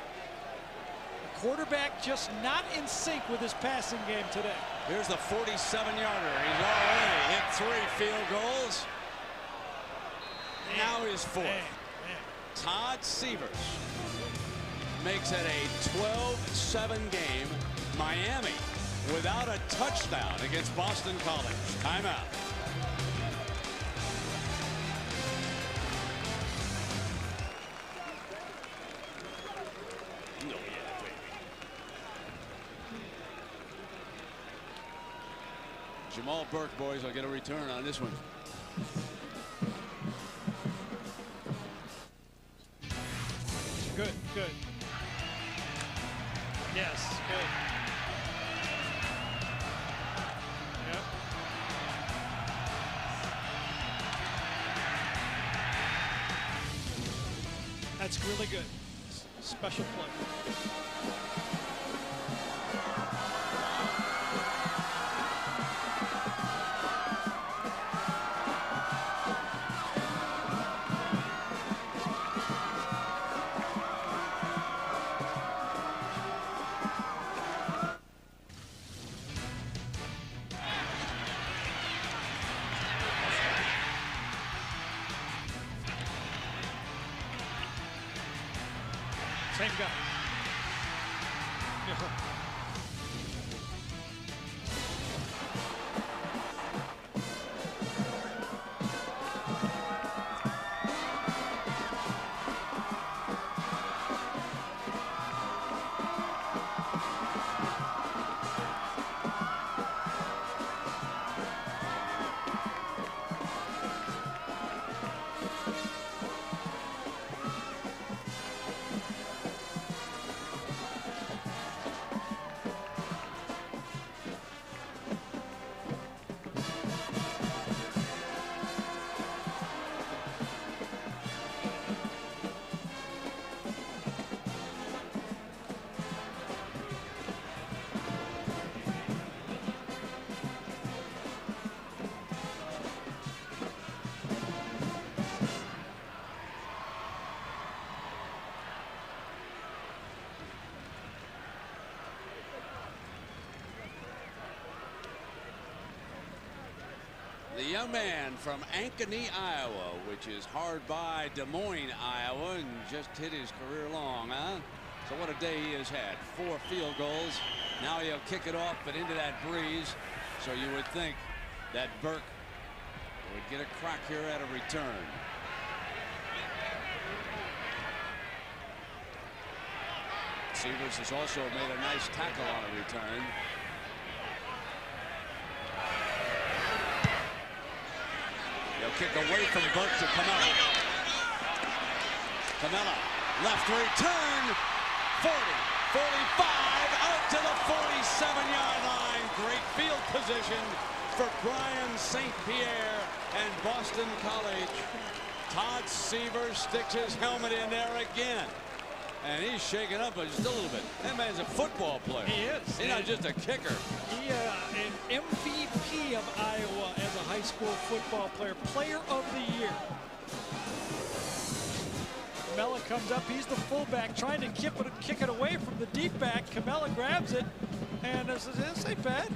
The quarterback just not in sync with his passing game today. Here's the 47-yarder. He's already hit 3 field goals. Now his 4th. Todd Severs makes it a 12-7 game. Miami without a touchdown against Boston College. Timeout. Jamal Burke, boys, will get a return on this one. Good, good. Yes, good. Yep. That's really good. Special play. Same guy. The young man from Ankeny, Iowa, which is hard by Des Moines, Iowa, and just hit his career long, huh? So what a day he has had. 4 field goals. Now he'll kick it off, but into that breeze. So you would think that Burke would get a crack here at a return. Severs has also made a nice tackle on a return. They'll kick away from Burke to Camella. Camella, left return, 40, 45, out to the 47-yard line. Great field position for Brian St. Pierre and Boston College. Todd Severs sticks his helmet in there again. And he's shaking up just a little bit. That man's a football player. He is. He's not just a kicker. He an MVP of Iowa as a high school football player. Player of the year. Camella comes up. He's the fullback trying to kick it away from the deep back. Camella grabs it. And this ain't bad.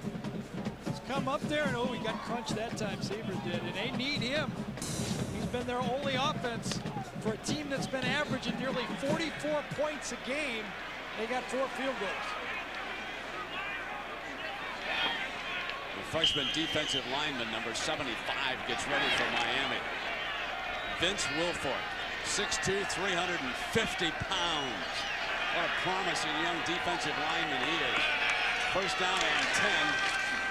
He's come up there and he got crunched that time. Severs did. And they need him. He's been their only offense. For a team that's been averaging nearly 44 points a game, they got 4 field goals. The freshman defensive lineman, number 75, gets ready for Miami. Vince Wilfork, 6'2", 350 pounds. What a promising young defensive lineman he is. First down and 10.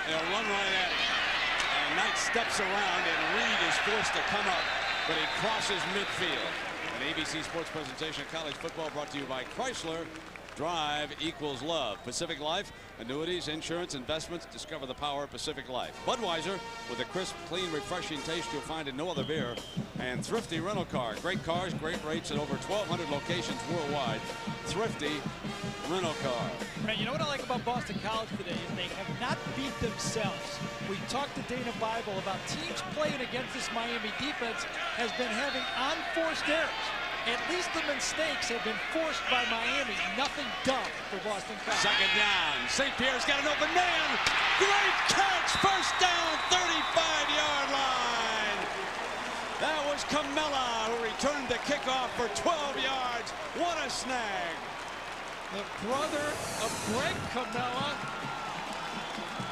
They'll run right at it. And Knight steps around, and Reed is forced to come up, but he crosses midfield. An ABC Sports presentation of college football brought to you by Chrysler. Drive equals love. Pacific Life, annuities, insurance, investments. Discover the power of Pacific Life. Budweiser, with a crisp, clean, refreshing taste you'll find in no other beer. And Thrifty Rental Car. Great cars, great rates at over 1,200 locations worldwide. Thrifty Rental Car. You know what I like about Boston College today is they have not beat themselves. We talked to Dana Bible about teams playing against this Miami defense has been having unforced errors. At least the mistakes have been forced by Miami. Nothing dumb for Boston College. Second down. St. Pierre's got an open man. Great catch. First down, 35-yard line. That was Camella who returned the kickoff for 12 yards. What a snag. The brother of Greg Camella,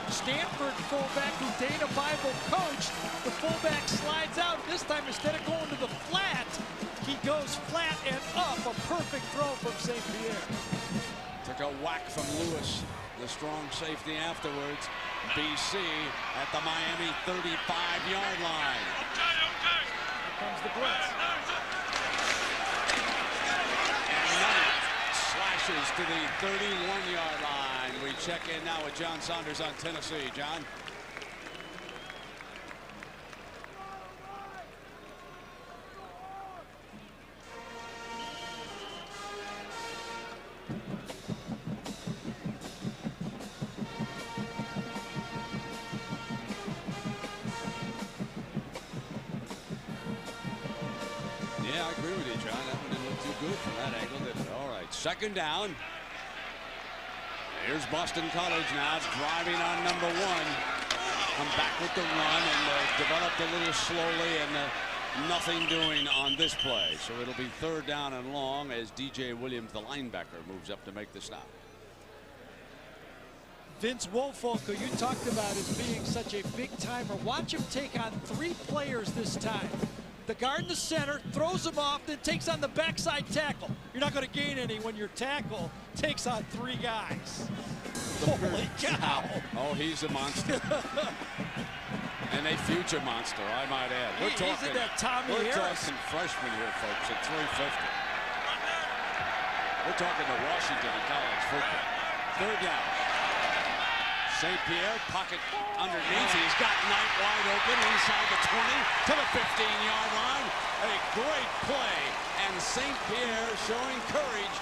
Stanford fullback who Dana Bible coached. The fullback slides out. This time, instead of going to the flat, he goes flat and up. A perfect throw from St. Pierre. Took a whack from Lewis, the strong safety afterwards. BC at the Miami 35-yard line. Here comes the blitz. And Knight slashes to the 31-yard line. We check in now with John Saunders on Tennessee. John? Yeah, I agree with you, John. That one didn't look too good from that angle, did it? All right, second down. Here's Boston College now, driving on number 1. Come back with the run, and developed a little slowly, and nothing doing on this play. So it'll be third down and long as DJ Williams, the linebacker, moves up to make the stop. Vince Wilfork, who you talked about as being such a big timer, watch him take on 3 players this time. The guard in the center throws him off, then takes on the backside tackle. You're not going to gain any when your tackle takes on 3 guys. Holy cow. Oh, he's a monster. And a future monster, I might add. We're talking freshman here, folks, at 350. We're talking to Washington in college football. Third down. St. Pierre, pocket underneath. He's got Knight wide open inside the 20 to the 15-yard line. A great play. And St. Pierre showing courage.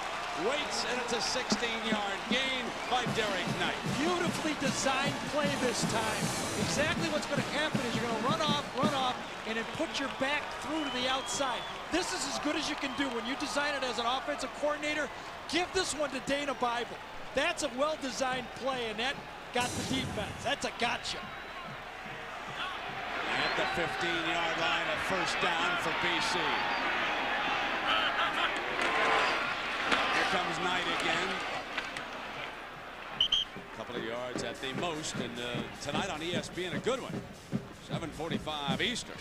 Waits, and it's a 16-yard gain by Derek Knight. Beautifully designed play this time. Exactly what's going to happen is you're going to run off, and then put your back through to the outside. This is as good as you can do when you design it as an offensive coordinator. Give this one to Dana Bible. That's a well-designed play, and that got the defense. That's a gotcha. At at the 15-yard line, a first down for BC. Here comes Knight again. A couple of yards at the most, and tonight on ESPN, a good one. 7:45 Eastern.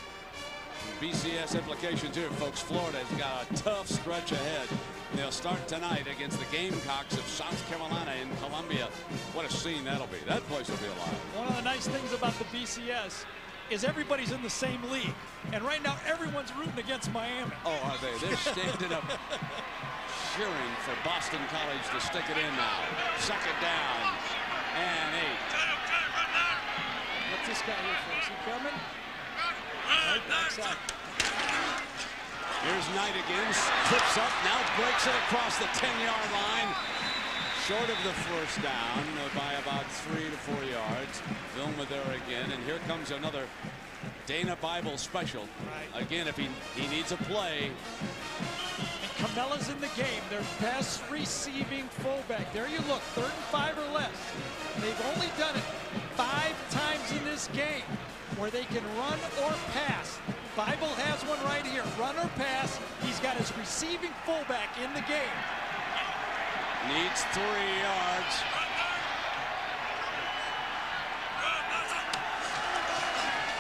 BCS implications here, folks. Florida's got a tough stretch ahead. They'll start tonight against the Gamecocks of South Carolina in Columbia. What a scene that'll be. That place will be alive. One of the nice things about the BCS is everybody's in the same league. And right now, everyone's rooting against Miami. Oh, are they? They're standing up cheering for Boston College to stick it in now. Second down and 8. What's this guy here for? Is he coming? Right backside. Here's Knight again, flips up, now breaks it across the 10-yard line. Short of the first down by about 3 to 4 yards. Vilma there again, and here comes another Dana Bible special. Right. Again, if he needs a play. And Camella's in the game, their best receiving fullback. There you look, 3rd and 5 or less. They've only done it 5 times in this game where they can run or pass. Bible has one right here, run or pass. He's got his receiving fullback in the game. Needs 3 yards.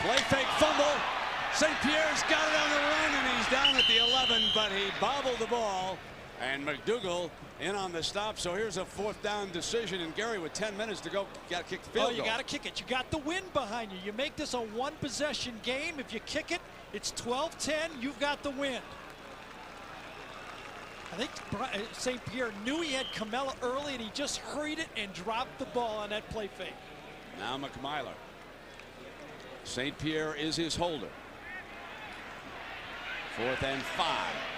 Play fake fumble. St. Pierre's got it on the run, and he's down at the 11, but he bobbled the ball. And McDougal in on the stop. So here's a 4th down decision. And Gary, with 10 minutes to go, got to kick the field goal. You got to kick it. You got the wind behind you. You make this a 1-possession game. If you kick it, it's 12-10. You've got the win. I think St. Pierre knew he had Camella early, and he just hurried it and dropped the ball on that play fake. Now McMyler. St. Pierre is his holder. 4th and 5.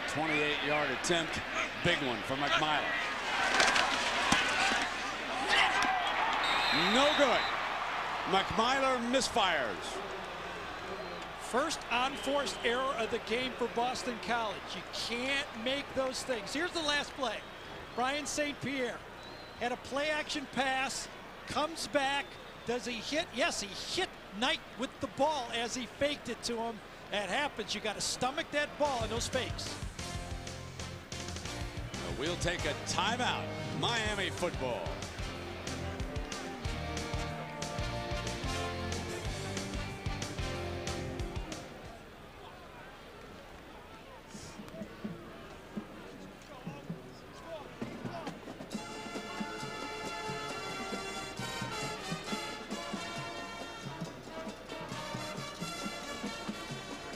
28-yard attempt. Big one for McMyler. No good. McMyler misfires. First unforced error of the game for Boston College. You can't make those things. Here's the last play. Brian St. Pierre had a play action pass, comes back. Does he hit? Yes, he hit Knight with the ball as he faked it to him. That happens. You got to stomach that ball in those fakes. We'll take a timeout. Miami football.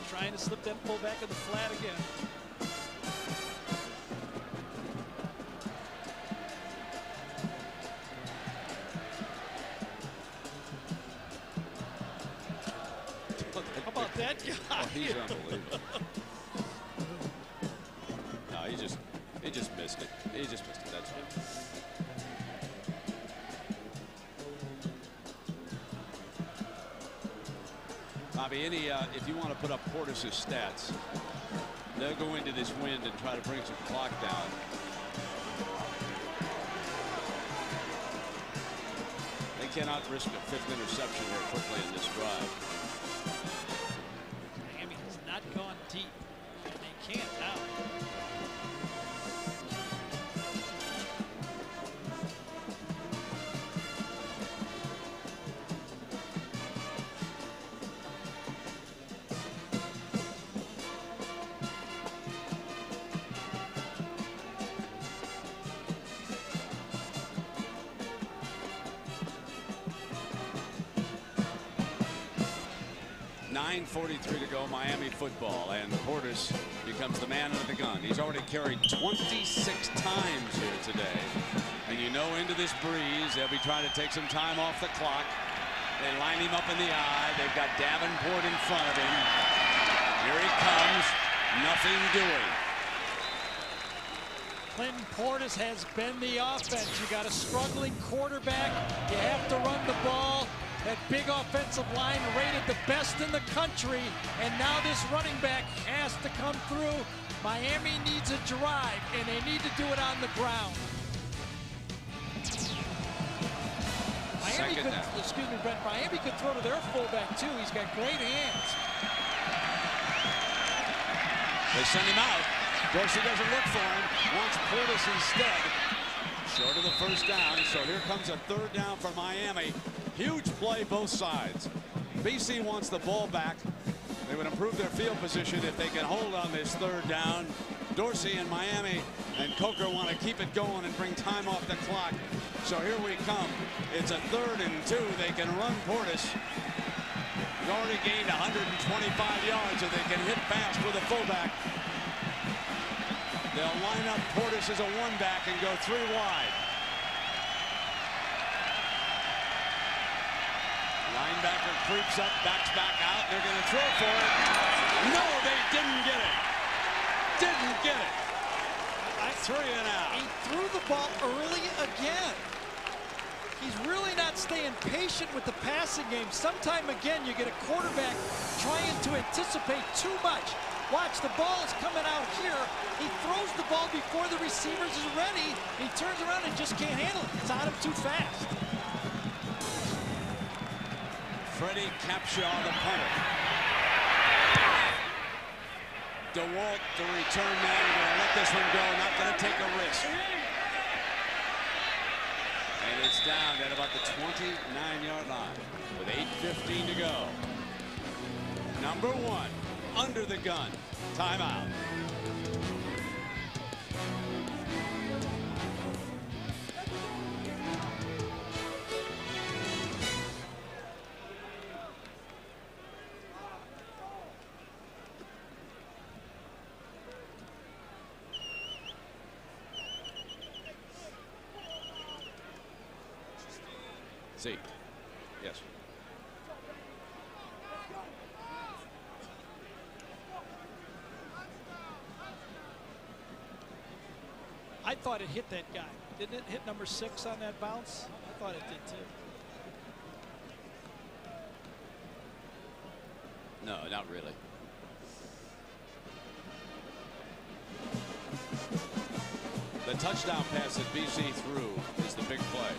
Trying to slip that fullback in the flat again. How about that guy? Oh, he's unbelievable. No, he just missed it. He just missed it. That's it. Bobby, if you want to put up Portis's stats, they'll go into this wind and try to bring some clock down. They cannot risk a 5th interception here quickly in this drive. Miami has not gone deep, and they can't now. .43 to go, Miami football, and Portis becomes the man under the gun. He's already carried 26 times here today. And you know, into this breeze, they'll be trying to take some time off the clock. They line him up in the eye. They've got Davenport in front of him. Here he comes. Nothing doing. Clinton Portis has been the offense. You got a struggling quarterback. You have to run the ball. That big offensive line rated the best in the country, and now this running back has to come through. Miami needs a drive, and they need to do it on the ground. Miami could, excuse me, Brent, Miami could throw to their fullback too. He's got great hands. They send him out. Dorsey doesn't look for him. Wants Portis instead. Short of the first down. So here comes a third down for Miami. Huge play both sides. BC wants the ball back. They would improve their field position if they can hold on this third down. Dorsey and Miami and Coker want to keep it going and bring time off the clock. So here we come. It's a 3rd and 2. They can run Portis. He's already gained 125 yards, and they can hit fast with a fullback. They'll line up Portis as a 1-back and go 3 wide. Linebacker creeps up, backs back out. They're going to throw for it. No, they didn't get it. Didn't get it. 3 and out. He threw the ball early again. He's really not staying patient with the passing game. Sometime again, you get a quarterback trying to anticipate too much. Watch, the ball is coming out here. He throws the ball before the receivers is ready. He turns around and just can't handle it. It's on him too fast. Freddie Capshaw, the punter. DeWalt, the return man, going to let this one go, not going to take a risk. And it's down at about the 29-yard line with 8:15 to go. Number 1, under the gun, timeout. See. Yes. I thought it hit that guy. Didn't it hit number 6 on that bounce? I thought it did too. No, not really. The touchdown pass that BC threw is the big play.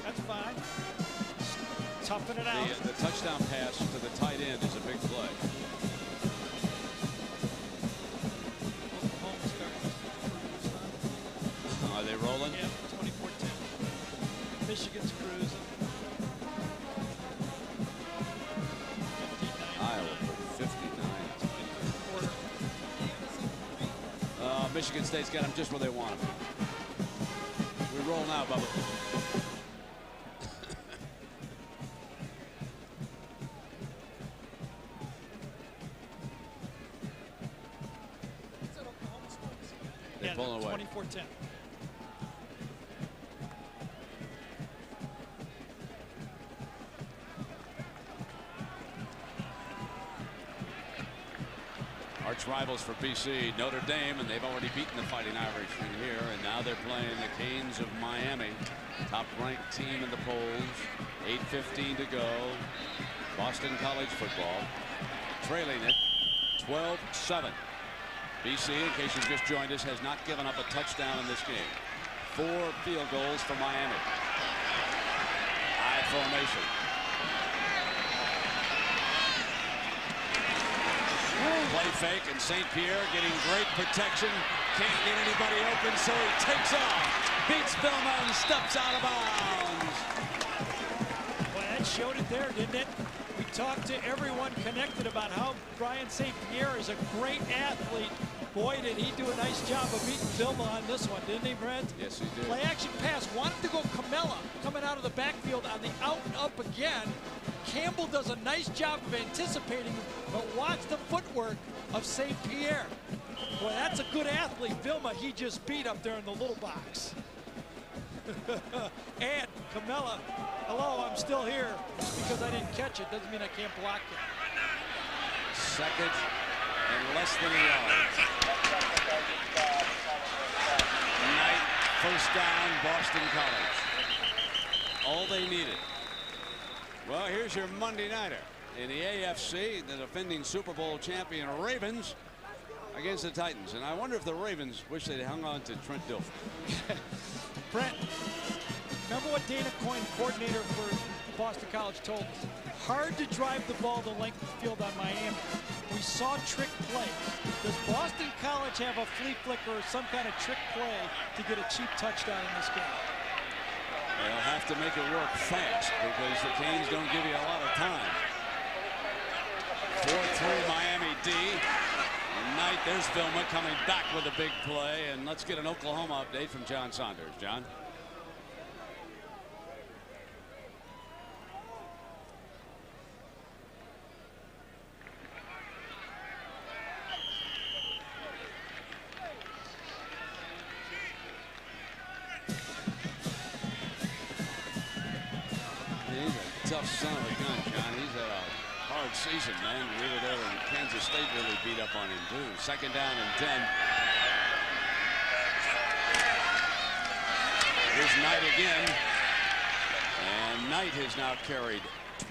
That's fine. Toughen it out. The touchdown pass to the tight end is a big play. Are they rolling? Yeah, 24-10. Michigan's cruising. Iowa put 59. Michigan State's got them just where they want them. We roll now, Bubba. They're pulling away. 24-10. Arch rivals for BC, Notre Dame, and they've already beaten the Fighting Irish in here, and now they're playing the Canes of Miami, top-ranked team in the polls. 8:15 to go. Boston College football, trailing it 12-7. BC, in case you've just joined us, has not given up a touchdown in this game. 4 field goals for Miami. I formation. Play fake, and St. Pierre getting great protection. Can't get anybody open, so he takes off. Beats Vilma and steps out of bounds. Well, that showed it there, didn't it? We talked to everyone connected about how Brian St. Pierre is a great athlete. Boy, did he do a nice job of beating Vilma on this one, didn't he, Brent? Yes, he did. Play action pass. Wanted to go Camella coming out of the backfield on the out and up again. Campbell does a nice job of anticipating, but watch the footwork of St. Pierre. Boy, that's a good athlete. Vilma, he just beat up there in the little box. And Camella, hello, I'm still here. Just because I didn't catch it doesn't mean I can't block it. Second and less than a yard. Knight, first down, Boston College. All they needed. Well, here's your Monday nighter in the AFC, the defending Super Bowl champion Ravens against the Titans. And I wonder if the Ravens wish they'd hung on to Trent Dilfer. Brent, remember what Dana Coyne, coordinator for Boston College, told us? Hard to drive the ball the length of the field on Miami. we saw trick play. Does Boston College have a flea flicker or some kind of trick play to get a cheap touchdown in this game? They'll have to make it work fast because the Canes don't give you a lot of time. 4-3 Miami D. And Knight, there's Vilma coming back with a big play. And let's get an Oklahoma update from John Saunders. John? Tough son of a gun, John. He's had a hard season, man. Riverdale and Kansas State really beat up on him, too. 2nd down and 10. Here's Knight again. And Knight has now carried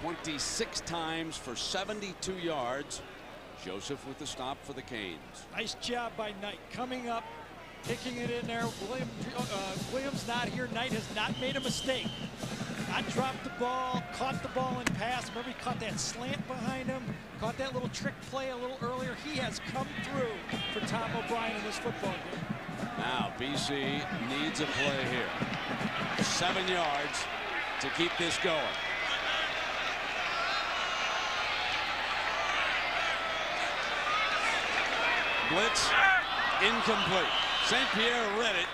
26 times for 72 yards. Joseph with the stop for the Canes. Nice job by Knight coming up, kicking it in there. Williams not here. Knight has not made a mistake. Not dropped the ball, caught the ball in pass. Remember, he caught that slant behind him, caught that little trick play a little earlier. He has come through for Tom O'Brien in this football game. Now BC needs a play here. 7 yards to keep this going. Blitz incomplete. St. Pierre read it.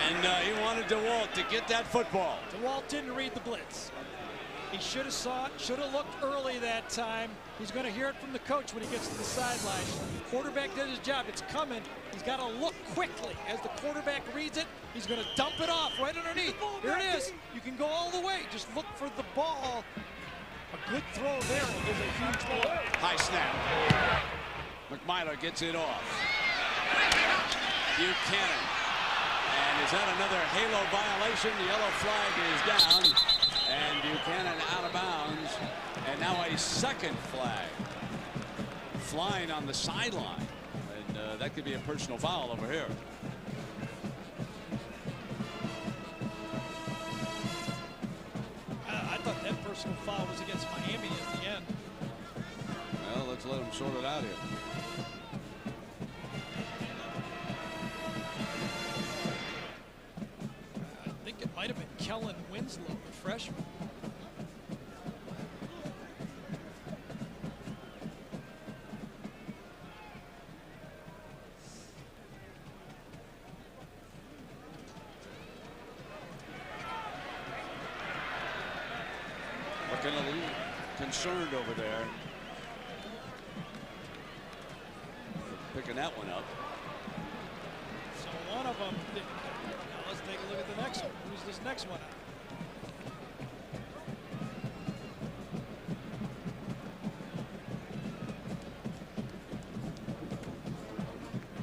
And he wanted DeWalt to get that football. DeWalt didn't read the blitz. He should have saw it, should have looked early that time. He's going to hear it from the coach when he gets to the sideline. Quarterback did his job. It's coming. He's got to look quickly. As the quarterback reads it, he's going to dump it off right underneath. Here it is. You can go all the way. Just look for the ball. A good throw there is a huge play. High snap. McMillan gets it off. Buchanan. And is that another halo violation? The yellow flag is down. And Buchanan out of bounds. And now a second flag flying on the sideline. And that could be a personal foul over here. I thought that personal foul was against Miami at the end. Well, let's let them sort it out here. Might have been Kellen Winslow, the freshman. Looking a little concerned over there. Picking that one up. So one of them didn't. Now let's take a look at the next one. Who's this next one?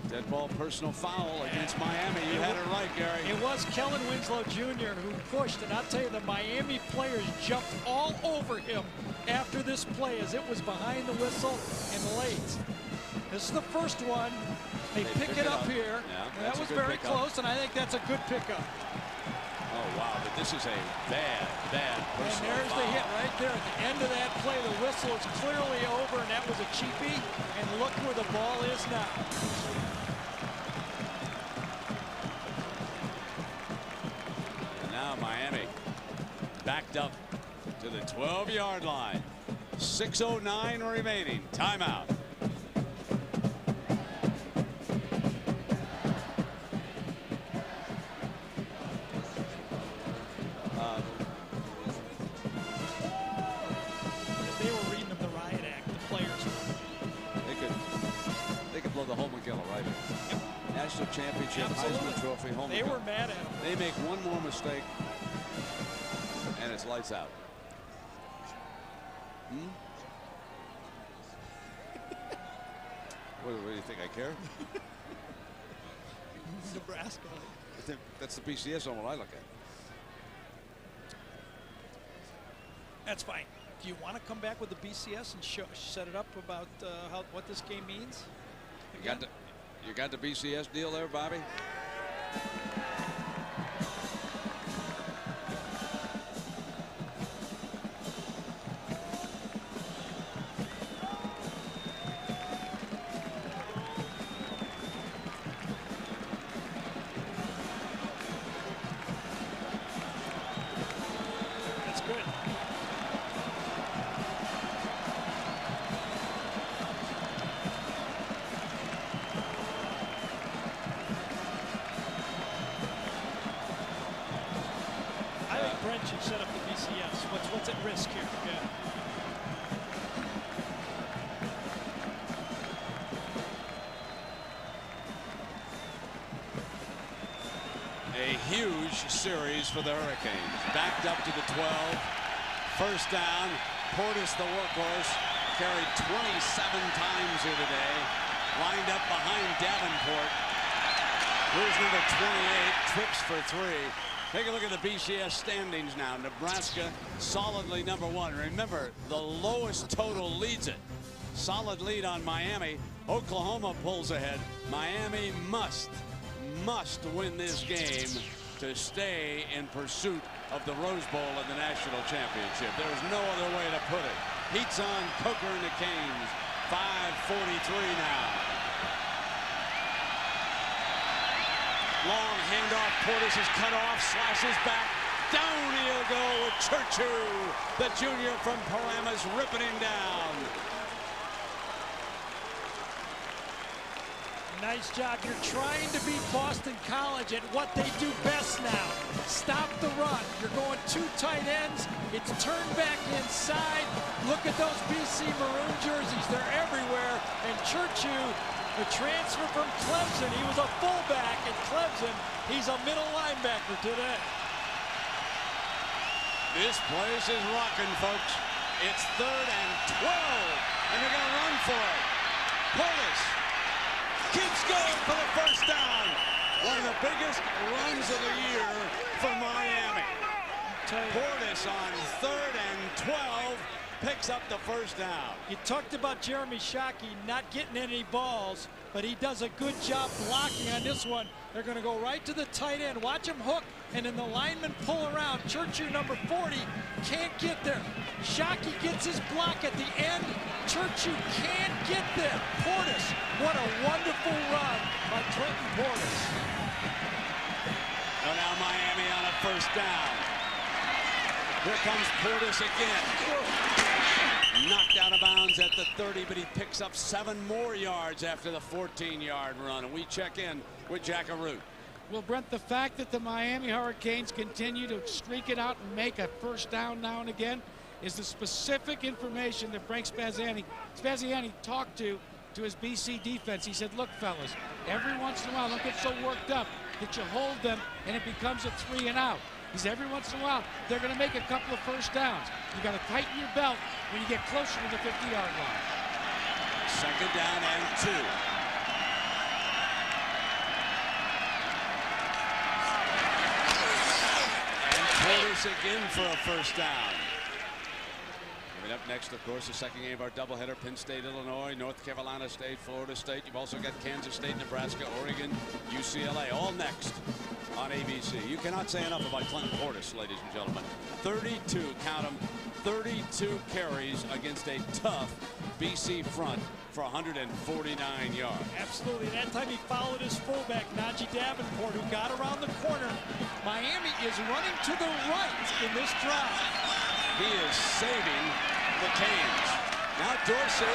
Dead ball personal foul against Miami. You had it right, Gary. It was Kellen Winslow Jr. who pushed, and I'll tell you, the Miami players jumped all over him after this play as it was behind the whistle and late. This is the first one. They pick it up here. Yeah, that was very close, and I think that's a good pickup. Oh, wow, but this is a bad personal And there's foul. the hit right there at the end of that play. The whistle is clearly over, and that was a cheapie. And look where the ball is now. And now Miami backed up to the 12-yard line. 6:09 remaining. Timeout. Championship, Heisman Trophy, home. They were mad at him. They make one more mistake, and it's lights out. What do you think? I care? Nebraska. I think that's the BCS on what I look at. That's fine. Do you want to come back with the BCS and set it up about what this game means? You got the BCS deal there, Bobby? Brent, you set up the BCS. What's at risk here? Yeah. A huge series for the Hurricanes. Backed up to the 12. First down. Portis, the workhorse, carried 27 times here today. Lined up behind Davenport. Here's number 28, trips for 3. Take a look at the BCS standings now. Nebraska solidly number 1. Remember, the lowest total leads it. Solid lead on Miami. Oklahoma pulls ahead. Miami must win this game to stay in pursuit of the Rose Bowl and the national championship. There's no other way to put it. Heat's on Coker and the Canes. 5:43 now. Long handoff. Portis is cut off, slashes back. Down he'll go with Churchu. The junior from Paramus ripping him down. Nice job. You're trying to beat Boston College at what they do best now. Stop the run. You're going 2 tight ends. It's turned back inside. Look at those BC Maroon jerseys. They're everywhere. And Churchu, the transfer from Clemson, he was a fullback at Clemson. He's a middle linebacker today. This place is rocking, folks. It's 3rd and 12. And they're going to run for it. Portis keeps going for the first down. One of the biggest runs of the year for Miami. Portis on 3rd and 12 picks up the first down. You talked about Jeremy Shockey not getting any balls, but he does a good job blocking on this one. They're going to go right to the tight end. Watch him hook, and then the lineman pull around. Churchu, number 40, can't get there. Shockey gets his block at the end. Churchu can't get there. Portis, what a wonderful run by Clinton Portis. Oh, now Miami on a first down. Here comes Portis again. Knocked out of bounds at the 30, but he picks up 7 more yards after the 14-yard run. And we check in with Jack Arute. Well, Brent, the fact that the Miami Hurricanes continue to streak it out and make a first down now and again is the specific information that Frank Spaziani talked to his BC defense. He said, look, fellas, every once in a while, don't get so worked up that you hold them and it becomes a 3 and out. He said, every once in a while, they're going to make a couple of first downs. You got to tighten your belt when you get closer to the 50-yard line. 2nd down and 2. Portis again for a first down. Coming up next, of course, the second game of our doubleheader: Penn State, Illinois, North Carolina State, Florida State. You've also got Kansas State, Nebraska, Oregon, UCLA, all next on ABC. You cannot say enough about Clinton Portis, ladies and gentlemen. 32, count them, 32 carries against a tough BC front for 149 yards. Absolutely. That time he followed his fullback, Najee Davenport, who got around the corner. Miami is running to the right in this drive. He is saving the Canes. Now Dorsey,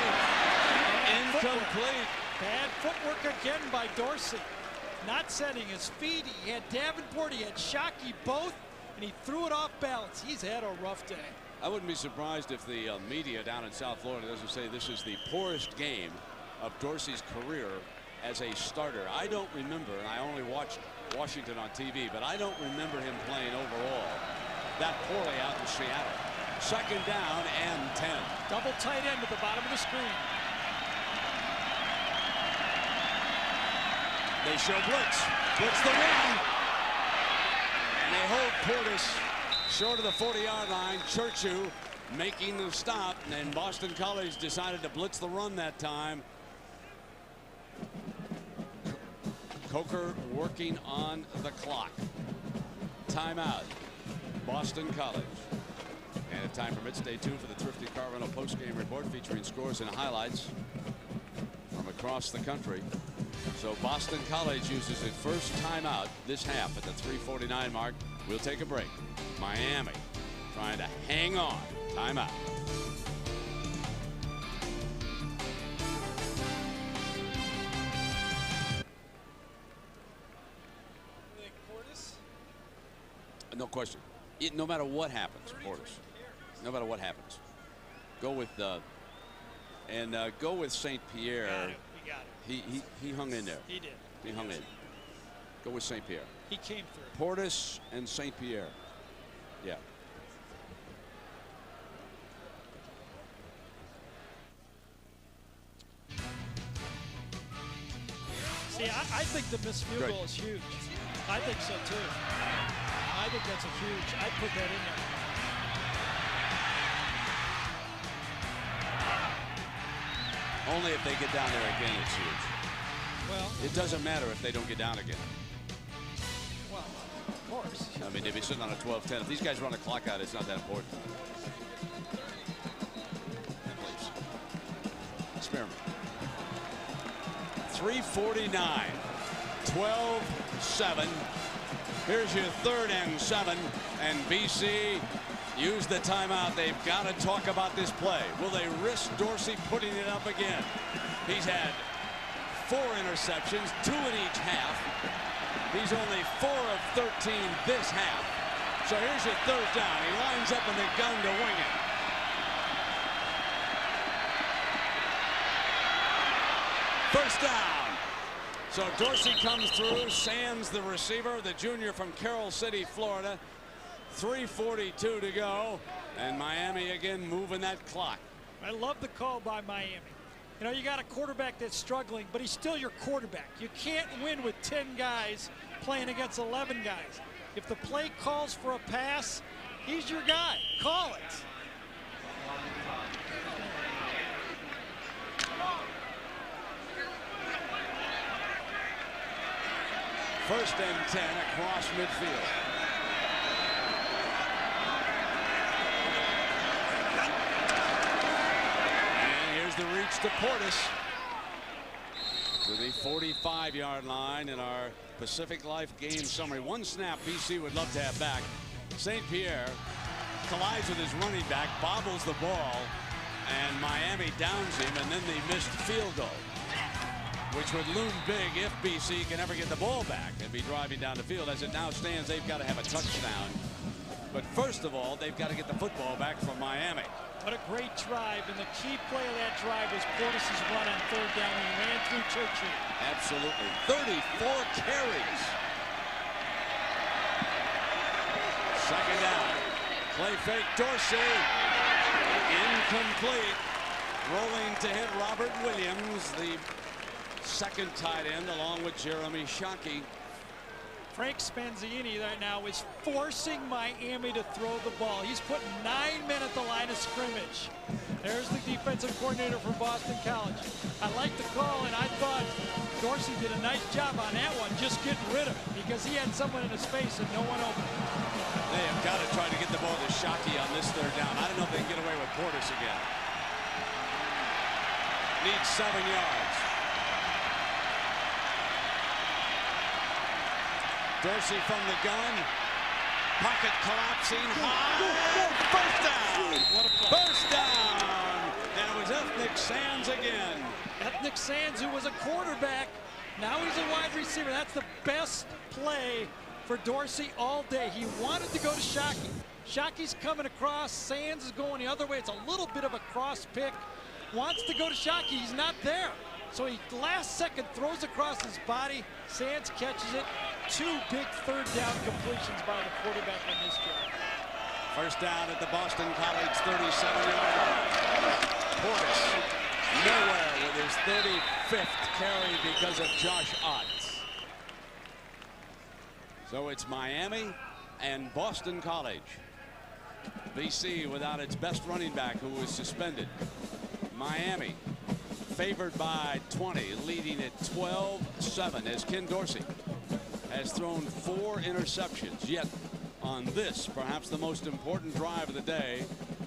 incomplete. Bad footwork again by Dorsey. Not setting his feet. He had Davenport, he had Shockey, both, and he threw it off balance. He's had a rough day. I wouldn't be surprised if the media down in South Florida doesn't say this is the poorest game of Dorsey's career as a starter. I don't remember, and I only watched Washington on TV, but I don't remember him playing overall that poorly out in Seattle. 2nd down and 10. Double tight end at the bottom of the screen. They show blitz. Blitz the run. And they hold Portis short of the 40-yard line. Churchu making the stop, and then Boston College decided to blitz the run that time. Coker working on the clock. Timeout. Boston College. And if time permits, stay tuned for the Thrifty Carvino postgame report featuring scores and highlights from across the country. So Boston College uses its first timeout this half at the 3:49 mark. We'll take a break. Miami trying to hang on. Timeout. No question. no matter what happens, Portis. No matter what happens, go with St. Pierre. He got it. He hung in there. He did. He hung in. Go with St. Pierre. He came through. Portis and St. Pierre. Yeah. See, I think the missed field goal is huge. I think so too. I think that's a huge. I'd put that in there. Only if they get down there again, it's huge. Well, it doesn't matter if they don't get down again. Well, of course. I mean, if you're sitting on a 12-10, if these guys run a clock out, it's not that important. Please. Experiment. 3:49. 12-7. Here's your 3rd and 7. And BC use the timeout. They've got to talk about this play. Will they risk Dorsey putting it up again? He's had 4 interceptions, 2 in each half. He's only 4 of 13 this half. So here's your 3rd down. He lines up in the gun to wing it. First down. So Dorsey comes through. Sands, the receiver, the junior from Carroll City, Florida. 3:42 to go, and Miami again moving that clock. I love the call by Miami. You know, you got a quarterback that's struggling, but he's still your quarterback. You can't win with 10 guys playing against 11 guys. If the play calls for a pass, he's your guy. Call it. First and 10 across midfield. The reach to Portis to the 45-yard line in our Pacific Life game summary. One snap BC would love to have back. St. Pierre collides with his running back, bobbles the ball, and Miami downs him, and then the missed field goal, which would loom big if BC can ever get the ball back and be driving down the field. As it now stands, they've got to have a touchdown. But first of all, they've got to get the football back from Miami. What a great drive, and the key play of that drive was Portis' run on 3rd down. He ran through Churchill. Absolutely. 34 carries. Second down. Play fake Dorsey. Incomplete. Rolling to hit Robert Williams, the 2nd tight end, along with Jeremy Shockey. Frank Spanzini right now is forcing Miami to throw the ball. He's putting 9 men at the line of scrimmage. There's the defensive coordinator from Boston College. I like the call, and I thought Dorsey did a nice job on that one, just getting rid of it, because he had someone in his face and no one open. They have got to try to get the ball to Shockey on this 3rd down. I don't know if they can get away with Portis again. Needs 7 yards. Dorsey from the gun. Pocket collapsing high. First down. First down. And it was Ethnic Sands again. Ethnic Sands, who was a quarterback, now he's a wide receiver. That's the best play for Dorsey all day. He wanted to go to Shockey. Shockey's coming across. Sands is going the other way. It's a little bit of a cross pick. Wants to go to Shockey. He's not there. So he last second throws across his body. Sands catches it. 2 big 3rd down completions by the quarterback on this drive. First down at the Boston College 37-yard line. Portis nowhere with his 35th carry because of Josh Ott. So it's Miami and Boston College. BC without its best running back, who was suspended. Miami favored by 20, leading at 12-7 as Ken Dorsey has thrown 4 interceptions. Yet on this, perhaps the most important drive of the day,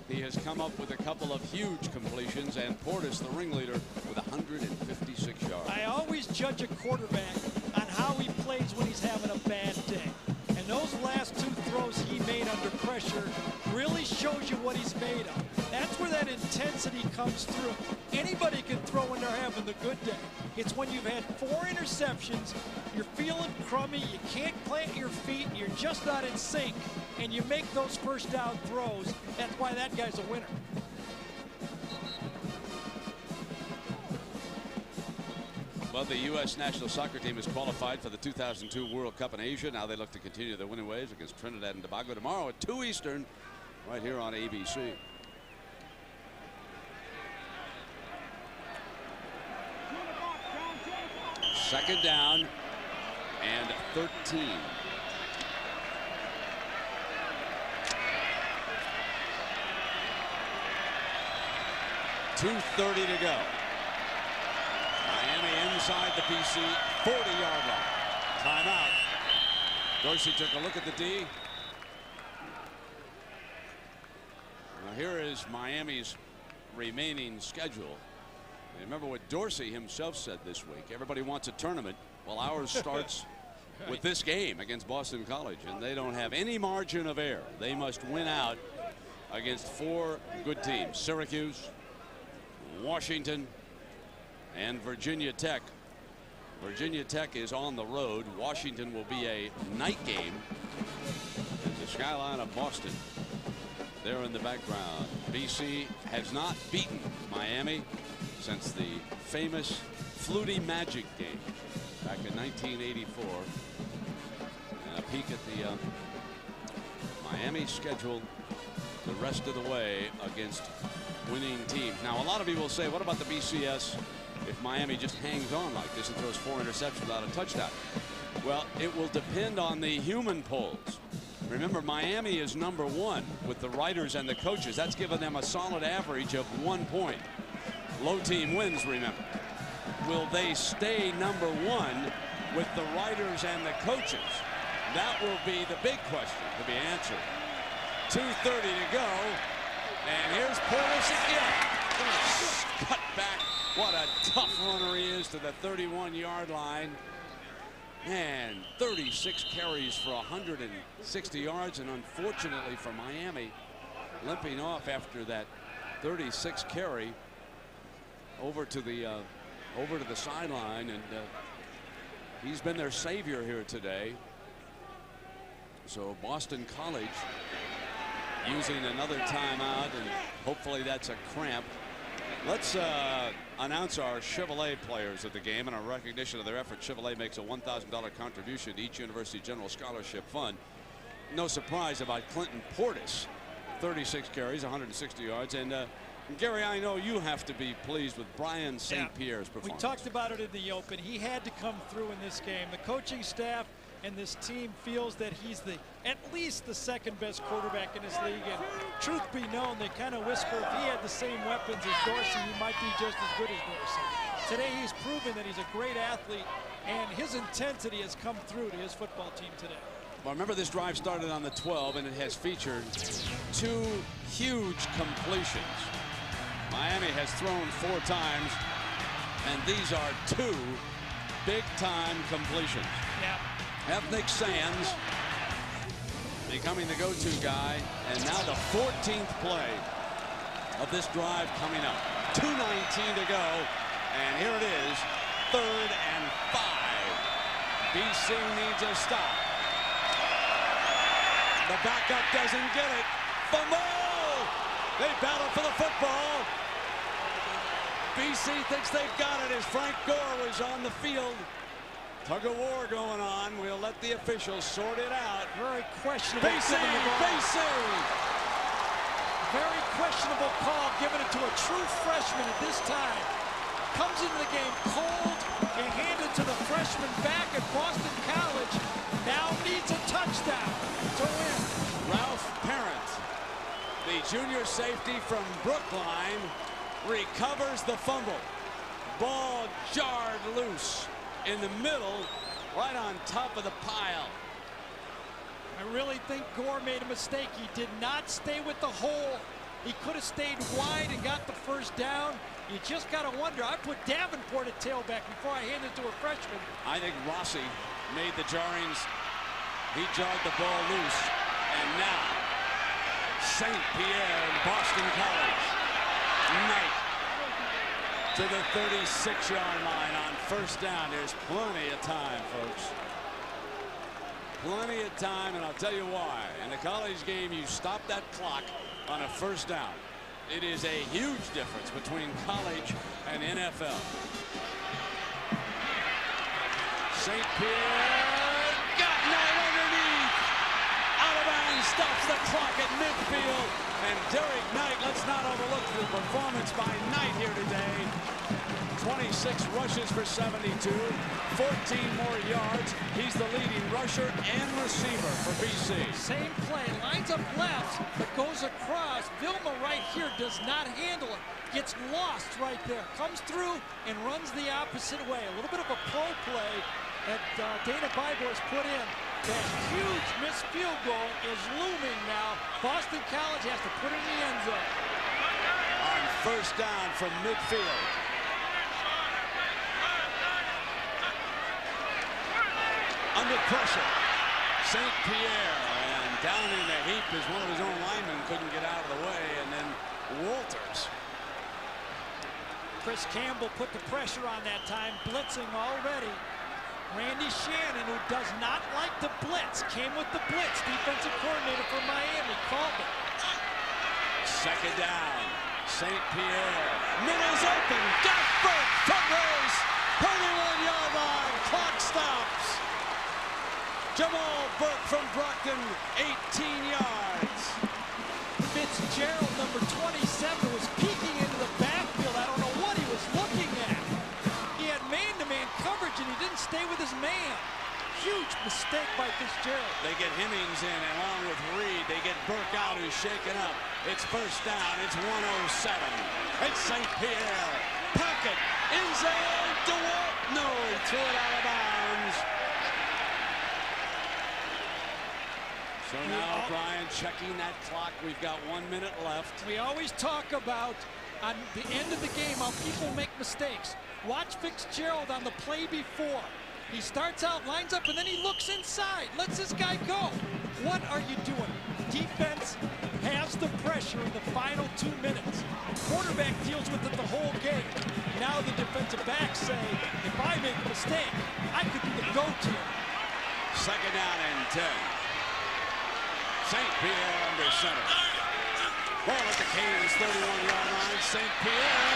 he has come up with a couple of huge completions, and Portis, the ringleader, with 156 yards. I always judge a quarterback on how he plays when he's having a bad day. And those last 2 throws he made under pressure really shows you what he's made of. That's where that intensity comes through. Anybody can throw when they're having the good day. It's when you've had 4 interceptions, you're feeling crummy, you can't plant your feet, you're just not in sync. and you make those first down throws. That's why that guy's a winner. Well, the U.S. national soccer team is qualified for the 2002 World Cup in Asia. Now they look to continue their winning ways against Trinidad and Tobago tomorrow at 2 Eastern, right here on ABC. Second down and 13. .230 to go. Miami inside the BC 40-yard line. Timeout. Dorsey took a look at the D. Now here is Miami's remaining schedule. And remember what Dorsey himself said this week. Everybody wants a tournament. Well, ours starts with this game against Boston College, and they don't have any margin of error. They must win out against 4 good teams: Syracuse, Washington, and Virginia Tech. Virginia Tech is on the road. Washington will be a night game. And the skyline of Boston there in the background. BC has not beaten Miami since the famous Flutie Magic game back in 1984. And a peek at the Miami schedule the rest of the way against winning teams. Now, a lot of people say, what about the BCS if Miami just hangs on like this and throws 4 interceptions without a touchdown? Well, it will depend on the human polls. Remember, Miami is #1 with the writers and the coaches. That's given them a solid average of 1 point. Low team wins, remember. Will they stay #1 with the writers and the coaches? That will be the big question to be answered. 2:30 to go. And here's Portis again. Cut back. What a tough runner he is to the 31-yard line. And 36 carries for 160 yards. And unfortunately for Miami, limping off after that 36 carry over to the sideline. And he's been their savior here today. So Boston College using another timeout, and hopefully that's a cramp. Let's announce our Chevrolet players of the game. And in recognition of their efforts, Chevrolet makes a $1,000 contribution to each University General Scholarship Fund. No surprise about Clinton Portis. 36 carries, 160 yards. And Gary, I know you have to be pleased with Brian St. Pierre's performance. We talked about it in the open. He had to come through in this game. The coaching staff and this team feels that he's at least the second best quarterback in this league. And truth be known, they kind of whisper if he had the same weapons as Dorsey, he might be just as good as Dorsey. Today he's proven that he's a great athlete, and his intensity has come through to his football team today. Well, remember, this drive started on the 12, and it has featured 2 huge completions. Miami has thrown 4 times, and these are 2 big-time completions. Yeah. Ethnic Sands becoming the go-to guy, and now the 14th play of this drive coming up. 2:19 to go, and here it is, 3rd and 5. BC needs a stop. The backup doesn't get it. Fumble! They battle for the football. BC thinks they've got it as Frank Gore was on the field. Tug of war going on. We'll let the officials sort it out. Very questionable. BC! Very questionable call, giving it to a true freshman at this time. Comes into the game cold and handed to the freshman back at Boston College. Now needs a touchdown to win. Ralph Parent, the junior safety from Brookline, recovers the fumble. Ball jarred loose in the middle, right on top of the pile. I really think Gore made a mistake. He did not stay with the hole. He could have stayed wide and got the first down. You just got to wonder. I put Davenport at tailback before I handed it to a freshman. I think Rossi made the jarrings. He jarred the ball loose. And now, St. Pierre and Boston College. Knight to the 36-yard line on first down. There's plenty of time, folks. Plenty of time, and I'll tell you why. In the college game, you stop that clock on a first down. It is a huge difference between college and NFL. St. Pierre got Knight underneath. Out of bounds, stops the clock at midfield. And Derek Knight, let's not overlook the performance by Knight here today. 26 rushes for 72, 14 more yards. He's the leading rusher and receiver for BC. Same play, lines up left, but goes across. Vilma right here does not handle it. Gets lost right there. Comes through and runs the opposite way. A little bit of a pro play that Dana Bible has put in. That huge missed field goal is looming now. Boston College has to put it in the end zone. On first down from midfield. Under pressure, St. Pierre, and down in the heap is one of his own linemen, couldn't get out of the way, and then Walters. Chris Campbell put the pressure on that time, blitzing already. Randy Shannon, who does not like to blitz, came with the blitz. Defensive coordinator for Miami called it. Second down, St. Pierre. Middle's open, got Burke, foot race, 31-yard line, clock stops. Jamal Burke from Brockton, 18 yards. Fitzgerald, number 27, was peeking into the backfield. I don't know what he was looking at. He had man-to-man coverage, and he didn't stay with his man. Huge mistake by Fitzgerald. They get Hemmings in, and along with Reed, they get Burke out, who's shaken up. It's first down. It's 107. It's St. Pierre. Pocket. In zone. DeWalt. No. He threw it out of bounds. So now Brian checking that clock. We've got 1 minute left. We always talk about on the end of the game how people make mistakes. Watch Fitzgerald on the play before. He starts out, lines up, and then he looks inside. Lets this guy go. What are you doing? Defense has the pressure in the final 2 minutes. Quarterback deals with it the whole game. Now the defensive backs say, if I make a mistake, I could be the go-to. Second down and 10. St. Pierre under center. Ball at the Canes 31-yard line. St. Pierre.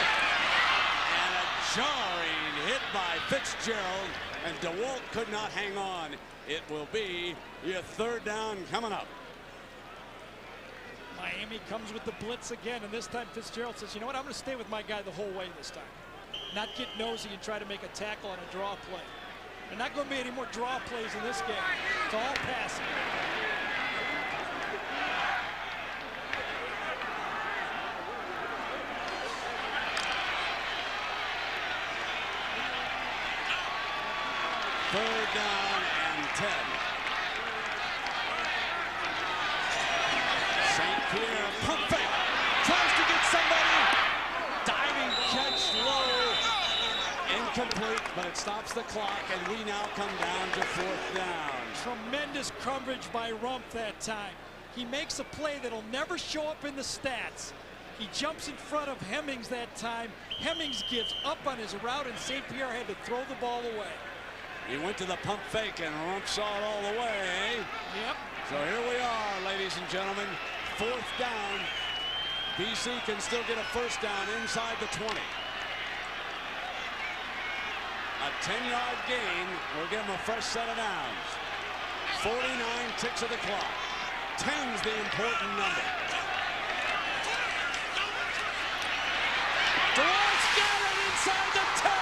And a jarring hit by Fitzgerald. And DeWalt could not hang on. It will be your third down coming up. Miami comes with the blitz again, and this time Fitzgerald says, you know what, I'm going to stay with my guy the whole way this time. Not get nosy and try to make a tackle on a draw play. There's not going to be any more draw plays in this game. It's all passing. Third down and 10. St. Pierre, pump fake, tries to get somebody. Diving catch low. Incomplete, but it stops the clock, and we now come down to fourth down. Tremendous coverage by Rumpf that time. He makes a play that'll never show up in the stats. He jumps in front of Hemmings that time. Hemmings gives up on his route, and St. Pierre had to throw the ball away. He went to the pump fake, and Rumpf saw it all the way. Yep. So here we are, ladies and gentlemen. Fourth down. BC can still get a first down inside the 20. A 10-yard gain will give them a fresh set of downs. 49 ticks of the clock. 10's the important number. DeWalt's got it inside the 10.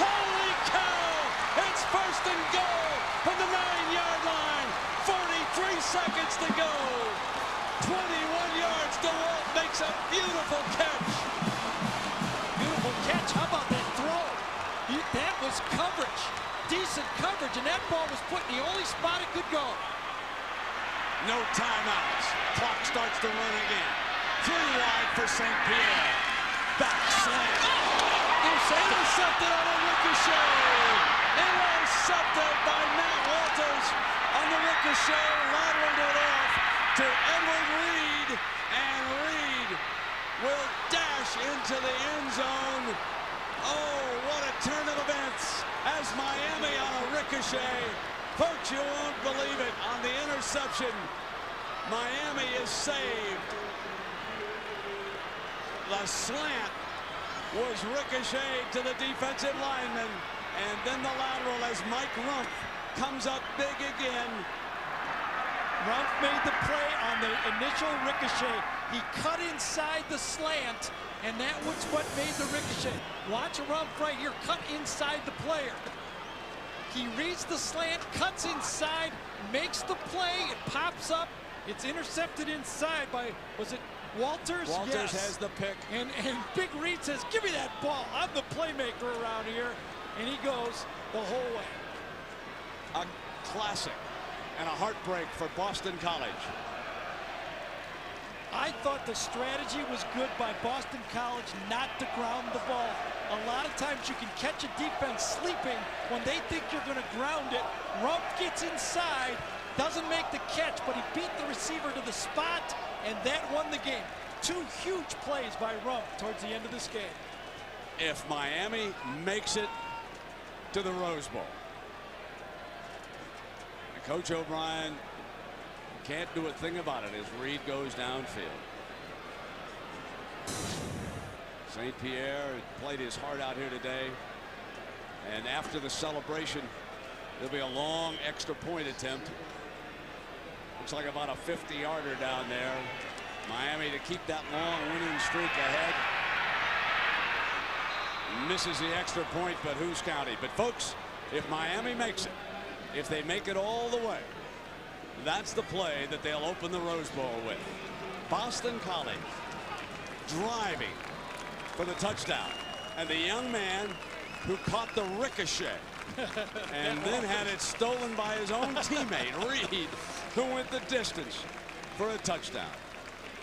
Holy cow! It's first and goal from the 9-yard line. 43 seconds to go. 21 yards. DeWalt makes a beautiful catch. Beautiful catch. How about that throw? That was coverage. Decent coverage, and that ball was put in the only spot it could go. No timeouts. Clock starts to run again. 3 wide for St. Pierre. Back slam. Intercepted on a ricochet. Intercepted by Matt Walters on the ricochet. Lateraled it off to Edward Reed. And Reed will dash into the end zone. Oh, what a turn of events as Miami on a ricochet Folks, you won't believe it. On the interception, Miami is saved. The slant was ricocheted to the defensive lineman, and then the lateral as Mike Rumph comes up big again. Rumph made the play on the initial ricochet. He cut inside the slant, and that was what made the ricochet. Watch Rumph right here, cut inside the player. He reads the slant, cuts inside, makes the play, it pops up. It's intercepted inside by, was it Walters? Walters yes. has the pick. And Big Reed says, give me that ball. I'm the playmaker around here. And he goes the whole way. A classic and a heartbreak for Boston College. I thought the strategy was good by Boston College not to ground the ball. A lot of times you can catch a defense sleeping when they think you're going to ground it. Rumph gets inside, doesn't make the catch, but he beat the receiver to the spot, and that won the game. 2 huge plays by Rumph towards the end of this game. If Miami makes it to the Rose Bowl, and Coach O'Brien can't do a thing about it as Reed goes downfield. St. Pierre played his heart out here today, and after the celebration there'll be a long extra point attempt. Looks like about a 50-yarder down there. Miami to keep that long winning streak ahead. Misses the extra point, but who's counting? But folks, if Miami makes it, if they make it all the way, that's the play that they'll open the Rose Bowl with. Boston College driving for the touchdown, and the young man who caught the ricochet and then had it stolen by his own teammate Reed, who went the distance for a touchdown.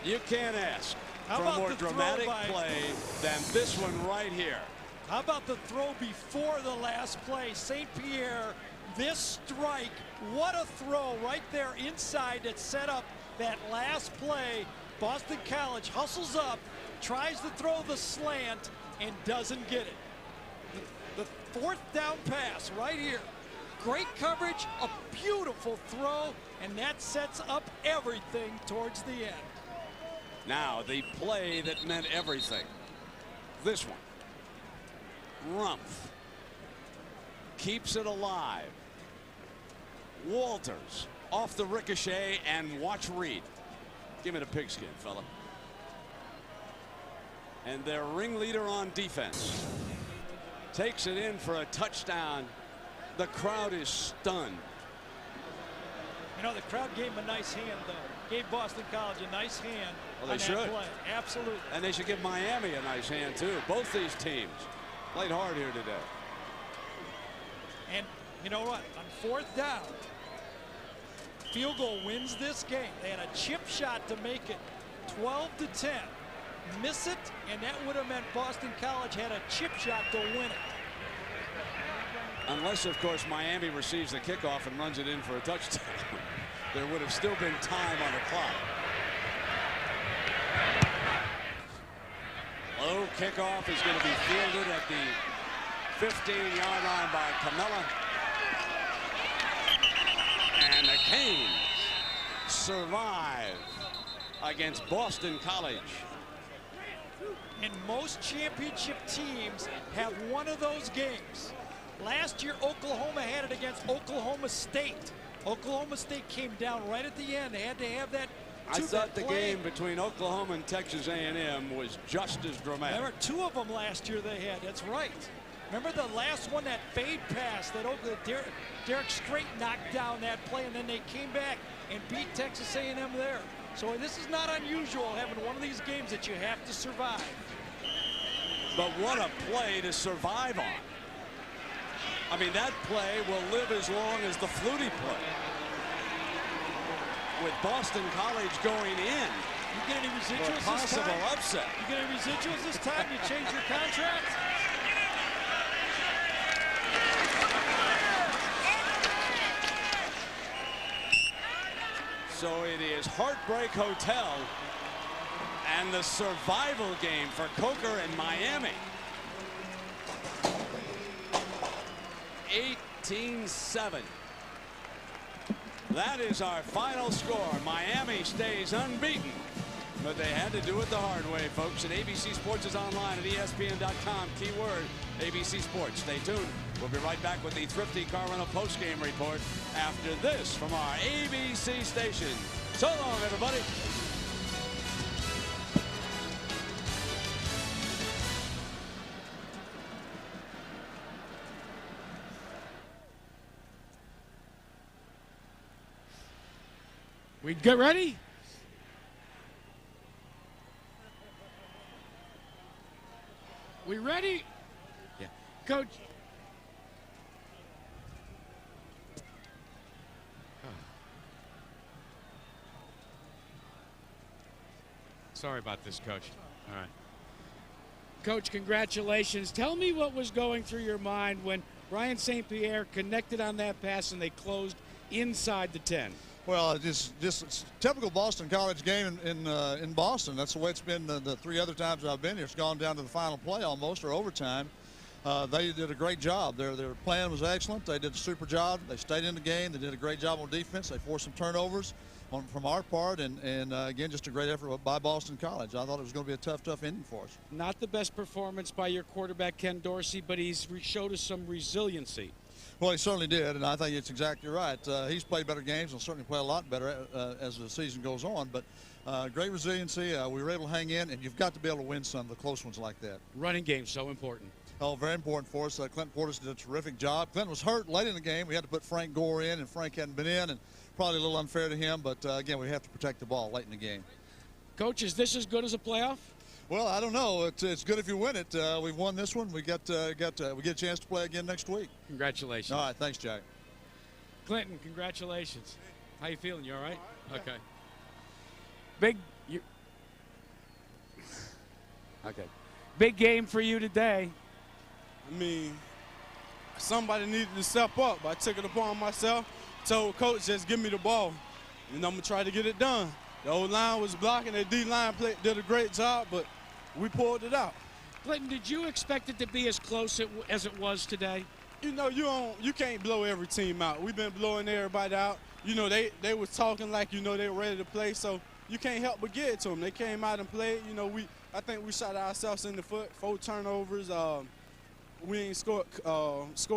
You can't ask for a more dramatic play than this one right here. How about the throw before the last play? St. Pierre, this strike, what a throw right there inside that set up that last play. Boston College hustles up, tries to throw the slant, and doesn't get it. The 4th down pass right here. Great coverage, a beautiful throw, and that sets up everything towards the end. Now the play that meant everything. This one. Rumph keeps it alive. Walters off the ricochet, and watch Reed. Give me the pigskin, fella. And their ringleader on defense takes it in for a touchdown. The crowd is stunned. You know, the crowd gave him a nice hand, though. Gave Boston College a nice hand. Well, they on should. that play. Absolutely. And they should give Miami a nice hand, too. Both these teams played hard here today. And you know what? On 4th down, field goal wins this game. They had a chip shot to make it 12-10. Miss it, and that would have meant Boston College had a chip shot to win it. Unless, of course, Miami receives the kickoff and runs it in for a touchdown. There would have still been time on the clock. Low kickoff is going to be fielded at the 15-yard line by Camella. And the Canes survive against Boston College. And most championship teams have one of those games. Last year, Oklahoma had it against Oklahoma State. Oklahoma State came down right at the end. They had to have that. I thought the game between Oklahoma and Texas A&M was just as dramatic. There were 2 of them last year they had. That's right. Remember the last one, that fade pass that Derek Strait knocked down that play, and then they came back and beat Texas A&M there. So this is not unusual, having one of these games that you have to survive. But what a play to survive on. I mean, that play will live as long as the Flutie play. With Boston College going in. You get any residuals this time? Possible upset. You get any residuals this time? You change your contract? So it is Heartbreak Hotel and the survival game for Coker and Miami. 18-7. That is our final score. Miami stays unbeaten. But they had to do it the hard way, folks. And ABC Sports is online at ESPN.com. Keyword ABC Sports. Stay tuned. We'll be right back with the Thrifty Car Rental postgame report after this from our ABC station. So long, everybody. We get ready? We ready? Yeah. Coach. Sorry about this, Coach. All right. Coach, congratulations. Tell me what was going through your mind when Ryan St. Pierre connected on that pass and they closed inside the 10. Well, just typical Boston College game in Boston. That's the way it's been the 3 other times I've been here. It's gone down to the final play almost, or overtime. They did a great job. Their plan was excellent. They did a super job. They stayed in the game. They did a great job on defense. They forced some turnovers from our part, and again, just a great effort by Boston College. I thought it was going to be a tough ending for us. Not the best performance by your quarterback, Ken Dorsey, but he's showed us some resiliency. Well, he certainly did, and I think it's exactly right. He's played better games and certainly play a lot better as the season goes on. But great resiliency. We were able to hang in, and you've got to be able to win some of the close ones like that. Running game so important. Oh, very important for us. Clinton Portis did a terrific job. Clinton was hurt late in the game. We had to put Frank Gore in, and Frank hadn't been in, and probably a little unfair to him. But again, we have to protect the ball late in the game. Coach, is this as good as a playoff? Well, I don't know. It's good if you win it. We've won this one. We get a chance to play again next week. Congratulations. All right, thanks, Jack. Clinton, congratulations. How you feeling? You all right? Okay. Okay. Big game for you today. I mean, somebody needed to step up. I took it upon myself. Told coach, just give me the ball, and I'm gonna try to get it done. The O-line was blocking. The D-line did a great job, but we pulled it out. Clinton, did you expect it to be as close as it was today? You know, you can't blow every team out. We've been blowing everybody out. You know, they were talking like, you know, they were ready to play, so you can't help but get it to them. They came out and played. You know, I think we shot ourselves in the foot. 4 turnovers. We ain't scored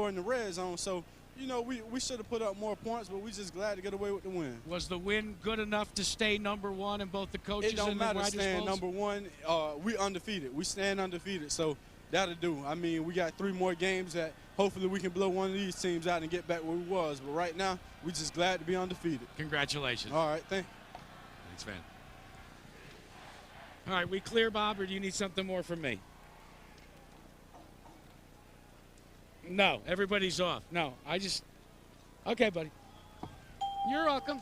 in the red zone, so you know, we should have put up more points, but we just glad to get away with the win. Was the win good enough to stay #1 in both the coaches and the It don't matter staying #1. We undefeated. We stand undefeated, so that'll do. I mean, we got 3 more games that hopefully we can blow one of these teams out and get back where we was. But right now, we just glad to be undefeated. Congratulations. All right, thanks. Thanks, man. All right, we clear, Bob, or do you need something more from me? No, everybody's off. No, okay, buddy. You're welcome.